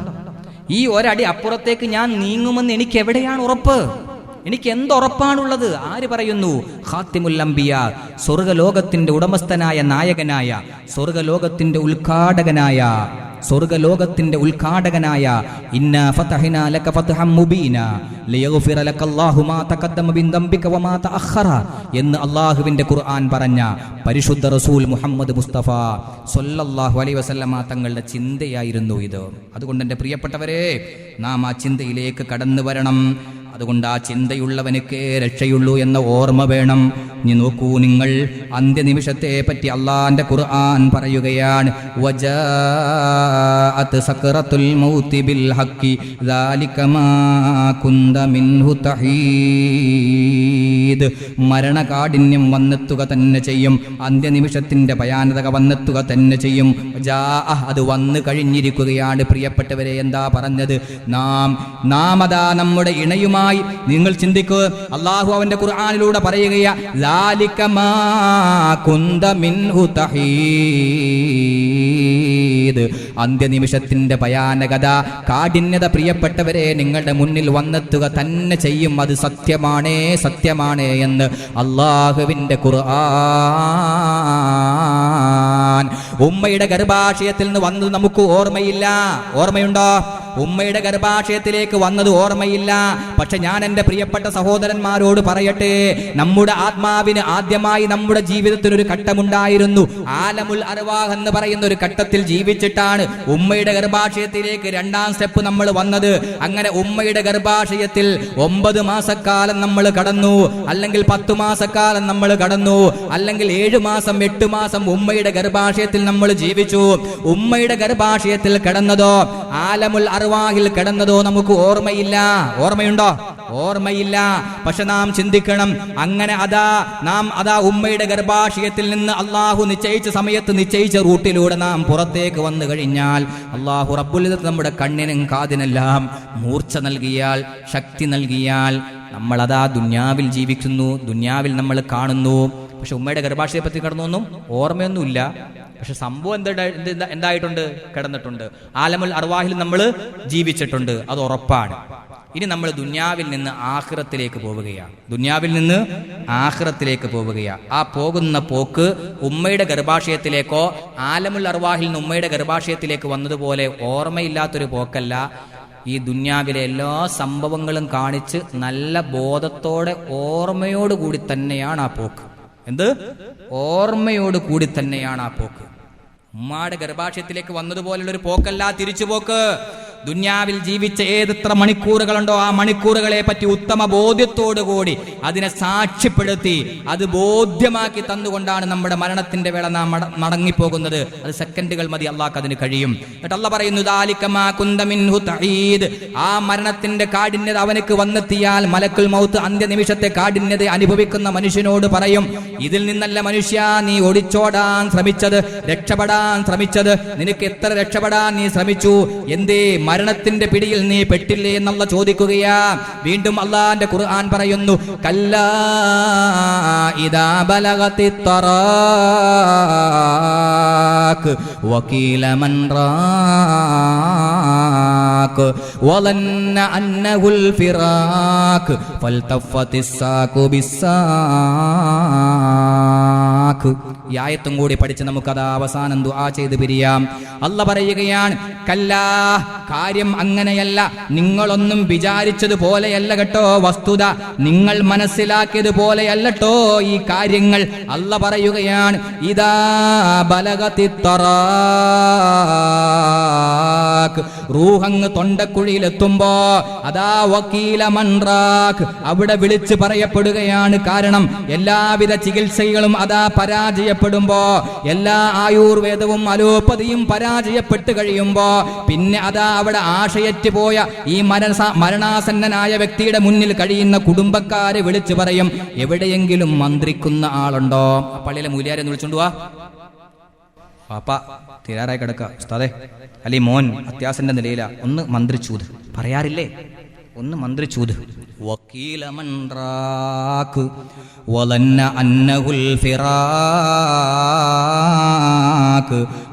ഈ ഒരടി അപ്പുറത്തേക്ക് ഞാൻ നീങ്ങുമെന്ന് എനിക്ക് എവിടെയാണ് ഉറപ്പ്? എനിക്ക് എന്തുറപ്പാണുള്ളത്? ആര് പറയുന്നു? ഖാത്തിമുൽ അംബിയ, സ്വർഗലോകത്തിന്റെ ഉടമസ്ഥനായ നായകനായ, സ്വർഗലോകത്തിന്റെ ഉദ്ഘാടകനായ ഇന്നാ ഫതഹ്നാ ലക ഫത്ഹൻ മുബീന ലിയഗ്ഫിറ ലകല്ലാഹു മാ തഖദ്ദമ മിൻ ദംബിക വമാ തഅഖറ എന്ന് അല്ലാഹുവിന്റെ ഖുർആൻ പറഞ്ഞ പരിശുദ്ധ റസൂൽ മുഹമ്മദ് മുസ്തഫ സല്ലല്ലാഹു അലൈഹി വസല്ലമ തങ്ങളുടെ ചിന്തയായിരുന്നു ഇത്. അതുകൊണ്ട് എൻ്റെ പ്രിയപ്പെട്ടവരെ, നാം ആ ചിന്തയിലേക്ക് കടന്നു വരണം. അതുകൊണ്ട് ആ ചിന്തയുള്ളവനക്കേ രക്ഷയുള്ളൂ എന്ന ഓർമ്മ വേണം. നീ നോക്കൂ, നിങ്ങൾ അന്ത്യനിമിഷത്തെ പറ്റി അള്ളാന്റെ ഖുർആൻ പറയുകയാണ്, വജാഅത് സക്റത്തുൽ മൗതി ബിൽ ഹഖി ദാലിക മാ കുന്ത മിൻഹു തഹീദ്. മരണകാഠിന്യം വന്നെത്തുക തന്നെ ചെയ്യും, അന്ത്യനിമിഷത്തിന്റെ ഭയാനകത വന്നെത്തുക തന്നെ ചെയ്യും. അത് വന്നു കഴിഞ്ഞിരിക്കുകയാണ്. പ്രിയപ്പെട്ടവരെ, എന്താ പറഞ്ഞത്? നാം അതാ നമ്മുടെ ഇണയുമായി, നിങ്ങൾ ചിന്തിക്കുക, അള്ളാഹു അവന്റെ ഖുർആനിലൂടെ പറയുകയാ, ലാലിക മാ കുന്ത മിൻഹു തഹീദ്. അന്ത്യനിമിഷത്തിന്റെ ഭയാനകത, കാഠിന്യത പ്രിയപ്പെട്ടവരെ നിങ്ങളുടെ മുന്നിൽ വന്നെത്തുക തന്നെ ചെയ്യും. അത് സത്യമാണ് എന്ന് അള്ളാഹുവിന്റെ ഖുർആൻ. ഉമ്മയുടെ ഗർഭാശയത്തിൽ നിന്ന് വന്നത് നമുക്ക് ഓർമ്മയുണ്ടോ? ഉമ്മയുടെ ഗർഭാശയത്തിലേക്ക് വന്നത് ഓർമ്മയില്ല. പക്ഷെ ഞാൻ എൻ്റെ പ്രിയപ്പെട്ട സഹോദരന്മാരോട് പറയട്ടെ, നമ്മുടെ ആത്മാവിന് ആദ്യമായി നമ്മുടെ ജീവിതത്തിൽ ഒരു ഘട്ടമുണ്ടായിരുന്നു. ആലമുൽ അർവാഹ് എന്ന് പറയുന്ന ഒരു ഘട്ടത്തിൽ ജീവിച്ചിട്ടാണ് ഉമ്മയുടെ ഗർഭാശയത്തിലേക്ക് രണ്ടാം സ്റ്റെപ്പ് നമ്മൾ വന്നത്. അങ്ങനെ ഉമ്മയുടെ ഗർഭാശയത്തിൽ 9 മാസക്കാലം നമ്മൾ കടന്നു, അല്ലെങ്കിൽ 10 മാസക്കാലം നമ്മൾ കടന്നു, അല്ലെങ്കിൽ 7 മാസം 8 മാസം ഉമ്മയുടെ ഗർഭാശയത്തിൽ നമ്മൾ ജീവിച്ചു. ഉമ്മയുടെ ഗർഭാശയത്തിൽ കിടന്നതോ ആലമുൽ അർവാഹിൽ കിടന്നതോ നമുക്ക് ഓർമ്മയുണ്ടോ? ഓർമ്മയില്ല. പക്ഷെ നാം ചിന്തിക്കണം, അങ്ങനെ നാം ഉമ്മയുടെ ഗർഭാശയത്തിൽ നിന്ന് അള്ളാഹു നിശ്ചയിച്ച സമയത്ത് നിശ്ചയിച്ച റൂട്ടിലൂടെ നാം പുറത്തേക്ക് വന്നു കഴിഞ്ഞാൽ, അള്ളാഹു റബ്ബുൽ ഇസ്സത്ത് നമ്മുടെ കണ്ണിനും കാതിനെല്ലാം മൂർച്ച നൽകിയാൽ, ശക്തി നൽകിയാൽ, നമ്മൾ ദുന്യാവിൽ ജീവിക്കുന്നു, ദുന്യാവിൽ നമ്മൾ കാണുന്നു. പക്ഷെ ഉമ്മയുടെ ഗർഭാശയത്തെ പറ്റി കിടന്നൊന്നും ഓർമ്മയൊന്നുമില്ല. പക്ഷെ സംഭവം എന്തായിട്ടുണ്ട്? കിടന്നിട്ടുണ്ട്. ആലമുൽ അർവാഹിൽ നമ്മൾ ജീവിച്ചിട്ടുണ്ട്, അത് ഉറപ്പാണ്. ഇനി നമ്മൾ ദുന്യാവിൽ നിന്ന് ആഖിറത്തിലേക്ക് പോവുകയാണ്. ആ പോകുന്ന പോക്ക് ഉമ്മയുടെ ഗർഭാശയത്തിലേക്കോ ആലമുൽ അർവാഹിൽ നിന്ന് ഉമ്മയുടെ ഗർഭാശയത്തിലേക്ക് വന്നതുപോലെ ഓർമ്മയില്ലാത്തൊരു പോക്കല്ല. ഈ ദുന്യാവിലെ എല്ലാ സംഭവങ്ങളും കാണിച്ച് നല്ല ബോധത്തോടെ ഓർമ്മയോടുകൂടി തന്നെയാണ് ആ പോക്ക്. ഓർമ്മയോടുകൂടി തന്നെയാണ് ആ പോക്ക്. ഉമ്മയുടെ ഗർഭാശയത്തിലേക്ക് വന്നതുപോലുള്ളൊരു പോക്കല്ല തിരിച്ചുപോക്ക്. ദുന്യാവിൽ ജീവിച്ച ഏതെത്ര മണിക്കൂറുകളുണ്ടോ ആ മണിക്കൂറുകളെ പറ്റി ഉത്തമ ബോധ്യത്തോടുകൂടി അതിനെ സാക്ഷ്യപ്പെടുത്തി അത് ബോധ്യമാക്കി തന്നുകൊണ്ടാണ് നമ്മുടെ മരണത്തിന്റെ വേള നാം മടങ്ങിപ്പോകുന്നത്. അത് സെക്കൻഡുകൾ മതി, അള്ളാഹ്ക്ക് അതിന് കഴിയും. എന്നിട്ട് അള്ളാഹ് പറയുന്നു, ആ മരണത്തിന്റെ കാഠിന്യത അവനക്ക് വന്നെത്തിയാൽ മലക്കുൽ മൗത്ത് അന്ത്യനിമിഷത്തെ കാഠിന്യത അനുഭവിക്കുന്ന മനുഷ്യനോട് പറയും, ഇതിൽ നിന്നല്ല മനുഷ്യ നീ ഒളിച്ചോടാൻ ശ്രമിച്ചത്, രക്ഷപ്പെടാൻ ശ്രമിച്ചത്. നിനക്ക് എത്ര രക്ഷപ്പെടാൻ നീ ശ്രമിച്ചു, എന്തേ മരണത്തിന്റെ പിടിയിൽ നീ പെട്ടില്ലേ എന്നുള്ള ചോദിക്കുകയാ. വീണ്ടും അള്ളാന്റെ ഖുർആൻ പറയുന്നു, കല്ലാ ഇദാ ബലഗതി തറാഖ് വഖീല മൻ റാഖ് വലന്ന അന്നഹുൽ ഫിറാഖ് ഫൽതഫത്തിസ് സാഖു ബിസ്സാഖ്. ഈ ആയത്തും കൂടി പഠിച്ച് നമുക്കത് അവസാനം ദുആ ചെയ്ത് പിരിയാം. അള്ളാഹ് പറയുകയാണ്, കല്ലാ, കാര്യം അങ്ങനെയല്ല, നിങ്ങളൊന്നും വിചാരിച്ചതുപോലെയല്ല കേട്ടോ വസ്തുത, നിങ്ങൾ മനസ്സിലാക്കിയത് പോലെയല്ലട്ടോ ഈ കാര്യങ്ങൾ. അള്ളാഹ് പറയുകയാണ്, ഇദാ ബലഗതി തറാഖ്, റൂഹങ്ങ് തൊണ്ടക്കുഴിയിലെത്തുമ്പോ അതാ വക്കീല മൻറാഖ്, അവിടെ വിളിച്ചു പറയപ്പെടുകയാണ്. കാരണം എല്ലാവിധ ചികിത്സകളും അതാ പരാജയപ്പെട്ടു പരാജയപ്പെടുമ്പോ, എല്ലാ ആയുർവേദവും അലോപ്പതിയും പരാജയപ്പെട്ട് കഴിയുമ്പോ, പിന്നെ അതാ അവിടെ ആശയറ്റ് പോയ ഈ മരണാസന്നനായ വ്യക്തിയുടെ മുന്നിൽ കഴിയുന്ന കുടുംബക്കാരെ വിളിച്ചു പറയും, എവിടെയെങ്കിലും മന്ത്രിക്കുന്ന ആളുണ്ടോ? പള്ളിയിലെ മൂല്യാരെ വിളിച്ചോണ്ട് വാ, പാപ്പ തീരാറായി കിടക്ക, ഉസ്താദേ അല്ലെ മോൻ അത്യാസന്റെ നിലയില, ഒന്ന് മന്ത്രിച്ചൂത് പറയാറില്ലേ, ഒന്ന് മന്ത്രിച്ചൂത്. വക്കീലമൻറാക്ക് വലന്ന അന്നഹുൽ ഫിറാക്ക്.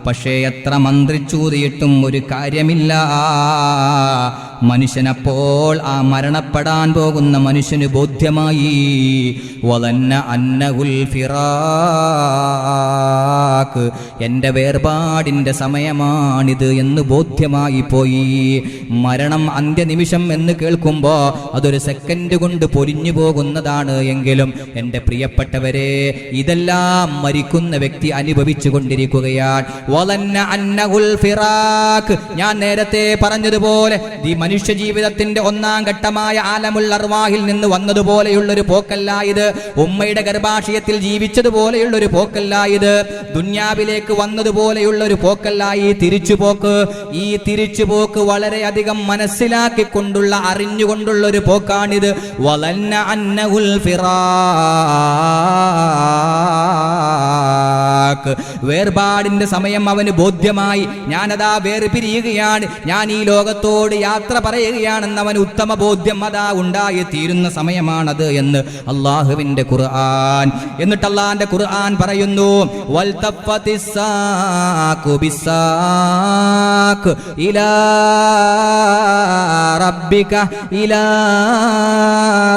പക്ഷേ എത്ര മന്ത്രിച്ചൂതിയിട്ടും ഒരു കാര്യമില്ല. മനുഷ്യനപ്പോൾ ആ മരണപ്പെടാൻ പോകുന്ന മനുഷ്യന് ബോധ്യമായി, വലന്ന അന്നഹുൽ ഫിറാക്ക്, എൻ്റെ വേർപാടിൻ്റെ സമയമാണിത് എന്ന് ബോധ്യമായി പോയി. മരണം അന്ത്യനിമിഷം എന്ന് കേൾക്കുമ്പോൾ അതൊരു സെക്കൻഡ് കൊണ്ട് പൊലിഞ്ഞു പോകുന്നതാണ്. എങ്കിലും എൻ്റെ പ്രിയപ്പെട്ടവരെ, ഇതെല്ലാം മരിക്കുന്ന വ്യക്തി അനുഭവിച്ചു കൊണ്ടിരിക്കുകയാണ്. വലന്ന അന്നഹുൽ ഫിറാക്ക്. ഞാൻ നേരത്തെ പറഞ്ഞതുപോലെ ഈ മനുഷ്യ ജീവിതത്തിന്റെ ഒന്നാം ഘട്ടമായ ആലമുൽ അർവാഹിൽ നിന്ന് വന്നതുപോലെയുള്ളൊരു പോക്കല്ല ഇത്. ഉമ്മയുടെ ഗർഭാശയത്തിൽ ജീവിച്ചതുപോലെയുള്ളൊരു പോക്കല്ല ഇത്. ദുന്യാവിലേക്ക് വന്നതുപോലെയുള്ളൊരു പോക്കല്ല ഈ തിരിച്ചുപോക്ക്. ഈ തിരിച്ചുപോക്ക് വളരെയധികം മനസ്സിലാക്കിക്കൊണ്ടുള്ള, അറിഞ്ഞുകൊണ്ടുള്ള ഒരു പോക്കാണിത്. വലന്ന അന്നഹുൽ ഫിറാക്ക്. വേർപാടിന്റെ സമയം അവന് ബോധ്യമായി. ഞാനതാ വേർപിരിയുകയാണ്, ഞാൻ ഈ ലോകത്തോട് യാത്ര പറയുകയാണെന്ന് അവന് ഉത്തമ ബോധ്യം അതാ ഉണ്ടായി തീരുന്ന സമയമാണത് എന്ന് അള്ളാഹുവിന്റെ ഖുർആൻ. എന്നിട്ട് അള്ളാന്റെ ഖുർആൻ പറയുന്നു, വൽതഫത്തിസ്സാഖു ബിസ്സാഖ് ഇലാ റബ്ബിക ഇലാ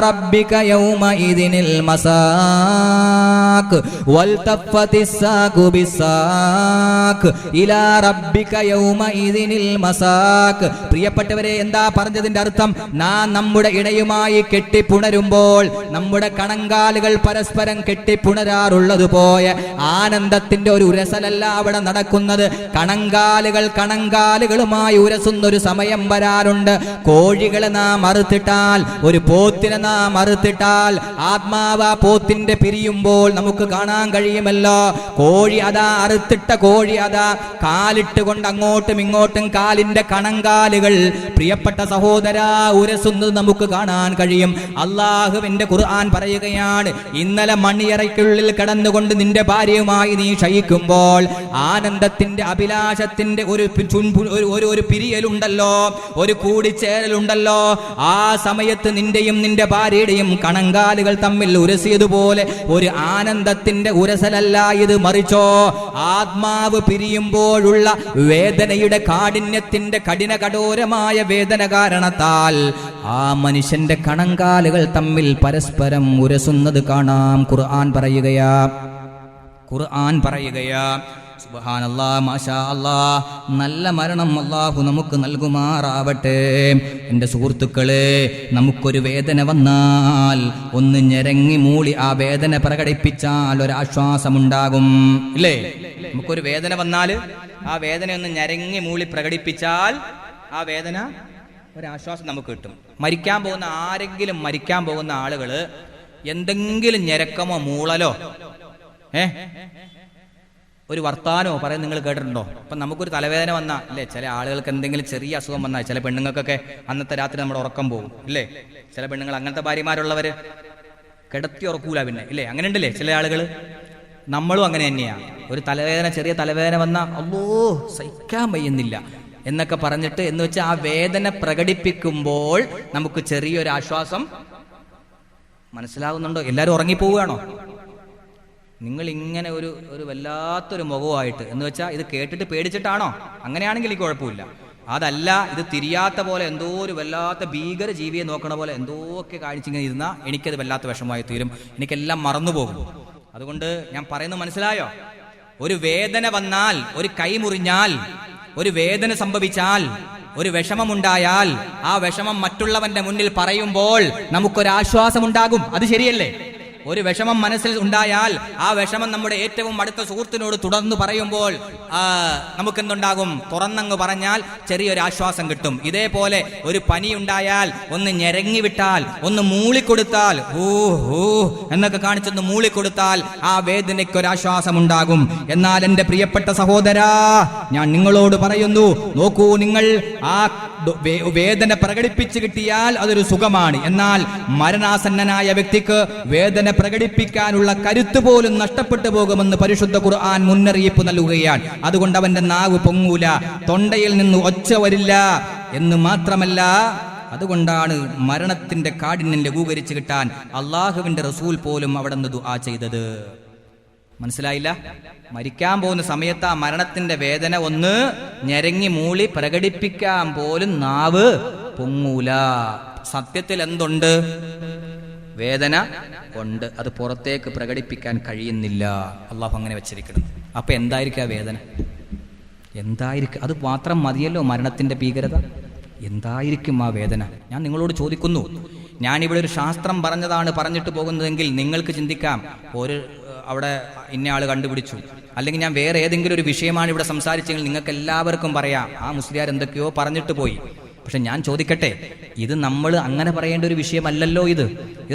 റബ്ബിക യൗമഇദിനിൽ മസാഖ്. വൽതഫത്തിസ്സാഖു ബിസ്സാഖ് ഇലാ റബ്ബിക യൗമഇദിനിൽ മസാഖ്. പ്രിയപ്പെട്ടവരെ, എന്താ പറഞ്ഞതിന്റെ അർത്ഥം? നാം നമ്മുടെ ഇടയുമായി കെട്ടിപ്പുണരുമ്പോൾ നമ്മുടെ കണങ്കാലുകൾ പരസ്പരം കെട്ടിപ്പുണരാറുള്ളതുപോലെ ആനന്ദത്തിന്റെ ഒരു ഉരസലല്ല അവിടെ നടക്കുന്നത്. കണങ്കാലുകൾ കണങ്കാലുകളുമായി ഉരസുന്ന ഒരു സമയം വരാറുണ്ട്. കോഴികളെ നാം അറുത്തിട്ടാൽ, ഒരു പോത്തിനെ നാം അറുത്തിട്ടാൽ, ആത്മാവ് ആ പോത്തിന്റെ പിരിയുമ്പോൾ നമുക്ക് കാണാൻ കഴിയുമല്ലോ. കോഴി അതാ, അറുത്തിട്ട കോഴി അതാ കാലിട്ട് കൊണ്ട് അങ്ങോട്ടും ഇങ്ങോട്ടും കാലിന്റെ കണങ്കാലുകൾ പ്രിയപ്പെട്ട സഹോദര ഉരസുന്നത് നമുക്ക് കാണാൻ കഴിയും. അള്ളാഹുവിന്റെ ഖുർആൻ പറയുകയാണ്, ഇന്നലെ മണിയറയ്ക്കുള്ളിൽ കടന്നുകൊണ്ട് നിന്റെ ഭാര്യയുമായി നീ ക്ഷയിക്കുമ്പോൾ ആനന്ദത്തിന്റെ അഭിലാഷത്തിന്റെ ഒരു പിരിയലുണ്ടല്ലോ, ഒരു കൂടിച്ചേരലുണ്ടല്ലോ. ആ സമയത്ത് നിന്റെയും നിന്റെ ഭാര്യയുടെയും കണങ്കാലുകൾ തമ്മിൽ ഉരസിയതുപോലെ ഒരു ആനന്ദത്തിന്റെ ഉരസലല്ല ഇത്, മറിച്ചോ ആത്മാവ് പിരിയുമ്പോഴുള്ള വേദനയുടെ കാഠിന്യത്തിന്റെ കഠോരമായ വേദന കാരണത്താൽ ആ മനുഷ്യന്റെ കണങ്കാലുകൾ തമ്മിൽ പരസ്പരം ഉരസുന്നത് കാണാം. ഖുർആൻ പറയുകയാ സുബ്ഹാനല്ലാഹ്, മാഷാ അല്ലാഹ്. നല്ല മരണം അല്ലാഹു നമുക്ക് നൽകുമാറാവട്ടെ. എൻ്റെ സുഹൃത്തുക്കളെ, നമുക്കൊരു വേദന വന്നാൽ ഒന്ന് ഞെരങ്ങി മൂളി ആ വേദന പ്രകടിപ്പിച്ചാൽ ഒരാശ്വാസമുണ്ടാകും, ഇല്ലേ? നമുക്കൊരു വേദന വന്നാൽ ആ വേദന ഒന്ന് ഞെരങ്ങി മൂളി പ്രകടിപ്പിച്ചാൽ ആ വേദന ഒരാശ്വാസം നമുക്ക് കിട്ടും. മരിക്കാൻ പോകുന്ന ആളുകൾ എന്തെങ്കിലും ഞെരക്കമോ മൂളലോ ഒരു വർത്താനോ പറയും നിങ്ങൾ കേട്ടിട്ടുണ്ടോ? അപ്പം നമുക്കൊരു തലവേദന വന്നാൽ, അല്ലേ, ചില ആളുകൾക്ക് എന്തെങ്കിലും ചെറിയ അസുഖം വന്നാൽ, ചില പെണ്ണുങ്ങൾക്കൊക്കെ അന്നത്തെ രാത്രി നമ്മുടെ ഉറക്കം പോകും, ഇല്ലേ? ചില പെണ്ണുങ്ങൾ, അങ്ങനത്തെ ഭാര്യമാരുള്ളവർ കിടത്തി ഉറക്കൂല പിന്നെ, ഇല്ലേ? അങ്ങനെ ഉണ്ടല്ലേ ചില ആളുകൾ. നമ്മളും അങ്ങനെ തന്നെയാണ്. ഒരു ചെറിയ തലവേദന വന്നാൽ അല്ലോ സഹിക്കാൻ വയ്യുന്നില്ല എന്നൊക്കെ പറഞ്ഞിട്ട്, എന്ന് വെച്ചാൽ ആ വേദന പ്രകടിപ്പിക്കുമ്പോൾ നമുക്ക് ചെറിയൊരു ആശ്വാസം മനസ്സിലാകുന്നുണ്ടോ? എല്ലാവരും ഉറങ്ങിപ്പോവുകയാണോ? നിങ്ങൾ ഇങ്ങനെ ഒരു വല്ലാത്തൊരു മുഖമായിട്ട്, എന്ന് വെച്ചാൽ ഇത് കേട്ടിട്ട് പേടിച്ചിട്ടാണോ? അങ്ങനെയാണെങ്കിൽ എനിക്ക് കുഴപ്പമില്ല. അതല്ല, ഇത് തിരിയാത്ത പോലെ എന്തോ ഒരു വല്ലാത്ത ഭീകര ജീവിയെ നോക്കണ പോലെ എന്തോക്കെ കാണിച്ചിങ്ങനെ ഇരുന്നാൽ എനിക്കത് വല്ലാത്ത വിഷമമായി തീരും, എനിക്കെല്ലാം മറന്നുപോകും. അതുകൊണ്ട് ഞാൻ പറയുന്നത് മനസ്സിലായോ? ഒരു വേദന വന്നാൽ, ഒരു കൈ മുറിഞ്ഞാൽ, ഒരു വേദന സംഭവിച്ചാൽ, ഒരു വിഷമമുണ്ടായാൽ ആ വിഷമം മറ്റുള്ളവന്റെ മുന്നിൽ പറയുമ്പോൾ നമുക്കൊരാശ്വാസമുണ്ടാകും. അത് ശരിയല്ലേ? ഒരു വിഷമം മനസ്സിൽ ഉണ്ടായാൽ ആ വിഷമം നമ്മുടെ ഏറ്റവും അടുത്ത സുഹൃത്തിനോട് തുടർന്ന് പറയുമ്പോൾ നമുക്കെന്തുണ്ടാകും? തുറന്നങ്ങ് പറഞ്ഞാൽ ചെറിയൊരു ആശ്വാസം കിട്ടും. ഇതേപോലെ ഒരു പനി ഉണ്ടായാൽ ഒന്ന് ഞെരങ്ങി വിട്ടാൽ, ഒന്ന് മൂളിക്കൊടുത്താൽ, എന്നൊക്കെ കാണിച്ചൊന്ന് മൂളിക്കൊടുത്താൽ ആ വേദനയ്ക്കൊരാശ്വാസം ഉണ്ടാകും. എന്നാൽ എൻ്റെ പ്രിയപ്പെട്ട സഹോദരാ, ഞാൻ നിങ്ങളോട് പറയുന്നു, നോക്കൂ, നിങ്ങൾ ആ വേദന പ്രകടിപ്പിച്ച് കിട്ടിയാൽ അതൊരു സുഖമാണ്. എന്നാൽ മരണാസന്നനായ വ്യക്തിക്ക് വേദന പ്രകടിപ്പിക്കാനുള്ള കരുത്ത് പോലും നഷ്ടപ്പെട്ടു പോകുമെന്ന് പരിശുദ്ധ ഖുർആൻ മുന്നറിയിപ്പ് നൽകുകയാണ്. അതുകൊണ്ട് അവന്റെ നാവ് പൊങ്ങൂല, തൊണ്ടയിൽ നിന്ന് ഒച്ച വരില്ല എന്ന് മാത്രമല്ല, അതുകൊണ്ടാണ് മരണത്തിന്റെ കാഠിന്യം ലഘൂകരിച്ച് കിട്ടാൻ അള്ളാഹുവിന്റെ റസൂൽ പോലും അവിടെ നിന്ന് ദുആ ചെയ്തത്. മനസ്സിലായില്ല? മരിക്കാൻ പോകുന്ന സമയത്ത് ആ മരണത്തിന്റെ വേദന ഒന്ന് ഞെരങ്ങി മൂളി പ്രകടിപ്പിക്കാൻ പോലും നാവ് പൊങ്ങൂല. സത്യത്തിൽ എന്തുണ്ട്? വേദന ഉണ്ട്, അത് പുറത്തേക്ക് പ്രകടിപ്പിക്കാൻ കഴിയുന്നില്ല. അള്ളാഹു അങ്ങനെ വെച്ചിരിക്കണം. അപ്പൊ എന്തായിരിക്കും ആ വേദന? എന്തായിരിക്കും? അത് മാത്രം മതിയല്ലോ മരണത്തിന്റെ ഭീകരത. എന്തായിരിക്കും ആ വേദന? ഞാൻ നിങ്ങളോട് ചോദിക്കുന്നു. ഞാനിവിടെ ഒരു ശാസ്ത്രം പറഞ്ഞിട്ട് പോകുന്നതെങ്കിൽ നിങ്ങൾക്ക് ചിന്തിക്കാം, അവിടെ ഇന്നയാൾ കണ്ടുപിടിച്ചു, അല്ലെങ്കിൽ ഞാൻ വേറെ ഏതെങ്കിലും ഒരു വിഷയമാണ് ഇവിടെ സംസാരിച്ചെങ്കിൽ നിങ്ങൾക്ക് എല്ലാവർക്കും പറയാം ആ മുസ്ലിയാർ എന്തൊക്കെയോ പറഞ്ഞിട്ട് പോയി. പക്ഷെ ഞാൻ ചോദിക്കട്ടെ, ഇത് നമ്മൾ അങ്ങനെ പറയേണ്ട ഒരു വിഷയമല്ലല്ലോ. ഇത്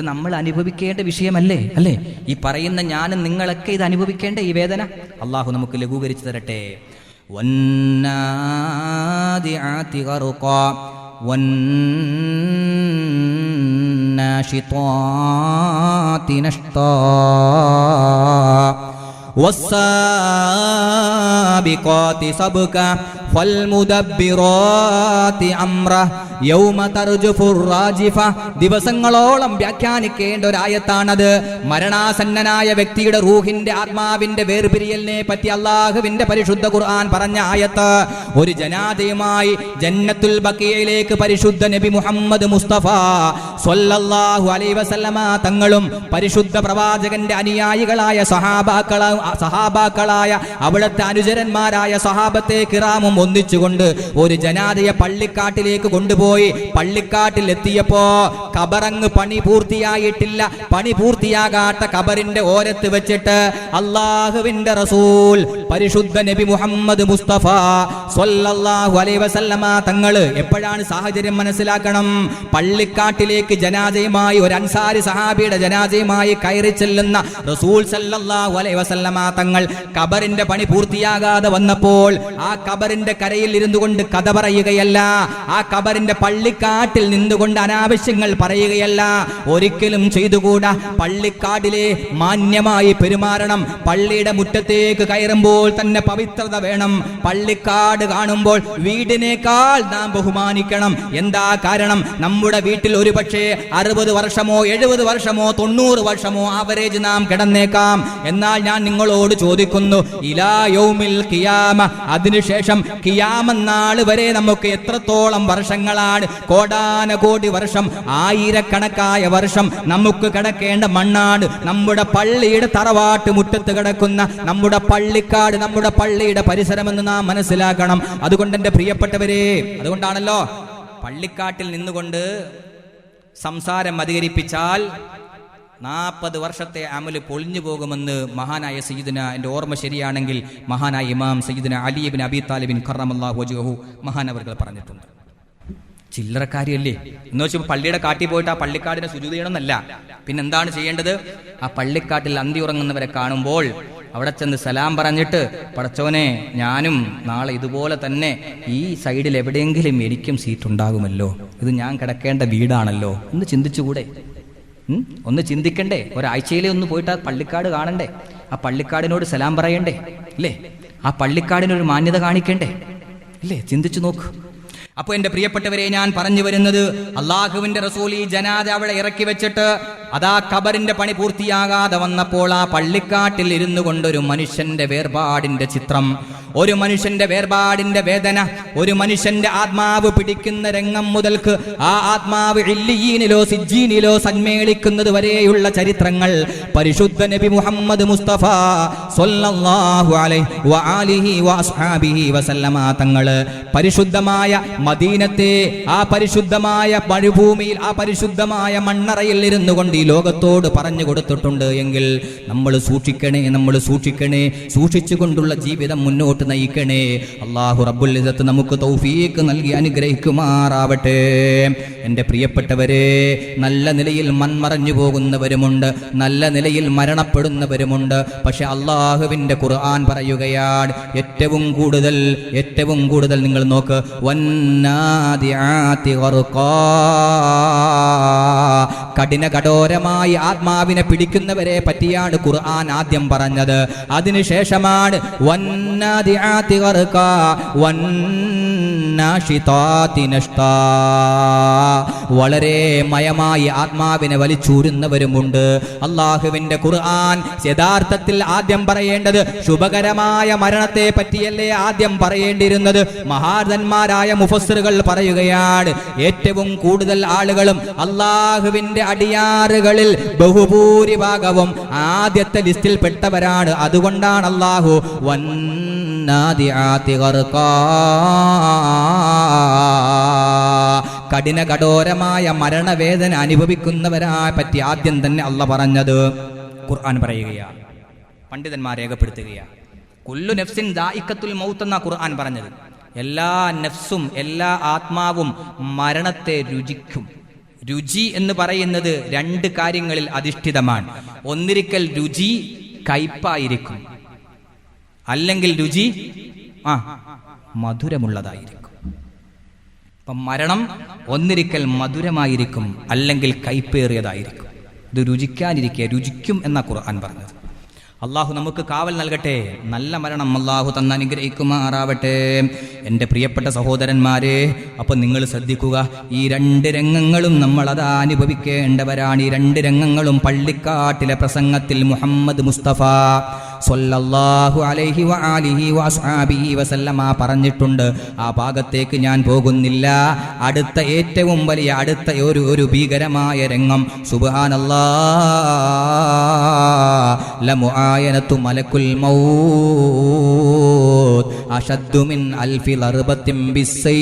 നമ്മൾ അനുഭവിക്കേണ്ട വിഷയമല്ലേ? അല്ലേ? ഈ പറയുന്ന ഞാനും നിങ്ങളൊക്കെ ഇത് അനുഭവിക്കേണ്ട ഈ വേദന അള്ളാഹു നമുക്ക് ലഘൂകരിച്ചു തരട്ടെ. വന്നാദിആതി ഗർഖാ വന്നാശിതാതി നഷ്താ വസ്സാബിഖാതി സബ്കാ ഫൽമുദബ്ബിറാതി അംറ യൗമ തർജുഫുർ റാജിഫ. ദിവസങ്ങളോളം വ്യാഖ്യാനിക്കേണ്ട ഒരായത്താണത്. മരണാസന്നനായ വ്യക്തിയുടെ റൂഹിന്റെ ആത്മാവിന്റെ വേർപിരിയലിനെ പറ്റി അള്ളാഹുവിന്റെ പരിശുദ്ധ ഖുർആൻ പറഞ്ഞ ആയത്ത്. ഒരു ജനാദയുമായി ജന്നത്തുൽ ബഖീയിലേക്ക് പരിശുദ്ധ നബി മുഹമ്മദ് മുസ്തഫ സ്വല്ലല്ലാഹു അലൈഹി വസല്ലമ തങ്ങളും പരിശുദ്ധ പ്രവാചകന്റെ അനുയായികളായ സഹാബാക്കളായ അവിടുത്തെ അനുചരന്മാരായ സഹാബത്തെ കിറാമും ഒന്നിച്ചുകൊണ്ട് ഒരു ജനാദയെ പള്ളിക്കാട്ടിലേക്ക് കൊണ്ടുപോയി. പള്ളിക്കാട്ടിൽ എത്തിയപ്പോ ഖബറങ്ങ് പണി പൂർത്തിയായിട്ടില്ല. പണി പൂർത്തിയാകാത്ത ഖബറിന്റെ ഓരത്ത് വെച്ചിട്ട് അള്ളാഹുവിന്റെ റസൂൽ പരിശുദ്ധ നബി മുഹമ്മദ് മുസ്തഫ സ്വല്ലല്ലാഹു അലൈഹി വസല്ലമ തങ്ങള് എപ്പോഴാണ് സാഹചര്യം മനസ്സിലാക്കണം? പള്ളിക്കാട്ടിലേക്ക് ജനാസയുമായി ഒരു അൻസാരി സഹാബിയുടെ ജനാസയുമായി കയറി ചെല്ലുന്ന റസൂൽ സല്ലല്ലാഹു അലൈഹി വസല്ലമ തങ്ങൾ ഖബറിന്റെ പണി പൂർത്തിയാകാതെ വന്നപ്പോൾ ആ ഖബറിന്റെ കരയിൽ ഇരുന്നു കൊണ്ട് കഥ പറയുകയല്ല, ആ ഖബറിന്റെ പള്ളിക്കാട്ടിൽ നിന്നുകൊണ്ട് അനാവശ്യങ്ങൾ പറയുകയല്ല. ഒരിക്കലും ചെയ്തുകൂടാ. പള്ളിക്കാട്ടിലെ മാന്യമായി പെരുമാറണം. പള്ളിയുടെ മുറ്റത്തേക്ക് കയറുമ്പോൾ തന്നെ പവിത്രത വേണം. പള്ളിക്കാട് കാണുമ്പോൾ വീടിനേക്കാൾ നാം ബഹുമാനിക്കണം. എന്താ കാരണം? നമ്മുടെ വീട്ടിൽ ഒരു പക്ഷേ 60 വർഷമോ 70 വർഷമോ 90 വർഷമോ ആവറേജ് നാം കിടന്നേക്കാം. എന്നാൽ ഞാൻ നിങ്ങളോട് ചോദിക്കുന്നു, ഇലാ യൗമിൽ ഖിയാമ, അതിനുശേഷം ഖിയാമനാൾ വരെ നമുക്ക് എത്രത്തോളം വർഷങ്ങളാണ്? കോടാനകോടി വർഷം, ആയിരക്കണക്കായ വർഷം നമുക്ക് കിടക്കേണ്ട മണ്ണാണ് നമ്മുടെ പള്ളിയുടെ തറവാട്ട് മുറ്റത്ത് കിടക്കുന്ന നമ്മുടെ പള്ളിക്കാട്, നമ്മുടെ പള്ളിയുടെ പരിസരമെന്ന് നാം മനസ്സിലാക്കണം. അതുകൊണ്ട് എൻ്റെ പ്രിയപ്പെട്ടവരെ, അതുകൊണ്ടാണല്ലോ പള്ളിക്കാട്ടിൽ നിന്നുകൊണ്ട് സംസാരം അധികരിപ്പിച്ചാൽ 40 വർഷത്തെ അമല് പൊളിഞ്ഞു പോകുമെന്ന് മഹാനായ സയ്യിദുന, എൻ്റെ ഓർമ്മ ശരിയാണെങ്കിൽ മഹാനായ ഇമാം സയ്യിദുന അലി ഇബ്നു അബീ താലിബിൻ കറമല്ലാഹു വജ്ഹഹു മഹാനവർകൾ പറഞ്ഞിട്ടുണ്ട്. ചില്ലറക്കാരിയല്ലേ എന്ന് വെച്ചാൽ പള്ളിയുടെ കാട്ടിൽ പോയിട്ട് ആ പള്ളിക്കാടിനെ സുജൂദ് ചെയ്യണമെന്നല്ല. പിന്നെന്താണ് ചെയ്യേണ്ടത്? ആ പള്ളിക്കാട്ടിൽ അന്തി ഉറങ്ങുന്നവരെ കാണുമ്പോൾ അവിടെ ചെന്ന് സലാം പറഞ്ഞിട്ട്, പടച്ചോനെ, ഞാനും നാളെ ഇതുപോലെ തന്നെ ഈ സൈഡിൽ എവിടെയെങ്കിലും എനിക്കും സീറ്റ് ഉണ്ടാകുമല്ലോ, ഇത് ഞാൻ കിടക്കേണ്ട വീടാണല്ലോ എന്ന് ചിന്തിച്ചുകൂടെ? ഒന്ന് ചിന്തിക്കണ്ടേ? ഒരാഴ്ചയിലെ ഒന്ന് പോയിട്ട് ആ പള്ളിക്കാട് കാണണ്ടേ? ആ പള്ളിക്കാടിനോട് സലാം പറയണ്ടേ? ഇല്ലേ? ആ പള്ളിക്കാടിനൊരു മാന്യത കാണിക്കണ്ടേ? ഇല്ലേ? ചിന്തിച്ചു നോക്ക്. അപ്പൊ എന്റെ പ്രിയപ്പെട്ടവരെ, ഞാൻ പറഞ്ഞു വരുന്നത്, അള്ളാഹുവിന്റെ റസൂൽ ഈ ജനാദ അവിടെ ഇറക്കി വെച്ചിട്ട് അതാ ഖബറിന്റെ പണി പൂർത്തിയാകാതെ വന്നപ്പോൾ ആ പള്ളിക്കാട്ടിൽ ഇരുന്നു കൊണ്ടൊരു മനുഷ്യന്റെ വേർപാടിന്റെ ചിത്രം, ഒരു മനുഷ്യന്റെ വേർപാടിന്റെ വേദന, ഒരു മനുഷ്യന്റെ ആത്മാവ് പിടിക്കുന്ന രംഗം മുതൽക്ക് ആ ആത്മാവ് ഇല്ലിയീനിലോ സിജ്ജീനിലോ സന്മേളിക്കുന്നത് വരെയുള്ള ചരിത്രങ്ങൾ പരിശുദ്ധ നബി മുഹമ്മദ് മുസ്തഫ സ്വല്ലല്ലാഹു അലൈഹി വആലിഹി വഅസ്ഹാബിഹി വസല്ലമ തങ്ങള് പരിശുദ്ധമായ മദീനത്തെ ആ പരിശുദ്ധമായ മരുഭൂമിയിൽ ആ പരിശുദ്ധമായ മണ്ണറയിൽ ഇരുന്നു കൊണ്ട് ഈ ലോകത്തോട് പറഞ്ഞു കൊടുത്തിട്ടുണ്ട് എങ്കിൽ നമ്മൾ സൂക്ഷിക്കണേ, സൂക്ഷിച്ചുകൊണ്ടുള്ള ജീവിതം മുന്നോട്ട് നയിക്കണേ. അല്ലാഹു റബ്ബുൽ ഇസ്സത്ത് നമുക്ക് തൗഫീഖ് നൽകി അനുഗ്രഹിക്കുമാറാവട്ടെ. എൻ്റെ പ്രിയപ്പെട്ടവരെ, നല്ല നിലയിൽ മൺമറഞ്ഞു പോകുന്നവരുമുണ്ട്, നല്ല നിലയിൽ മരണപ്പെടുന്നവരുമുണ്ട്. പക്ഷെ അള്ളാഹുവിൻ്റെ ഖുർആൻ പറയുകയാണ്, ഏറ്റവും കൂടുതൽ നിങ്ങൾ നോക്ക്, വന്നാദിആതി ഗർഖാ, കഠിനകഠോരമായി ആത്മാവിനെ പിടിക്കുന്നവരെ പറ്റിയാണ് ഖുർആൻ ആദ്യം പറഞ്ഞത്. അതിനുശേഷമാണ് വന്നാദിആതി ഗർഖാ വന്നാശിതാതി നഷ്താ, വളരെ മയമായി ആത്മാവിനെ വലിച്ചൂരുന്നവരുമുണ്ട്. അള്ളാഹുവിന്റെ ഖുർആൻ യഥാർത്ഥത്തിൽ ആദ്യം പറയേണ്ടത് ശുഭകരമായ മരണത്തെ പറ്റിയല്ലേ ആദ്യം പറയേണ്ടിയിരുന്നത്? മഹാരഥന്മാരായ മുഫസ്സിറുകൾ പറയുകയാണ്, ഏറ്റവും കൂടുതൽ ആളുകളും അള്ളാഹുവിന്റെ അടിയാറുകളിൽ ബഹുഭൂരിഭാഗവും ആദ്യത്തെ ലിസ്റ്റിൽ പെട്ടവരാണ്. അതുകൊണ്ടാണ് അള്ളാഹു വന്നാദിആതി ഗർഖാ, കഠിനകഠോരമായ മരണവേദന അനുഭവിക്കുന്നവരെ പറ്റി ആദ്യം തന്നെ അള്ളാഹ് പറഞ്ഞത് ഖുർആൻ പറയുകയാണ്, പണ്ഡിതന്മാർ രേഖപ്പെടുത്തുകയാണ്. കുല്ലു നഫ്സിൻ ദായിഖത്തുൽ മൗത്ത് എന്നാ ഖുർആൻ പറഞ്ഞത്. എല്ലാ നഫ്സും, എല്ലാ ആത്മാവും മരണത്തെ രുചിക്കും. രുചി എന്ന് പറയുന്നത് രണ്ട് കാര്യങ്ങളിൽ അധിഷ്ഠിതമാണ്. ഒന്നിരിക്കൽ രുചി കയ്പായിരിക്കും, അല്ലെങ്കിൽ രുചി മധുരമുള്ളതായിരിക്കും. അപ്പം മരണം ഒന്നിരിക്കൽ മധുരമായിരിക്കും, അല്ലെങ്കിൽ കയ്പേറിയതായിരിക്കും. ഇത് രുചിക്കും എന്ന ഖുർആൻ പറഞ്ഞത്. അള്ളാഹു നമുക്ക് കാവൽ നൽകട്ടെ, നല്ല മരണം അള്ളാഹു തന്ന് അനുഗ്രഹിക്കുമാറാവട്ടെ. എൻ്റെ പ്രിയപ്പെട്ട സഹോദരന്മാരെ, അപ്പം നിങ്ങൾ ശ്രദ്ധിക്കുക, ഈ രണ്ട് രംഗങ്ങളും നമ്മൾ അത് അനുഭവിക്കേണ്ടവരാണ്. ഈ രണ്ട് രംഗങ്ങളും പള്ളിക്കാട്ടിലെ പ്രസംഗത്തിൽ മുഹമ്മദ് മുസ്തഫ സ്വല്ലല്ലാഹു അലൈഹി വആലിഹി വഅസ്ഹാബിഹി വസല്ലമ പറഞ്ഞിട്ടുണ്ട്. ആ ഭാഗത്തേക്ക് ഞാൻ പോകുന്നില്ല. ഏറ്റവും വലിയ ഒരു ഭീകരമായ രംഗം, സുബ്ഹാനല്ലാഹ്, ലമുആയനതു മലക്കുൽ മൗത്ത് അശദ്ദു മിൻ അൽഫി ലർബത്തിൻ ബിസ്സൈഫ്.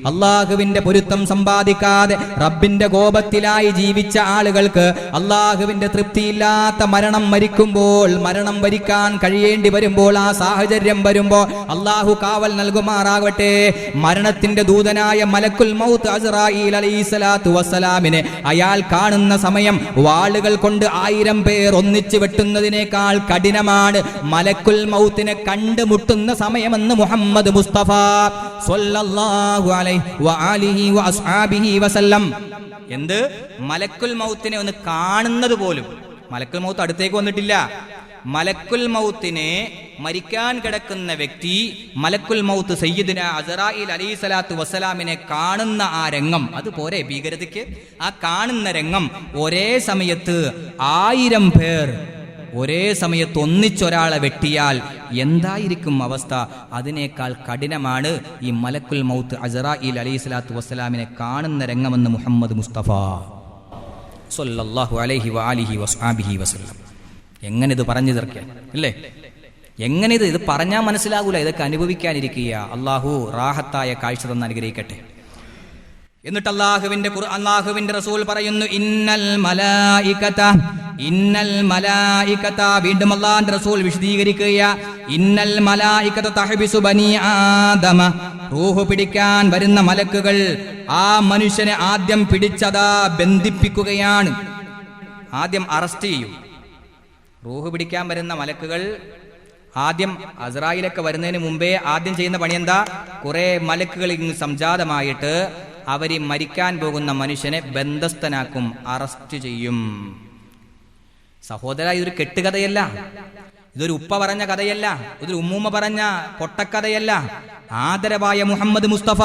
അള്ളാഹുവിന്റെ പൊരുത്തം സമ്പാദിക്കാതെ റബ്ബിന്റെ കോപത്തിലായി ജീവിച്ച ആളുകൾക്ക് അള്ളാഹുവിന്റെ തൃപ്തിയില്ലാത്ത മരണം വരിക്കാൻ കഴിയേണ്ടി വരുമ്പോൾ, ആ സാഹചര്യം വരുമ്പോൾ അള്ളാഹു കാവൽ നൽകുമാറാകട്ടെ. മരണത്തിന്റെ ദൂതനായ മലക്കുൽ മൗത്ത് അസ്റായീൽ അലൈഹിസ്സലാത്തു വസ്സലാമിനെ അയാൾ കാണുന്ന സമയം വാളുകൾ കൊണ്ട് 1000 പേർ ഒന്നിച്ചു വെട്ടുന്നതിനേക്കാൾ കഠിനമാണ് മലക്കുൽ മൗത്തിനെ കണ്ടുമുട്ടുന്ന സമയമെന്ന് മുഹമ്മദ് മുസ്തഫ സ്വല്ലല്ലാഹു അലൈഹി വആലിഹി വഅസ്ഹാബിഹി വസല്ലം. എന്ത്? മലക്കുൽ മൗത്തിനെ ഒന്ന് കാണുന്നത് പോലും, മലക്കുൽ മൗത്ത് അടുത്തേക്ക് വന്നിട്ടില്ല. മലക്കുൽ മൗത്തിനെ, മരിക്കാൻ കിടക്കുന്ന വ്യക്തി മലക്കുൽ മൗത്ത് സയ്യിദുനാ അസ്റായീൽ അലൈഹിസ്സലാത്തു വസ്സലാമിനെ കാണുന്ന ആ രംഗം, അതുപോലെ ഭീകരതയ്ക്ക് ആ കാണുന്ന രംഗം, ഒരേ സമയത്ത് 1000 പേർ ഒരേ സമയത്ത് ഒന്നിച്ചൊരാളെ വെട്ടിയാൽ എന്തായിരിക്കും അവസ്ഥ? അതിനേക്കാൾ കഠിനമാണ് ഈ മലക്കുൽ മൗത്ത് അസ്റായീൽ അലൈഹിസ്സലാത്തു വസ്സലാമിനെ കാണുന്ന രംഗമെന്ന് മുഹമ്മദ് മുസ്തഫ സ്വല്ലല്ലാഹു അലൈഹി വആലിഹി വസ്ഹാബിഹി വസല്ലം. എങ്ങനെ ഇത് പറഞ്ഞു തീർക്കാൻ അല്ലേ? എങ്ങനെ ഇത് പറഞ്ഞാൽ മനസ്സിലാകൂല, ഇതൊക്കെ അനുഭവിക്കാനിരിക്കുക. അള്ളാഹു റാഹത്തായ കാഴ്ച തന്ന് അനുഗ്രഹിക്കട്ടെ. എന്നിട്ട് അള്ളാഹുവിന്റെ റസൂൽ പറയുന്നു, ഇന്നൽ മലായികത, വീണ്ടും അള്ളാഹുവിന്റെ റസൂൽ വിശദീകരിക്കുക, ഇന്നൽ മലായികത തഹ്ബിസു ബനി ആദമ, റൂഹ് പിടിക്കാൻ വരുന്ന മലക്കുകൾ ആ മനുഷ്യനെ ആദ്യം പിടിച്ചതാ ബന്ധിപ്പിക്കുകയാണ്, ആദ്യം അറസ്റ്റ് ചെയ്യും. റൂഹ് പിടിക്കാൻ വരുന്ന മലക്കുകൾ ആദ്യം, അസ്റായീലൊക്കെ വരുന്നതിന് മുമ്പേ ആദ്യം ചെയ്യുന്ന പണി എന്താ? കുറെ മലക്കുകൾ ഇങ്ങ് സംജാതമായിട്ട് അവര് മരിക്കാൻ പോകുന്ന മനുഷ്യനെ ബന്ധസ്ഥനാക്കും, അറസ്റ്റ് ചെയ്യും. സഹോദര, ഇതൊരു കെട്ടുകഥയല്ല, ഇതൊരു ഉപ്പ പറഞ്ഞ കഥയല്ല, ഇതൊരു ഉമ്മൂമ്മ പറഞ്ഞ പൊട്ടക്കഥയല്ല. ആദരവായ മുഹമ്മദ് മുസ്തഫ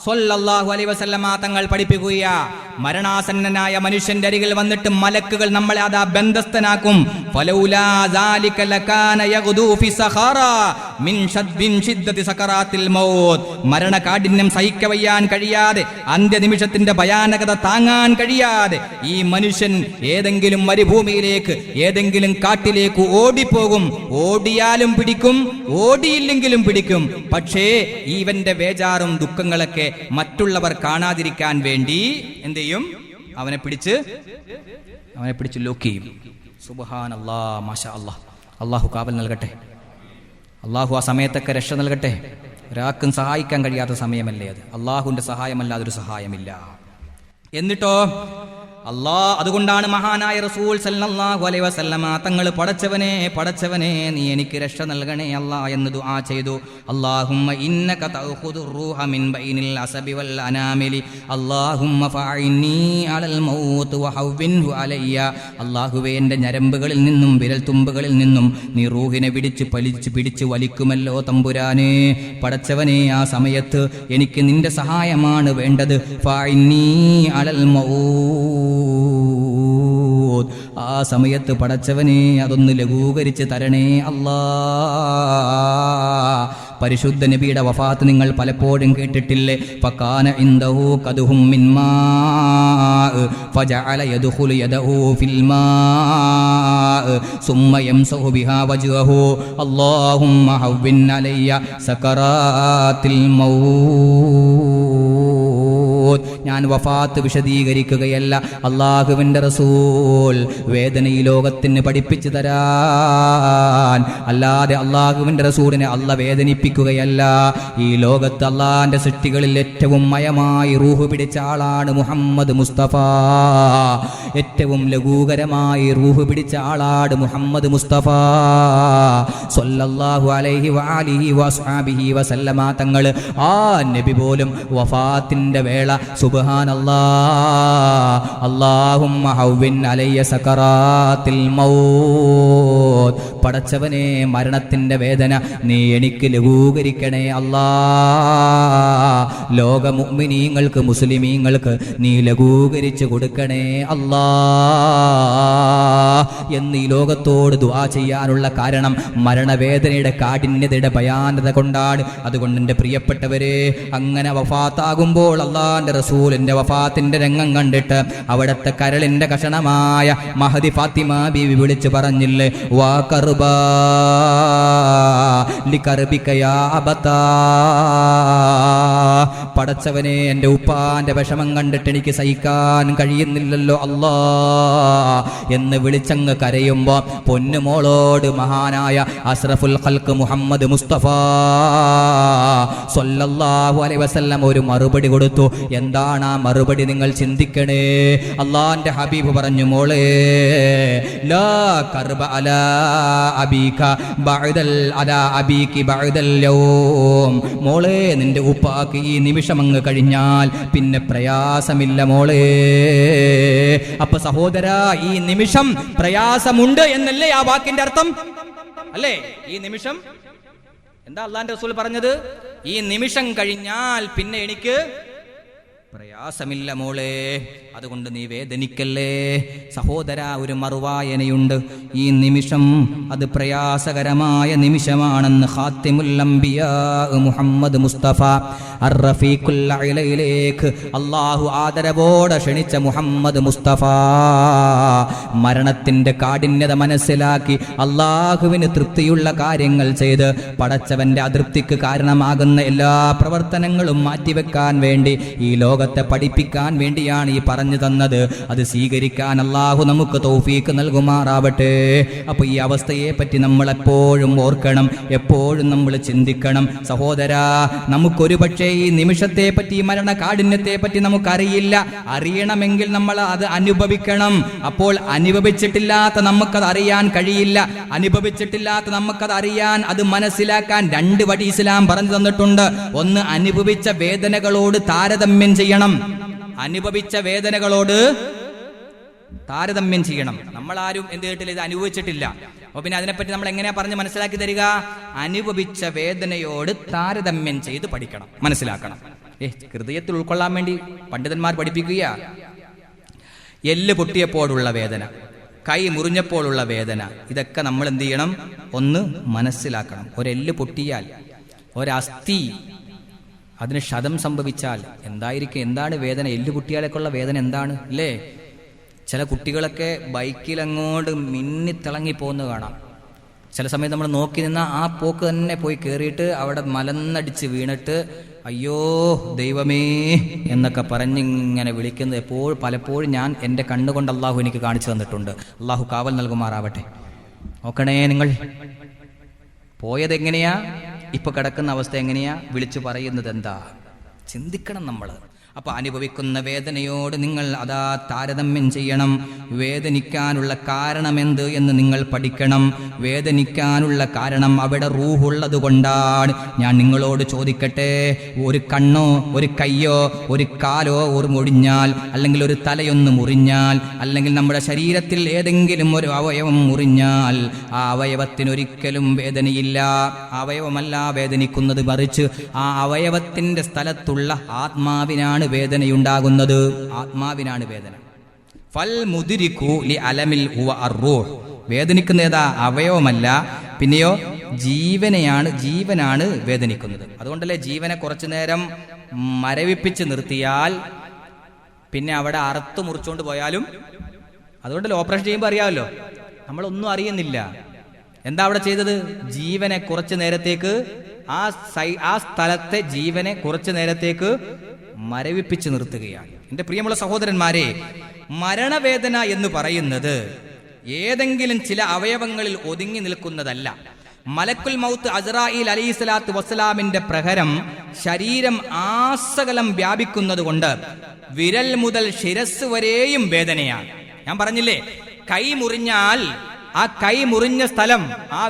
സ്വല്ലല്ലാഹു അലൈഹി വസല്ലമ തങ്ങൾ പഠിപ്പിക്കുക, മരണാസന്നനായ മനുഷ്യന്റെ അരികിൽ വന്നിട്ട് മലക്കുകൾ നമ്മളെ അതാ ബന്ധസ്ഥനാക്കും. ഫലൗലാ സാലിക ലകാന യഗ്ദു ഫി സഖാറാ മിൻ ശിദ്ദതി സകറാത്തിൽ മൗത്ത്. മരണകാഠിന്യം സഹിക്കവയ്യാൻ കഴിയാതെ, അന്ത്യനിമിഷത്തിന്റെ ഭയാനകത താങ്ങാൻ കഴിയാതെ ഈ മനുഷ്യൻ ഏതെങ്കിലും മരുഭൂമിയിലേക്ക്, ഏതെങ്കിലും കാട്ടിലേക്ക് ഓടിപ്പോകും. ഓടിയാലും പിടിക്കും, ഓടിയില്ലെങ്കിലും പിടിക്കും. പക്ഷേ ഇവന്റെ വേജാറും ദുഃഖങ്ങളൊക്കെ മറ്റുള്ളവർ കാണാതിരിക്കാൻ വേണ്ടി എന്ത് ചെയ്യും? അവനെ പിടിച്ച് ലോക്ക് ചെയ്യും. സുബ്ഹാനല്ലാഹ്, മാഷാ അല്ലാഹ്. അള്ളാഹു കാവൽ നൽകട്ടെ. അള്ളാഹു ആ സമയത്തൊക്കെ രക്ഷ നൽകട്ടെ. ഒരാൾക്കും സഹായിക്കാൻ കഴിയാത്ത സമയമല്ലേ അത്. അള്ളാഹുവിന്റെ സഹായമല്ലാതെ ഒരു സഹായമില്ല. എന്നിട്ടോ അതുകൊണ്ടാണ് മഹാനായ റസൂൽ സല്ലല്ലാഹു അലൈഹി വസല്ലമ തങ്ങൾ പടച്ചവനെ നീ എനിക്ക് രക്ഷ നൽകണേ അല്ലാ എന്ന് ദുആ ചെയ്തു. അല്ലാഹുമ്മ ഇന്നക തഅഖുദുർ റൂഹ മിൻ ബൈനിൽ അസബി വൽ അനാമിലി അല്ലാഹുമ്മ ഫഅഇന്നി അലൽ മൗത്ത് വഹവ്വിൻഹു അലയ്യ. അല്ലാഹുവേ, എൻ്റെ ഞരമ്പുകളിൽ നിന്നും വിരൽത്തുമ്പുകളിൽ നിന്നും നീ റൂഹിനെ പിടിച്ച് വലിക്കുമല്ലോ തമ്പുരാനെ. പടച്ചവനെ, ആ സമയത്ത് എനിക്ക് നിന്റെ സഹായമാണ് വേണ്ടത്. ഫഅഇന്നി അലൽ മൗത്ത്, ആ സമയത്ത് പടച്ചവനെ അതൊന്ന് ലഘൂകരിച്ച് തരണേ അല്ലാ. പരിശുദ്ധ നബിയുടെ വഫാത്ത് നിങ്ങൾ പലപ്പോഴും കേട്ടിട്ടില്ലേ? ഫകാന ഇൻദഹു ഖദ്ഹും മിൻ മാ ഫജഅല യദ്ഖുലു യദഹു ഫിൽ മാ സുമ്മ യംസഹു ബിഹാ വജ്ഹഹു അല്ലാഹുമ്മ ഹവ്വിൻ അലയ്യ സകറാത്തിൽ മൗത്ത്. ഞാൻ വഫാത്ത് വിശദീകരിക്കുകയല്ല, അള്ളാഹുവിൻ്റെ റസൂൽ വേദന ഈ ലോകത്തിന് പഠിപ്പിച്ചു തരാൻ അല്ലാതെ അള്ളാഹുവിൻ്റെ റസൂലിനെ അല്ല വേദനിപ്പിക്കുകയല്ല. ഈ ലോകത്ത് അള്ളാഹിന്റെ സൃഷ്ടികളിൽ ഏറ്റവും മയമായി റൂഹ് പിടിച്ച ആളാണ് മുഹമ്മദ് മുസ്തഫ. ഏറ്റവും ലഘൂകരമായി റൂഹ് പിടിച്ച ആളാണ് മുഹമ്മദ് മുസ്തഫ സ്വല്ലല്ലാഹു അലൈഹി വആലിഹി വസ്ഹാബിഹി വസല്ലമ തങ്ങൾ. ആ നബി പോലും വഫാത്തിന്റെ വേള സുബ്ഹാനല്ലാഹ് അല്ലാഹുമ്മ ഹവ്വിൻ അലയ്യ സകറാത്തിൽ മൗത്ത്, പടച്ചവനെ മരണത്തിന്റെ വേദന നീ എനിക്ക് ലഘൂകരിക്കണേ അല്ലാ. ലോക മുഅ്മിനീങ്ങൾക്ക് മുസ്ലിമീങ്ങൾക്ക് നീ ലഘൂകരിച്ചു കൊടുക്കണേ അല്ലാ എന്ന് ഈ ലോകത്തോട് ദുആ ചെയ്യാനുള്ള കാരണം മരണവേദനയുടെ കാഠിന്യതയുടെ ഭയാനത കൊണ്ടാണ്. അതുകൊണ്ട് എൻ്റെ പ്രിയപ്പെട്ടവരെ, അങ്ങനെ വഫാത്താകുമ്പോൾ അള്ളാന്റെ റസൂലിന്റെ വഫാത്തിന്റെ രംഗം കണ്ടിട്ട് അവിടത്തെ കരളിന്റെ കഷണമായ മഹദി ഫാത്തിമ ബീവി വിളിച്ചു പറഞ്ഞില്ലേ, വാ കർബാ ലികർബിക യാ അബതാ. പടച്ചവനെ, എൻ്റെ ഉപ്പാന്റെ വിഷമം കണ്ടിട്ട് എനിക്ക് സഹിക്കാൻ കഴിയുന്നില്ലല്ലോ അല്ലാ എന്ന് വിളിച്ചങ്ങ് കരയുമ്പോ പൊന്നുമോളോട് മഹാനായ അസ്റഫുൽ ഖൽഖ് മുഹമ്മദ് മുസ്തഫ സ്വല്ലല്ലാഹു അലൈഹി വസല്ലം ഒരു മറുപടി കൊടുത്തു. എന്താണ് ആ മറുപടി? നിങ്ങൾ ചിന്തിക്കണേ. അള്ളാന്റെ ഹബീബ് പറഞ്ഞു, മോളെ, ലാ കർബ അലാ അബീക ബഅദൽ അലാ അബീകി ബഅദൽ യൗം. മോളെ, നിന്റെ ഉപ്പാക്ക് ഈ നിമിഷം അങ്ങ് കഴിഞ്ഞാൽ പിന്നെ പ്രയാസമില്ല മോളെ. അപ്പൊ സഹോദരാ, ഈ നിമിഷം പ്രയാസമുണ്ട് എന്നല്ലേ ആ വാക്കിന്റെ അർത്ഥം? അല്ലേ? ഈ നിമിഷം എന്താ അള്ളാന്റെ റസൂൽ പറഞ്ഞത്? ഈ നിമിഷം കഴിഞ്ഞാൽ പിന്നെ എനിക്ക് പ്രയാസമില്ല മോളെ, അതുകൊണ്ട് നീ വേദനിക്കല്ലേ. സഹോദര, ഒരു മറുവായനയുണ്ട്. ഈ നിമിഷം അത് പ്രയാസകരമായ നിമിഷമാണെന്ന് ഖാത്തിമുൽ അംബിയാ മുഹമ്മദ് മുസ്തഫ അർ-റഫീഖുൽ അഅലയിലേക്ക് അല്ലാഹു ആദരവോടെ ക്ഷണിച്ച മുഹമ്മദ് മുസ്തഫ മരണത്തിന്റെ കാഠിന്യത മനസ്സിലാക്കി അല്ലാഹുവിന് തൃപ്തിയുള്ള കാര്യങ്ങൾ ചെയ്ത് പടച്ചവന്റെ അതൃപ്തിക്ക് കാരണമാകുന്ന എല്ലാ പ്രവർത്തനങ്ങളും മാറ്റിവെക്കാൻ വേണ്ടി ഈ ലോകത്തെ പഠിപ്പിക്കാൻ വേണ്ടിയാണ് ഈ പറഞ്ഞു തന്നത്. അത് സ്വീകരിക്കാൻ അല്ലാഹു നമുക്ക് തൗഫീക്ക് നൽകുമാറാവട്ടെ. അപ്പൊ ഈ അവസ്ഥയെ പറ്റി നമ്മൾ എപ്പോഴും ഓർക്കണം, എപ്പോഴും നമ്മൾ ചിന്തിക്കണം. സഹോദരാ, നമുക്കൊരു പക്ഷേ ഈ നിമിഷത്തെ പറ്റി, മരണ കാഠിന്യത്തെ പറ്റി നമുക്കറിയില്ല. അറിയണമെങ്കിൽ നമ്മൾ അത് അനുഭവിക്കണം. അപ്പോൾ അനുഭവിച്ചിട്ടില്ലാത്ത നമുക്കത് അറിയാൻ കഴിയില്ല. അനുഭവിച്ചിട്ടില്ലാത്ത നമുക്കത് അറിയാൻ, അത് മനസ്സിലാക്കാൻ രണ്ട് വഴി ഇസ്ലാം പറഞ്ഞു തന്നിട്ടുണ്ട്. ഒന്ന്, അനുഭവിച്ച വേദനകളോട് താരതമ്യം ചെയ്യണം. അനുഭവിച്ച വേദനകളോട് താരതമ്യം ചെയ്യണം. നമ്മളാരും എന്ത് ചെയ്തിട്ടില്ല, ഇത് അനുഭവിച്ചിട്ടില്ല. അപ്പൊ പിന്നെ അതിനെപ്പറ്റി നമ്മൾ എങ്ങനെയാ പറഞ്ഞ് മനസ്സിലാക്കി തരിക? അനുഭവിച്ച വേദനയോട് താരതമ്യം ചെയ്ത് പഠിക്കണം, മനസ്സിലാക്കണം. ഹൃദയത്തിൽ ഉൾക്കൊള്ളാൻ വേണ്ടി പണ്ഡിതന്മാർ പഠിപ്പിക്കുക. എല്ല് പൊട്ടിയപ്പോഴുള്ള വേദന, കൈ മുറിഞ്ഞപ്പോഴുള്ള വേദന, ഇതൊക്കെ നമ്മൾ എന്ത് ചെയ്യണം? ഒന്ന് മനസ്സിലാക്കണം. ഒരെല്ല് പൊട്ടിയാൽ, ഒരസ്ഥി അതിന് ക്ഷതം സംഭവിച്ചാൽ എന്തായിരിക്കും, എന്താണ് വേദന? എല്ല് പൊട്ടിയാലൊക്കെയുള്ള വേദന എന്താണ് അല്ലേ? ചില കുട്ടികളൊക്കെ ബൈക്കിൽ അങ്ങോട്ട് മിന്നിത്തിളങ്ങി പോകുന്നത് കാണാം. ചില സമയത്ത് നമ്മൾ നോക്കി നിന്നാൽ ആ പോക്ക് തന്നെ പോയി കയറിയിട്ട് അവിടെ മലന്നടിച്ച് വീണിട്ട് അയ്യോ ദൈവമേ എന്നൊക്കെ പറഞ്ഞിങ്ങനെ വിളിക്കുന്നത് പലപ്പോഴും ഞാൻ എൻ്റെ കണ്ണുകൊണ്ട് അള്ളാഹു എനിക്ക് കാണിച്ചു തന്നിട്ടുണ്ട്. അള്ളാഹു കാവൽ നൽകുമാറാവട്ടെ. നോക്കണേ, നിങ്ങൾ പോയതെങ്ങനെയാ, ഇപ്പൊ കിടക്കുന്ന അവസ്ഥ എങ്ങനെയാ, വിളിച്ചു പറയുന്നത് എന്താ, ചിന്തിക്കണം നമ്മൾ. അപ്പൊ അനുഭവിക്കുന്ന വേദനയോട് നിങ്ങൾ അതാ താരതമ്യം ചെയ്യണം. വേദനിക്കാനുള്ള കാരണമെന്ത് എന്ന് നിങ്ങൾ പഠിക്കണം. വേദനിക്കാനുള്ള കാരണം അവിടെ റൂഹുള്ളത് കൊണ്ടാണ്. ഞാൻ നിങ്ങളോട് ചോദിക്കട്ടെ, ഒരു കണ്ണോ ഒരു കയ്യോ ഒരു കാലോ ഒരു മുറിഞ്ഞാൽ, അല്ലെങ്കിൽ ഒരു തലയൊന്ന് മുറിഞ്ഞാൽ, അല്ലെങ്കിൽ നമ്മുടെ ശരീരത്തിൽ ഏതെങ്കിലും ഒരു അവയവം മുറിഞ്ഞാൽ ആ അവയവത്തിനൊരിക്കലും വേദനയില്ല. അവയവമല്ല വേദനിക്കുന്നത്, മറിച്ച് ആ അവയവത്തിന്റെ സ്ഥലത്തുള്ള ആത്മാവിനാണ് വേദനയുണ്ടാകുന്നത്. ആത്മാവിനാണ് വേദന. ഫൽ മുദ്രികു ലി അലമിൽ ഹുവ അർറൂഹ്. വേദനിക്കുന്ന ഏതാ? അവയവമല്ല, പിന്നെയോ ജീവനാണ് വേദനിക്കുന്നത്. അതുകൊണ്ടല്ലേ ജീവനെ കുറച്ചു നേരം മരവിപ്പിച്ച് നിർത്തിയാൽ പിന്നെ അവിടെ അറുത്ത് മുറിച്ചുകൊണ്ട് പോയാലും, അതുകൊണ്ടല്ലേ ഓപ്പറേഷൻ ചെയ്യുമ്പോൾ അറിയാമല്ലോ, നമ്മളൊന്നും അറിയുന്നില്ല. എന്താ അവിടെ ചെയ്തത്? ജീവനെ കുറച്ചു നേരത്തേക്ക് ആ സ്ഥലത്തെ ജീവനെ കുറച്ചു നേരത്തേക്ക് മരവിപ്പിച്ച് നിർത്തുകയാണ്. എൻ്റെ പ്രിയമുള്ള സഹോദരന്മാരെ, മരണവേദന എന്ന് പറയുന്നത് ഏതെങ്കിലും ചില അവയവങ്ങളിൽ ഒതുങ്ങി നിൽക്കുന്നതല്ല. മലക്കുൽ മൗത്ത് അസ്റായീൽ അലൈഹിസ്സലാത്തു വസ്സലാമിന്റെ പ്രഹരം ശരീരം ആസകലം വ്യാപിക്കുന്നത് കൊണ്ട് വിരൽ മുതൽ ശിരസ് വരെയും വേദനയാണ്. ഞാൻ പറഞ്ഞില്ലേ, കൈ മുറിഞ്ഞാൽ ആ കൈ മുറിഞ്ഞ സ്ഥലം, ആ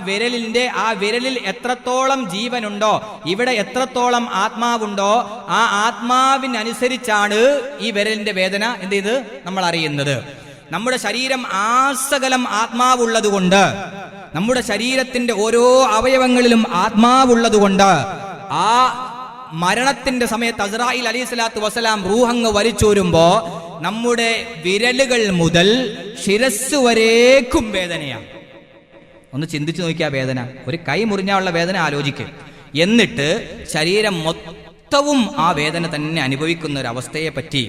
വിരലിൽ എത്രത്തോളം ജീവനുണ്ടോ, ഇവിടെ എത്രത്തോളം ആത്മാവുണ്ടോ, ആ ആത്മാവിനനുസരിച്ചാണ് ഈ വിരലിന്റെ വേദന എന്ത് ചെയ്ത് നമ്മൾ അറിയുന്നത്. നമ്മുടെ ശരീരം ആസകലം ആത്മാവുള്ളത് കൊണ്ട്, നമ്മുടെ ശരീരത്തിന്റെ ഓരോ അവയവങ്ങളിലും ആത്മാവുള്ളത് കൊണ്ട്, ആ മരണത്തിന്റെ സമയത്ത് അസ്റായീൽ അലൈഹിസ്സലാത്തു വസ്സലാം റൂഹങ്ങ് വലിച്ചൂരുമ്പോ നമ്മുടെ വിരലുകൾ മുതൽ ശിരസ് വരേക്കും വേദനയാണ്. ഒന്ന് ചിന്തിച്ചു നോക്കിയാ വേദന. ഒരു കൈ മുറിഞ്ഞാലുള്ള വേദന ആലോചിക്കുക. എന്നിട്ട് ശരീരം മൊത്തവും ആ വേദന തന്നെ അനുഭവിക്കുന്ന ഒരു അവസ്ഥയെ പറ്റി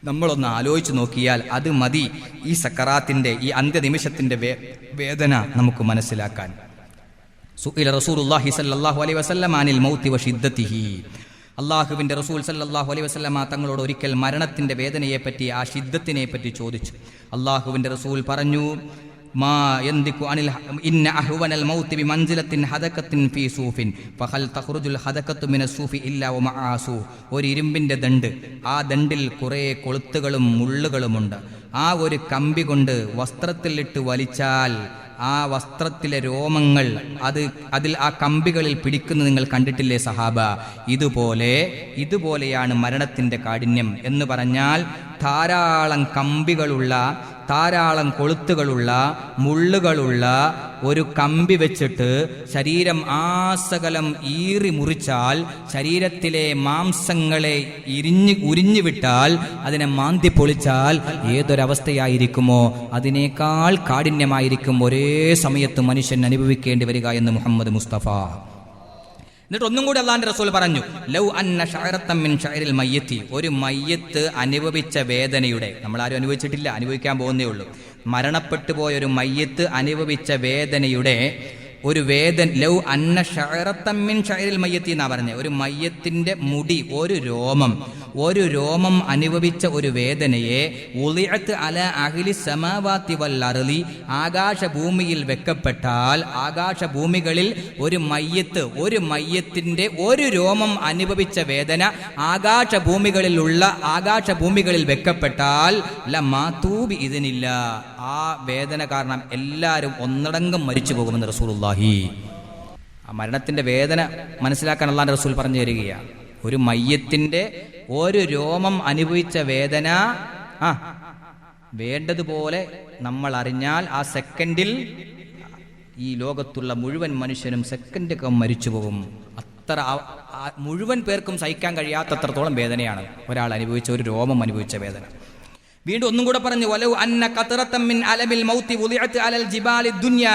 നമ്മളൊന്ന് ആലോചിച്ച് നോക്കിയാൽ അത് മതി ഈ സക്കറാത്തിന്റെ, ഈ അന്ത്യനിമിഷത്തിന്റെ വേദന നമുക്ക് മനസ്സിലാക്കാൻ. സുഇല റസൂലുള്ളാഹി സ്വല്ലല്ലാഹു അലൈഹി വസല്ലം അനിൽ മൗതി വശിദ്ദതിഹി. അള്ളാഹുവിന്റെ റസൂൽ സല്ലല്ലാഹു അലൈഹി വസല്ലമ തങ്ങളോട് ഒരിക്കൽ മരണത്തിന്റെ വേദനയെ പറ്റി, ആ ശിദ്ദത്തിനെ പറ്റി ചോദിച്ചു. അള്ളാഹുവിന്റെ റസൂൽ പറഞ്ഞു, മാ യന്ദികു അനിൽ ഇന്ന അഹ്വനൽ മൗതി ബിമൻസിലത്തിൻ ഹദഖത്തിൻ ഫീ സൂഫിൻ ഫഹൽ തഖ്റുജുൽ ഹദഖത്തു മിനസ് സൂഫി ഇല്ലാ വമആസു. ഒരു ഇരുമ്പിന്റെ ദണ്ട്, ആ ദണ്ടിൽ കുറേ കൊളുത്തുകളും മുള്ളുകളുമുണ്ട്. ആ ഒരു കമ്പി കൊണ്ട് വസ്ത്രത്തിലിട്ട് വലിച്ചാൽ ആ വസ്ത്രത്തിലെ രോമങ്ങൾ അതിൽ ആ കമ്പികളിൽ പിടിക്കുന്നത് നിങ്ങൾ കണ്ടിട്ടില്ലേ സഹാബ? ഇതുപോലെയാണ് മരണത്തിന്റെ കാഠിന്യം എന്ന് പറഞ്ഞാൽ ധാരാളം കമ്പികളുള്ള, ധാരാളം കൊളുത്തുകളുള്ള, മുള്ളുകളുള്ള ഒരു കമ്പി വെച്ചിട്ട് ശരീരം ആസകലം ഈറി മുറിച്ചാൽ, ശരീരത്തിലെ മാംസങ്ങളെ ഉരിഞ്ഞു വിട്ടാൽ, അതിനെ മാന്തി പൊളിച്ചാൽ ഏതൊരവസ്ഥയായിരിക്കുമോ അതിനേക്കാൾ കാഠിന്യമായിരിക്കും ഒരേ സമയത്ത് മനുഷ്യൻ അനുഭവിക്കേണ്ടി വരിക എന്ന് മുഹമ്മദ് മുസ്തഫ. എന്നിട്ട് ഒന്നും കൂടി അള്ളാന്റെ റസൂൽ പറഞ്ഞു, ലൗ അന്ന ശഅറത്തൻ മിൻ ശഅരിൽ മയ്യത്തി. ഒരു മയ്യത്ത് അനുഭവിച്ച വേദനയുടെ, നമ്മളാരും അനുഭവിച്ചിട്ടില്ല, അനുഭവിക്കാൻ പോകുന്നേ ഉള്ളൂ. മരണപ്പെട്ടു പോയ ഒരു മയ്യത്ത് അനുഭവിച്ച വേദനയുടെ ഒരു ലൗ അന്ന ശഅറത്തൻ മിൻ ശഅരിൽ മയ്യത്തി എന്നാ പറഞ്ഞത്. ഒരു മയ്യത്തിന്റെ മുടി, ഒരു രോമം അനുഭവിച്ച ഒരു വേദനയെ ഉളിഅത്ത് അല അഹ്ലി സമാവാതി വൽ അർളി, ആകാശഭൂമിയിൽ വെക്കപ്പെട്ടാൽ, ആകാശഭൂമികളിൽ ഒരു മയ്യത്തിന്റെ ഒരു രോമം അനുഭവിച്ച വേദന ആകാശഭൂമികളിൽ വെക്കപ്പെട്ടാൽ ലമാതൂബി ഇതിനില്ല, ആ വേദന കാരണം എല്ലാവരും ഒന്നടങ്കം മരിച്ചു പോകുമെന്ന് റസൂലുള്ളാഹി. ആ മരണത്തിന്റെ വേദന മനസ്സിലാക്കാൻ അല്ലാഹുവിന്റെ റസൂൽ പറഞ്ഞു തരികയാണ്. ഒരു മയ്യത്തിന്റെ ഒരു രോമം അനുഭവിച്ച വേദന വേണ്ടതുപോലെ നമ്മൾ അറിഞ്ഞാൽ ആ സെക്കൻഡിൽ ഈ ലോകത്തുള്ള മുഴുവൻ മനുഷ്യനും സെക്കൻഡൊക്കെ മരിച്ചു പോകും. അത്ര മുഴുവൻ പേർക്കും സഹിക്കാൻ കഴിയാത്തത്രത്തോളം വേദനയാണ് ഒരാൾ അനുഭവിച്ച, ഒരു രോമം അനുഭവിച്ച വേദന. വീണ്ടും ഒന്നും കൂടെ പറഞ്ഞു, വലൗ അന്ന ഖത്റത്തൻ മിൻ അലമിൽ മൗതി വുളിഅത് അലൽ ജിബാലി ദുനിയ.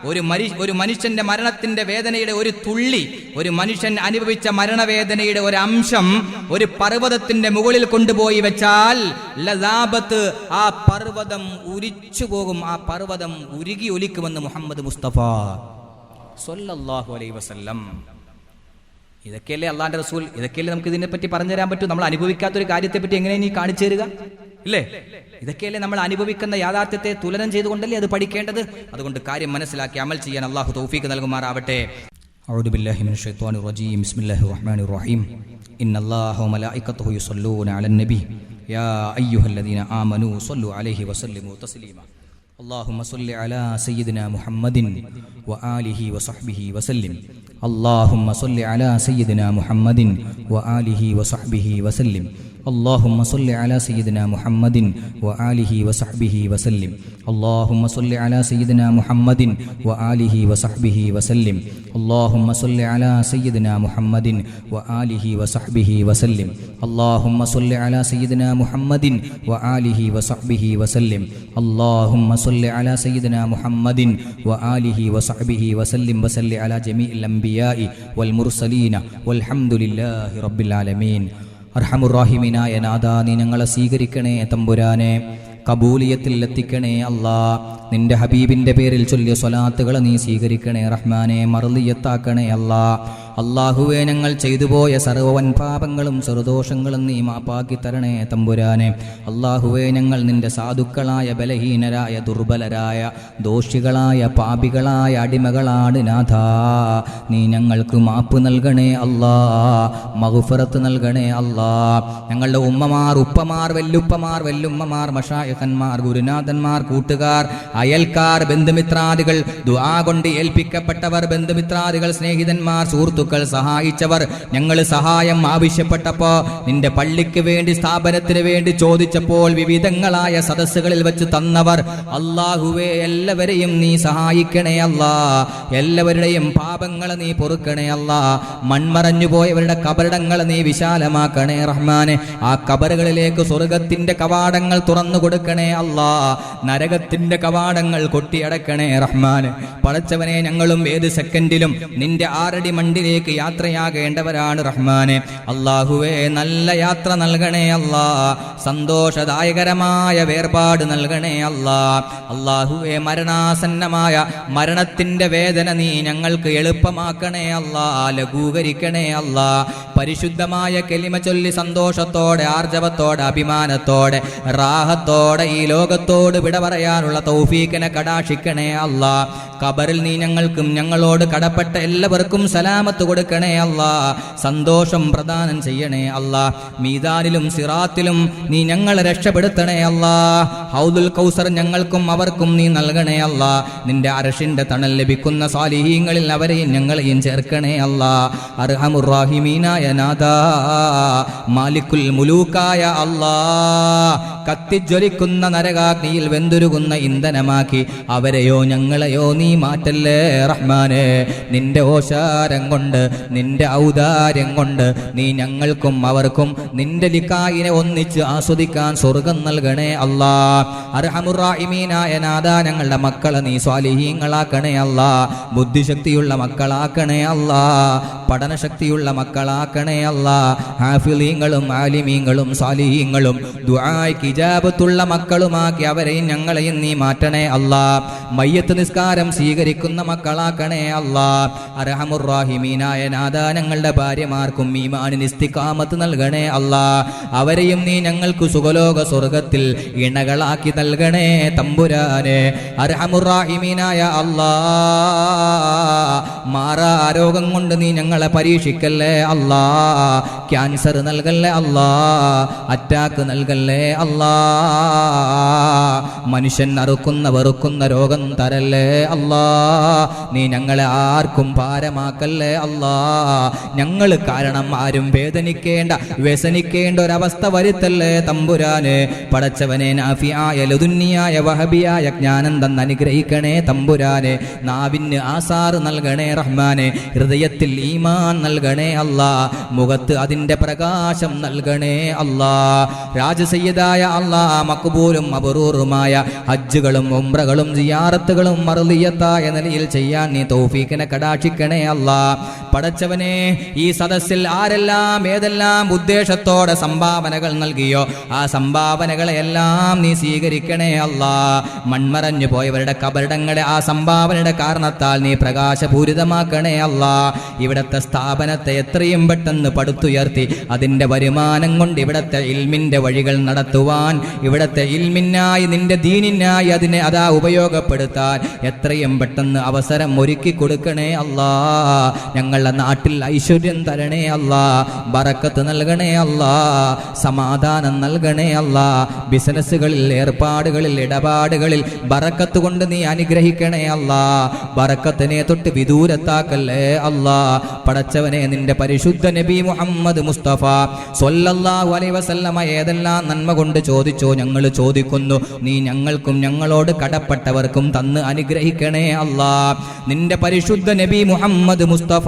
ഒരു മനുഷ്യന്റെ മരണത്തിന്റെ വേദനയുടെ ഒരു തുള്ളി, ഒരു മനുഷ്യൻ അനുഭവിച്ച മരണവേദനയുടെ ഒരു അംശം ഒരു പർവ്വതത്തിന്റെ മുകളിൽ കൊണ്ടുപോയി വെച്ചാൽ ലദാബത്ത്, ആ പർവ്വതം ഉരിച്ചു പോകും, ആ പർവ്വതം ഉരുകി ഒലിക്കുമെന്ന് മുഹമ്മദ് മുസ്തഫ സ്വല്ലല്ലാഹു അലൈഹി വസല്ലം. ഇതൊക്കെയല്ലേ അള്ളാന്റെ റസൂൽ, ഇതൊക്കെയല്ലേ നമുക്ക് ഇതിനെപ്പറ്റി പറഞ്ഞു തരാൻ പറ്റൂ. നമ്മൾ അനുഭവിക്കാത്തൊരു കാര്യത്തെപ്പറ്റി എങ്ങനെ നീ കാണിച്ചു തരിക ഇല്ലേ? ഇതൊക്കെയല്ലേ നമ്മൾ അനുഭവിക്കുന്ന യാഥാർത്ഥ്യത്തെ തുലനം ചെയ്തുകൊണ്ടല്ലേ അത് പഠിക്കേണ്ടത്. അതുകൊണ്ട് കാര്യം മനസ്സിലാക്കി അമൽ ചെയ്യാൻ അള്ളാഹു തൗഫീഖ് നൽകുമാറാവട്ടെ. അഊദു ബില്ലാഹി മിനശ് ശൈത്വാനിർ റജീം. ബിസ്മില്ലാഹിർ റഹ്മാനിർ റഹീം. ഇന്നല്ലാഹ വമലായികത്തുഹു യുസല്ലൂന അലൻ നബി യാ അയ്യുഹല്ലദീന ആമനൂ സ്വല്ലു അലൈഹി വസല്ലിമു തസ്ലീമാ. اللهم صل على سيدنا محمد وآله وصحبه وسلم. اللهم صل على سيدنا محمد وآله وصحبه وسلم. اللهم صل على سيدنا محمد وآله وصحبه وسلم. اللهم صل على سيدنا محمد وآله وصحبه وسلم. اللهم صل على سيدنا محمد وآله وصحبه وسلم. اللهم صل على سيدنا محمد وآله وصحبه وسلم. اللهم صل على سيدنا محمد وآله وصحبه وسلم. وصل على جميع الأنبياء والمرسلين والحمد لله رب العالمين. അർഹമുറാഹിമീനായ നാഥാ, നീ ഞങ്ങളെ സ്വീകരിക്കണേ തമ്പുരാനെ, കബൂലിയത്തിൽ എത്തിക്കണേ അല്ലാ. നിന്റെ ഹബീബിന്റെ പേരിൽ ചൊല്ലിയ സ്വലാത്തുകളെ നീ സ്വീകരിക്കണേ റഹ്മാനെ, മർളിയത്താക്കണേ അല്ലാ. അല്ലാഹുവേ, ഞങ്ങൾ ചെയ്തുപോയ സർവ്വവൻ പാപങ്ങളും ചെറുദോഷങ്ങളും നീ മാപ്പാക്കി തരണേ തമ്പുരാനെ. അല്ലാഹുവേ, ഞങ്ങൾ നിന്റെ സാധുക്കളായ ബലഹീനരായ ദുർബലരായ ദോഷികളായ പാപികളായ അടിമകളാണ് നാഥാ. നീ ഞങ്ങൾക്ക് മാപ്പ് നൽകണേ അല്ലാ, മഗ്ഫിറത്ത് നൽകണേ അല്ലാ. ഞങ്ങളുടെ ഉമ്മമാർ, ഉപ്പമാർ, വെല്ലുപ്പമാർ, വെല്ലുമ്മമാർ, മശായിഖന്മാർ, ഗുരുനാഥന്മാർ, കൂട്ടുകാർ, അയൽക്കാർ, ബന്ധുമിത്രാദികൾ, ദുആ കൊണ്ട് ഏൽപ്പിക്കപ്പെട്ടവർ, ബന്ധുമിത്രാദികൾ, സ്നേഹിതന്മാർ, സുഹൃത്തുക്കൾ, സഹായിച്ചവർ, ഞങ്ങൾ സഹായം ആവശ്യപ്പെട്ടപ്പോൾ, നിന്റെ പള്ളിക്ക് വേണ്ടി, സ്ഥാപനത്തിന് വേണ്ടി ചോദിച്ചപ്പോൾ വിവിധങ്ങളായ സദസ്സുകളിൽ വെച്ച് തന്നവർ, അല്ലാഹുവേ, എല്ലാവരെയും നീ സഹായിക്കണേ അല്ലാ. എല്ലാവരുടെയും പാപങ്ങൾ നീ പൊറുക്കണേ അല്ലാ. മൺമറഞ്ഞു പോയവരുടെ കബറിടങ്ങൾ നീ വിശാലമാക്കണേ റഹ്മാനെ. ആ കബറുകളിലേക്ക് സ്വർഗത്തിന്റെ കവാടങ്ങൾ തുറന്നു കൊടുക്കണേ അല്ലാ. നരകത്തിന്റെ കവാടങ്ങൾ കൊട്ടിയടക്കണേ റഹ്മാനെ. പടച്ചവനെ, ഞങ്ങളും ഏത് സെക്കൻഡിലും നിന്റെ ആറടി മണ്ണിലേക്ക് യാത്രയാകേണ്ടവരാണ് റഹ്മാനെ. അല്ലാഹുവേ, നല്ല യാത്ര നൽകണേ അല്ലാ. സന്തോഷദായകരമായ വേർപാട് നൽകണേ അല്ലാ. അല്ലാഹുവേ, മരണാസന്നമായ മരണത്തിന്റെ വേദന നീ ഞങ്ങൾക്ക് എളുപ്പമാക്കണേ അല്ലാ, ലഘൂകരിക്കണേ അല്ലാ. പരിശുദ്ധമായ കലിമ ചൊല്ലി സന്തോഷത്തോടെ, ആർജവത്തോടെ, അഭിമാനത്തോടെ, റാഹത്തോടെ ഈ ലോകത്തോട് വിട പറയാനുള്ള തൗഫീഖിനെ കടാക്ഷിക്കണേ അല്ലാ. ഖബറിൽ നീ ഞങ്ങൾക്കും ഞങ്ങളോട് കടപ്പെട്ട എല്ലാവർക്കും സലാമത്ത് കൊടുക്കണേ അല്ലാ. സന്തോഷം പ്രദാനം ചെയ്യണേ അല്ലാ. മീദാനിലും സിറാത്തിലും നീ ഞങ്ങളെ രക്ഷപ്പെടുത്തണേ അല്ലാ. ഹൗദുൽ കൗസർ ഞങ്ങൾക്കും അവർക്കും നീ നൽകണേ അല്ലാ. നിന്റെ അർശിന്റെ തണൽ ലഭിക്കുന്ന സാലിഹീങ്ങളിൽ അവരെയും ഞങ്ങളെയും ചേർക്കണേ അല്ലാ. അർഹമുർ റഹീമീനായ നാഥാ, മാലിക്കുൽ മുലൂക്കായ അല്ലാ, കത്തിജ്വലിക്കുന്ന നരകാഗ്നിയിൽ വെന്തുരുകുന്ന ഇന്ധനമാക്കി അവരെയോ ഞങ്ങളെയോ നീ മാറ്റല്ലേ റഹ്മാനെ. നിന്റെ ഓശാരം കൊണ്ട്, നിന്റെ ഔദാര്യം കൊണ്ട് നീ ഞങ്ങൾക്കും അവർക്കും നിന്റെ ലിഖായിനെ ഒന്നിച്ച് ആസ്വദിക്കാൻ സ്വർഗം നൽകണേ അല്ലാ. അർഹമുർ റഹീമീനായ നാഥാ, ഞങ്ങളുടെ മക്കളെ നീ സ്വാലിഹീങ്ങളാക്കണേ അല്ലാ. ബുദ്ധിശക്തിയുള്ള മക്കളാക്കണേ അല്ലാ. പഠനശക്തിയുള്ള മക്കളാക്കണേ അല്ലാ. ഹാഫിളീങ്ങളും ആലിമീങ്ങളും സാലിഹീങ്ങളും ദുആയ്ക്ക് ഇജാബത്തുള്ള മക്കളുമാക്കി അവരെയും ഞങ്ങളെയും നീ മാറ്റണേ അല്ലാ. മയ്യത്ത് നിസ്കാരം സ്വീകരിക്കുന്ന മക്കളാക്കണേ അല്ലാ. അർഹമുർ റഹീമീനായ നാഥാ, ഞങ്ങളുടെ ഭാര്യമാർക്കും ഈമാനിന് ഇസ്തിഖാമത്ത് നൽകണേ അല്ലാ. അവരെയും നീ ഞങ്ങൾക്ക് സുഖലോക സ്വർഗത്തിൽ ഇണകളാക്കി നൽകണേ തമ്പുരാനെ. അർഹമുർ റഹീമീനായ അല്ലാ, മാറാ രോഗം കൊണ്ട് നീ ഞങ്ങളെ പരീക്ഷിക്കല്ലേ അല്ലാ. ക്യാൻസർ നൽകല്ലേ അല്ലാ. അറ്റാക്ക് നൽകല്ലേ അല്ലാ. മനുഷ്യൻ അറുക്കുന്ന വെറുക്കുന്ന രോഗം തരല്ലേ അല്ലാ. നീ ഞങ്ങളെ ആർക്കും ഭാരമാക്കല്ലേ അല്ലാ. ഞങ്ങൾ കാരണം ആരും വേദനിക്കേണ്ട, വ്യസനിക്കേണ്ട ഒരവസ്ഥ വരുത്തല്ലേ തമ്പുരാനെ. പടച്ചവനെ, നാഫിയായ ലദുന്നിയായ വഹബിയായ ജ്ഞാനം തന്ന് അനുഗ്രഹിക്കണേ തമ്പുരാനെ. നാവിന് ആസാറ് നൽകണേ റഹ്മാനെ. ഹൃദയത്തിൽ ഈമാൻ നൽകണേ അല്ലാ, മുഖത്ത് അതിന്റെ പ്രകാശം നൽകണേ അല്ലാ. രാജസയ്യിദായ അല്ലാ, മഖ്ബൂലും മബ്റൂറുമായ ഹജ്ജുകളും ഉംറകളും സിയാറത്തുകളും മർളിയത്തായ നിലയിൽ ചെയ്യാൻ നീ തൗഫീഖിനെ കടാക്ഷിക്കണേ അല്ലാ. പടച്ചവനെ, ഈ സദസ്സിൽ ആരെല്ലാം ഏതെല്ലാം ഉദ്ദേശത്തോടെ സംഭാവനകൾ നൽകിയോ ആ സംഭാവനകളെല്ലാം നീ സ്വീകരിക്കണേ അല്ലാ. മൺമറഞ്ഞു പോയവരുടെ കബറിടങ്ങളെ ആ സംഭാവനയുടെ കാരണത്താൽ നീ പ്രകാശപൂരിതമാക്കണേ അല്ലാ. ഇവിടത്തെ സ്ഥാപനത്തെ എത്രയും പെട്ടെന്ന് പടുത്തുയർത്തി അതിന്റെ വരുമാനം കൊണ്ട് ഇവിടത്തെ ഇൽമിന്റെ വഴികൾ നടത്തുവാൻ, ഇവിടത്തെ ഇൽമിനായി നിന്റെ ദീനിനായി അതിനെ ഉപയോഗപ്പെടുത്താൻ എത്രയും പെട്ടെന്ന് അവസരം ഒരുക്കി കൊടുക്കണേ അല്ലാ. ഞങ്ങളുടെ നാട്ടിൽ ഐശ്വര്യം തരണേ അല്ലാ, ബറക്കത്ത് നൽകണേ അല്ലാ, സമാധാനം നൽകണേ അല്ലാ. ബിസിനസ്സുകളിൽ, ഏർപ്പാടുകളിൽ, ഇടപാടുകളിൽ ബറക്കത്ത് കൊണ്ട് നീ അനുഗ്രഹിക്കണേ അല്ലാ. ബറക്കത്തിനെ തൊട്ട് വിദൂരത്താക്കല്ലേ അല്ലാ. പടച്ചവനെ, നിന്റെ പരിശുദ്ധ നബി മുഹമ്മദ് മുസ്തഫ സ്വല്ലല്ലാഹു അലൈഹി വസല്ലമ ഏതെല്ലാം നന്മ കൊണ്ട് ചോദിച്ചോ ഞങ്ങൾ ചോദിക്കുന്നു, നീ ഞങ്ങൾക്കും ഞങ്ങളോട് കടപ്പെട്ടവർക്കും തന്ന് അനുഗ്രഹിക്കണേ അല്ലാ. നിന്റെ പരിശുദ്ധ നബി മുഹമ്മദ് മുസ്തഫ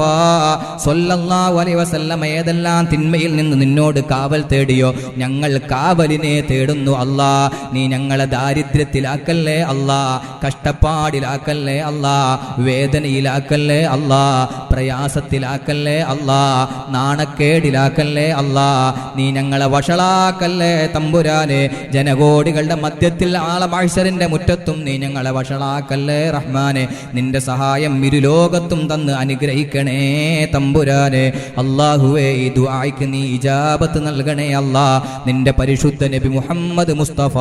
സ്വല്ലല്ലാഹു അലൈഹി വസല്ലമ ഏതെല്ലാം തിന്മയിൽ നിന്ന് നിന്നോട് കാവൽ തേടിയോ ഞങ്ങൾ കാവലിനെ തേടുന്നു അല്ലാ. നീ ഞങ്ങളെ ദാരിദ്ര്യത്തിലാക്കല്ലേ അല്ലാ, കഷ്ടപ്പാടിലാക്കല്ലേ അല്ലാ, വേദനയിലാക്കല്ലേ അല്ലാ, പ്രയാസത്തിലാക്കല്ലേ അല്ലാ, നാണക്കേടിലാക്കല്ലേ അല്ലാ. നീ ഞങ്ങളെ വഷളാക്കല്ലേ തമ്പുരാനെ. ജനകോടികളുടെ മധ്യത്തിൽ ആളമഹ്ശറിന്റെ മുറ്റത്തും നീ ഞങ്ങളെ വഷളാക്കല്ലേ റഹ്മാനെ. നിന്റെ സഹായം ഇരുലോകത്തും തന്ന് അനുഗ്രഹിക്കണേ തമ്പുരാനെ. അല്ലാഹുവേ, ഈ ദുആയ്ക്ക് നീ ഇജാബത്ത് നൽകണേ അല്ലാ. നിന്റെ പരിശുദ്ധ നബി മുഹമ്മദ് മുസ്തഫ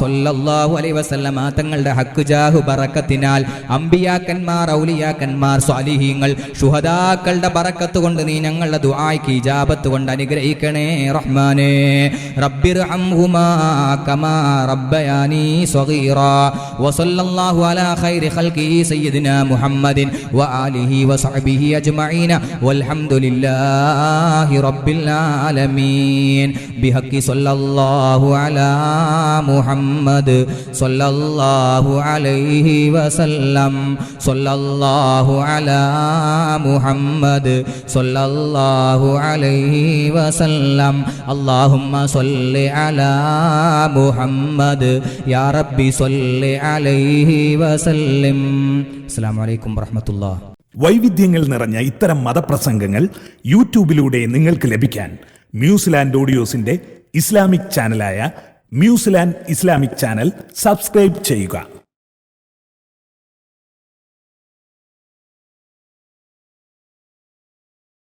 സ്വല്ലല്ലാഹു അലൈഹി വസല്ലമ തങ്ങളുടെ ഹക്ക് ജാഹു ബറക്കത്തിനാൽ അമ്പിയാക്കന്മാർ, ഔലിയാക്കന്മാർ, സ്വാലിഹീങ്ങൾ, ശുഹദാക്കളുടെ ബറക്കത്ത് കൊണ്ട് നീ ഞങ്ങളുടെ ദുആയ്ക്ക് ഇജാബത്ത് കൊണ്ട് അനുഗ്രഹിക്കണേ റഹ്മാനെ. റബ്ബിർഹംഹുമാ കമാ റബ്ബയാനി സ്വഗീറാ. വസല്ലല്ലാഹു അലാ ഖൈരി ഖൽഖി സയ്യിദിനാ മുഹമ്മദിൻ വആലിഹി വസഹ്ബിഹി അജ്മഈന വൽഹംദുലില്ലാഹി റബ്ബിൽ ആലമീൻ. ബിഹഖി സ്വല്ലല്ലാഹു അലാ മുഹമ്മദ് സ്വല്ലല്ലാഹു അലൈഹി വസല്ലം. സ്വല്ലല്ലാഹു അലാ മുഹമ്മദ് സ്വല്ലല്ലാഹു അലൈഹി വസല്ലം. അല്ലാഹുമ്മ സ്വല്ലി അലാ മുഹമ്മദ് യാ റബ്ബി സ്വല്ലി അലൈഹി വസല്ലം. അസ്സലാമു അലൈക്കും വറഹ്മത്തുള്ളാഹി. വൈവിധ്യങ്ങൾ നിറഞ്ഞ ഇത്തരം മതപ്രസംഗങ്ങൾ യൂട്യൂബിലൂടെ നിങ്ങൾക്ക് ലഭിക്കാൻ മ്യൂസിലാൻഡ് ഓഡിയോസിന്റെ ഇസ്ലാമിക് ചാനലായ മ്യൂസിലാൻഡ് ഇസ്ലാമിക് ചാനൽ സബ്സ്ക്രൈബ് ചെയ്യുക.